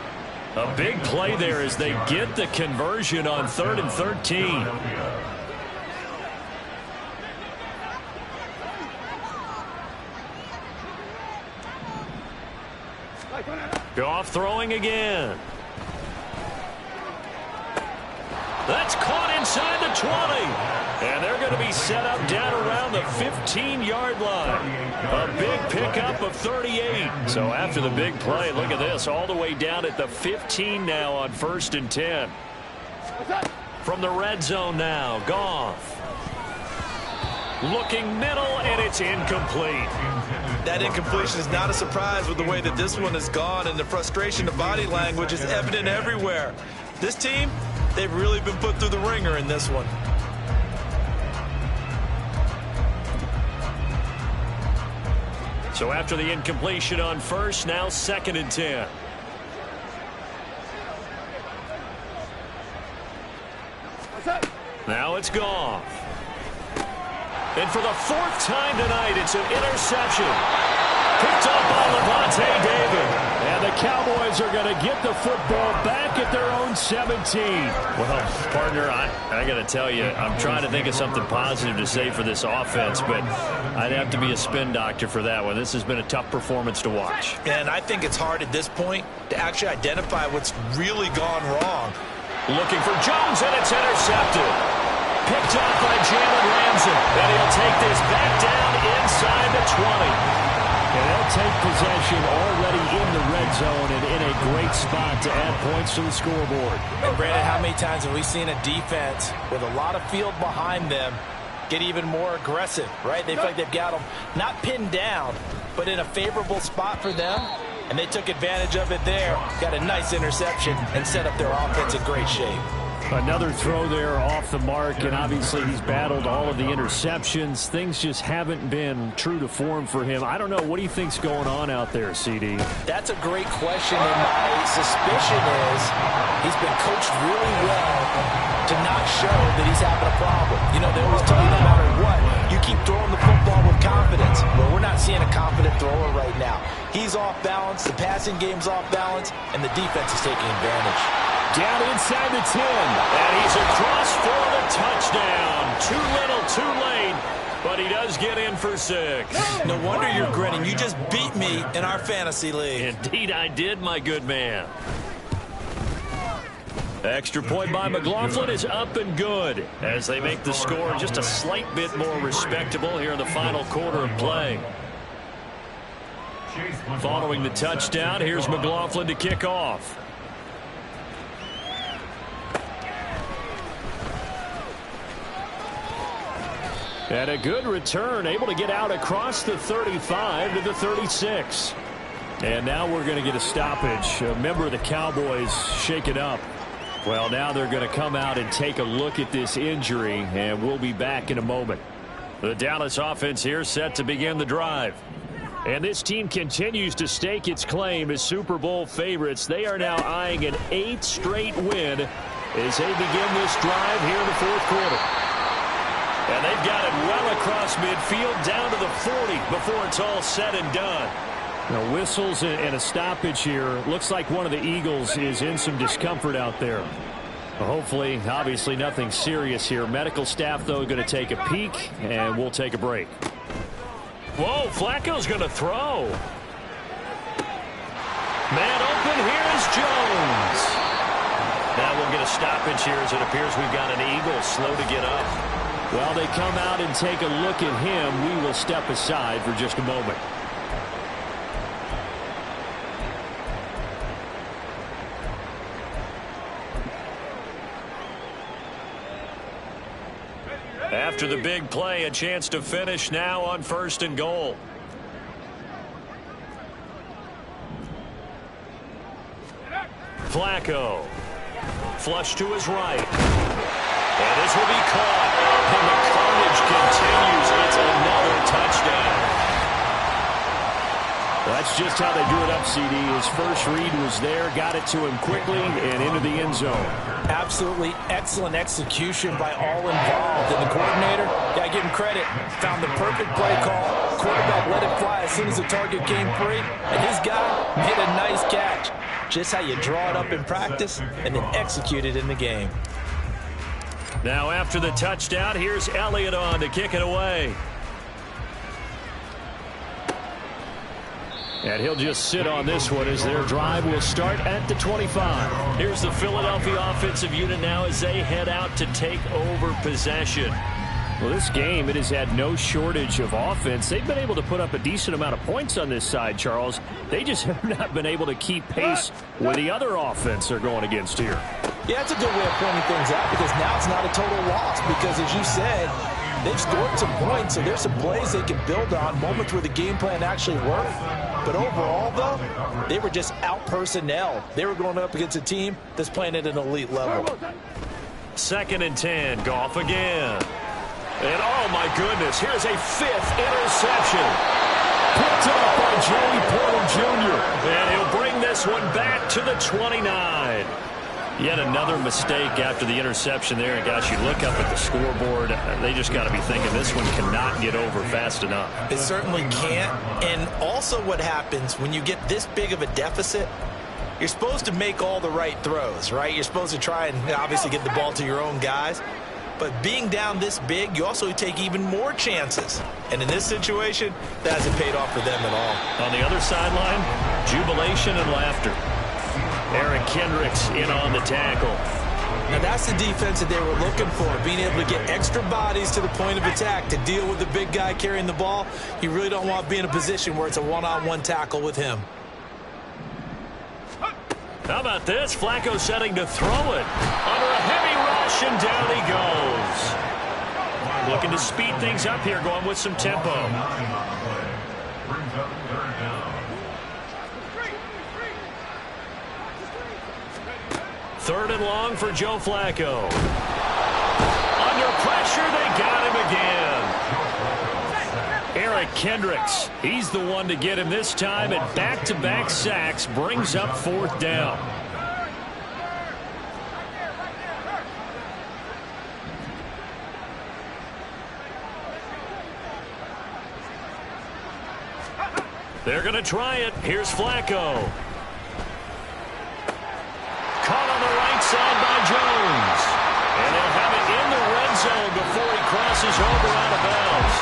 A big play there as they get the conversion on 3rd and 13. Goff throwing again. That's caught inside the 20. And they're going to be set up down around the 15-yard line. A big pickup of 38. So after the big play, look at this, all the way down at the 15 now on 1st and 10. From the red zone now, Goff. Looking middle, and it's incomplete. That incompletion is not a surprise with the way that this one has gone, and the frustration, the body language is evident everywhere. This team, they've really been put through the ringer in this one. So after the incompletion on 1st, now 2nd and 10. Now it's Goff. And for the 4th time tonight, it's an interception. Picked up by Lavonte David. And the Cowboys are going to get the football back at their own 17. Well, partner, I got to tell you, I'm trying to think of something positive to say for this offense, but I'd have to be a spin doctor for that one. This has been a tough performance to watch. And I think it's hard at this point to actually identify what's really gone wrong. Looking for Jones, and it's intercepted. Picked up by Jalen Ramsey. And he'll take this back down inside the 20. And they'll take possession already in the red zone and in a great spot to add points to the scoreboard. And Brandon, how many times have we seen a defense with a lot of field behind them get even more aggressive, right? They feel like they've got them not pinned down, but in a favorable spot for them. And they took advantage of it there. Got a nice interception and set up their offense in great shape. Another throw there off the mark, and obviously he's battled all of the interceptions. Things just haven't been true to form for him. I don't know. What do you think's going on out there, CD? That's a great question, and my suspicion is he's been coached really well to not show that he's having a problem. You know, they always tell you no matter what, you keep throwing the football with confidence. Well, we're not seeing a confident thrower right now. He's off balance, the passing game's off balance, and the defense is taking advantage. Down inside the 10, and he's across for the touchdown. Too little, too late, but he does get in for 6. No wonder you're grinning. You just beat me in our fantasy league. Indeed I did, my good man. Extra point by McLaughlin is up and good as they make the score just a slight bit more respectable here in the final quarter of play. Following the touchdown, here's McLaughlin to kick off. And a good return, able to get out across the 35 to the 36. And now we're going to get a stoppage. A member of the Cowboys shaken up. Well, now they're going to come out and take a look at this injury, and we'll be back in a moment. The Dallas offense here set to begin the drive. And this team continues to stake its claim as Super Bowl favorites. They are now eyeing an 8th straight win as they begin this drive here in the 4th quarter. And they've got it well across midfield down to the 40 before it's all said and done. Now, whistles and a stoppage here. Looks like one of the Eagles is in some discomfort out there. Hopefully, obviously nothing serious here. Medical staff, though, going to take a peek, and we'll take a break. Whoa, Flacco's going to throw. Man open, here's Jones. Now we'll get a stoppage here as it appears we've got an Eagle slow to get up. While they come out and take a look at him, we will step aside for just a moment. After the big play, a chance to finish now on 1st and goal. Flacco. Flush to his right. And this will be caught. And the carnage continues. It's another touchdown. That's just how they drew it up, CD. His first read was there, got it to him quickly, and into the end zone. Absolutely excellent execution by all involved. And the coordinator, gotta give him credit, found the perfect play call. Quarterback let it fly as soon as the target came free, and his guy made a nice catch. Just how you draw it up in practice and then execute it in the game. Now after the touchdown, here's Elliott on to kick it away. And he'll just sit on this one as their drive will start at the 25. Here's the Philadelphia offensive unit now as they head out to take over possession. Well, this game, it has had no shortage of offense. They've been able to put up a decent amount of points on this side, Charles. They just have not been able to keep pace with the other offense they're going against here. Yeah, it's a good way of pointing things out because now it's not a total loss because, as you said, they've scored some points, so there's some plays they can build on, moments where the game plan actually worked. But overall, though, they were just out-personnel. They were going up against a team that's playing at an elite level. 2nd and 10, Goff again. And, oh, my goodness, here's a 5th interception. Picked up by Joey Porter Jr. And he'll bring this one back to the 29. Yet another mistake after the interception there. And, gosh, you look up at the scoreboard, they just got to be thinking this one cannot get over fast enough. It certainly can't. And also what happens when you get this big of a deficit, you're supposed to make all the right throws, right? You're supposed to try and obviously get the ball to your own guys. But being down this big, you also take even more chances. And in this situation, that hasn't paid off for them at all. On the other sideline, jubilation and laughter. Eric Kendricks in on the tackle. Now that's the defense that they were looking for, being able to get extra bodies to the point of attack to deal with the big guy carrying the ball. You really don't want to be in a position where it's a one-on-one tackle with him. How about this? Flacco setting to throw it. Under a heavy rush, and down he goes. Looking to speed things up here, going with some tempo. 3rd and long for Joe Flacco. Under pressure, they got him again. Eric Kendricks, he's the one to get him this time, and back-to-back sacks brings up 4th down. They're going to try it. Here's Flacco. Caught on the right side by Jones. And they'll have it in the red zone before he crosses over out of bounds.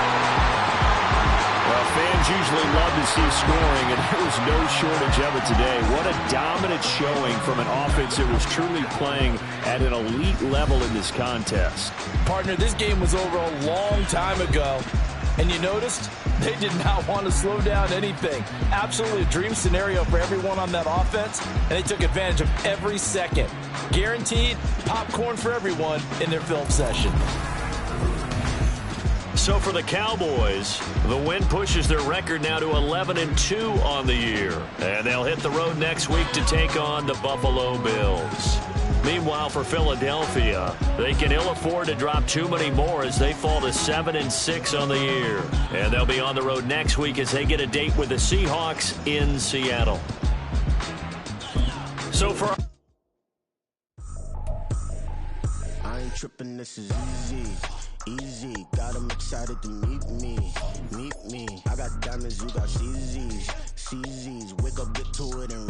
Well, fans usually love to see scoring, and there was no shortage of it today. What a dominant showing from an offense that was truly playing at an elite level in this contest. Partner, this game was over a long time ago. And you noticed they did not want to slow down anything. Absolutely a dream scenario for everyone on that offense, and they took advantage of every second. Guaranteed popcorn for everyone in their film session. So for the Cowboys, the win pushes their record now to 11-2 on the year. And they'll hit the road next week to take on the Buffalo Bills. Meanwhile, for Philadelphia, they can ill afford to drop too many more as they fall to 7-6 on the year. And they'll be on the road next week as they get a date with the Seahawks in Seattle. So for... I ain't tripping, this is easy. Easy, got them excited to meet me. I got diamonds, you got CZs. CZs, wake up, get to it, and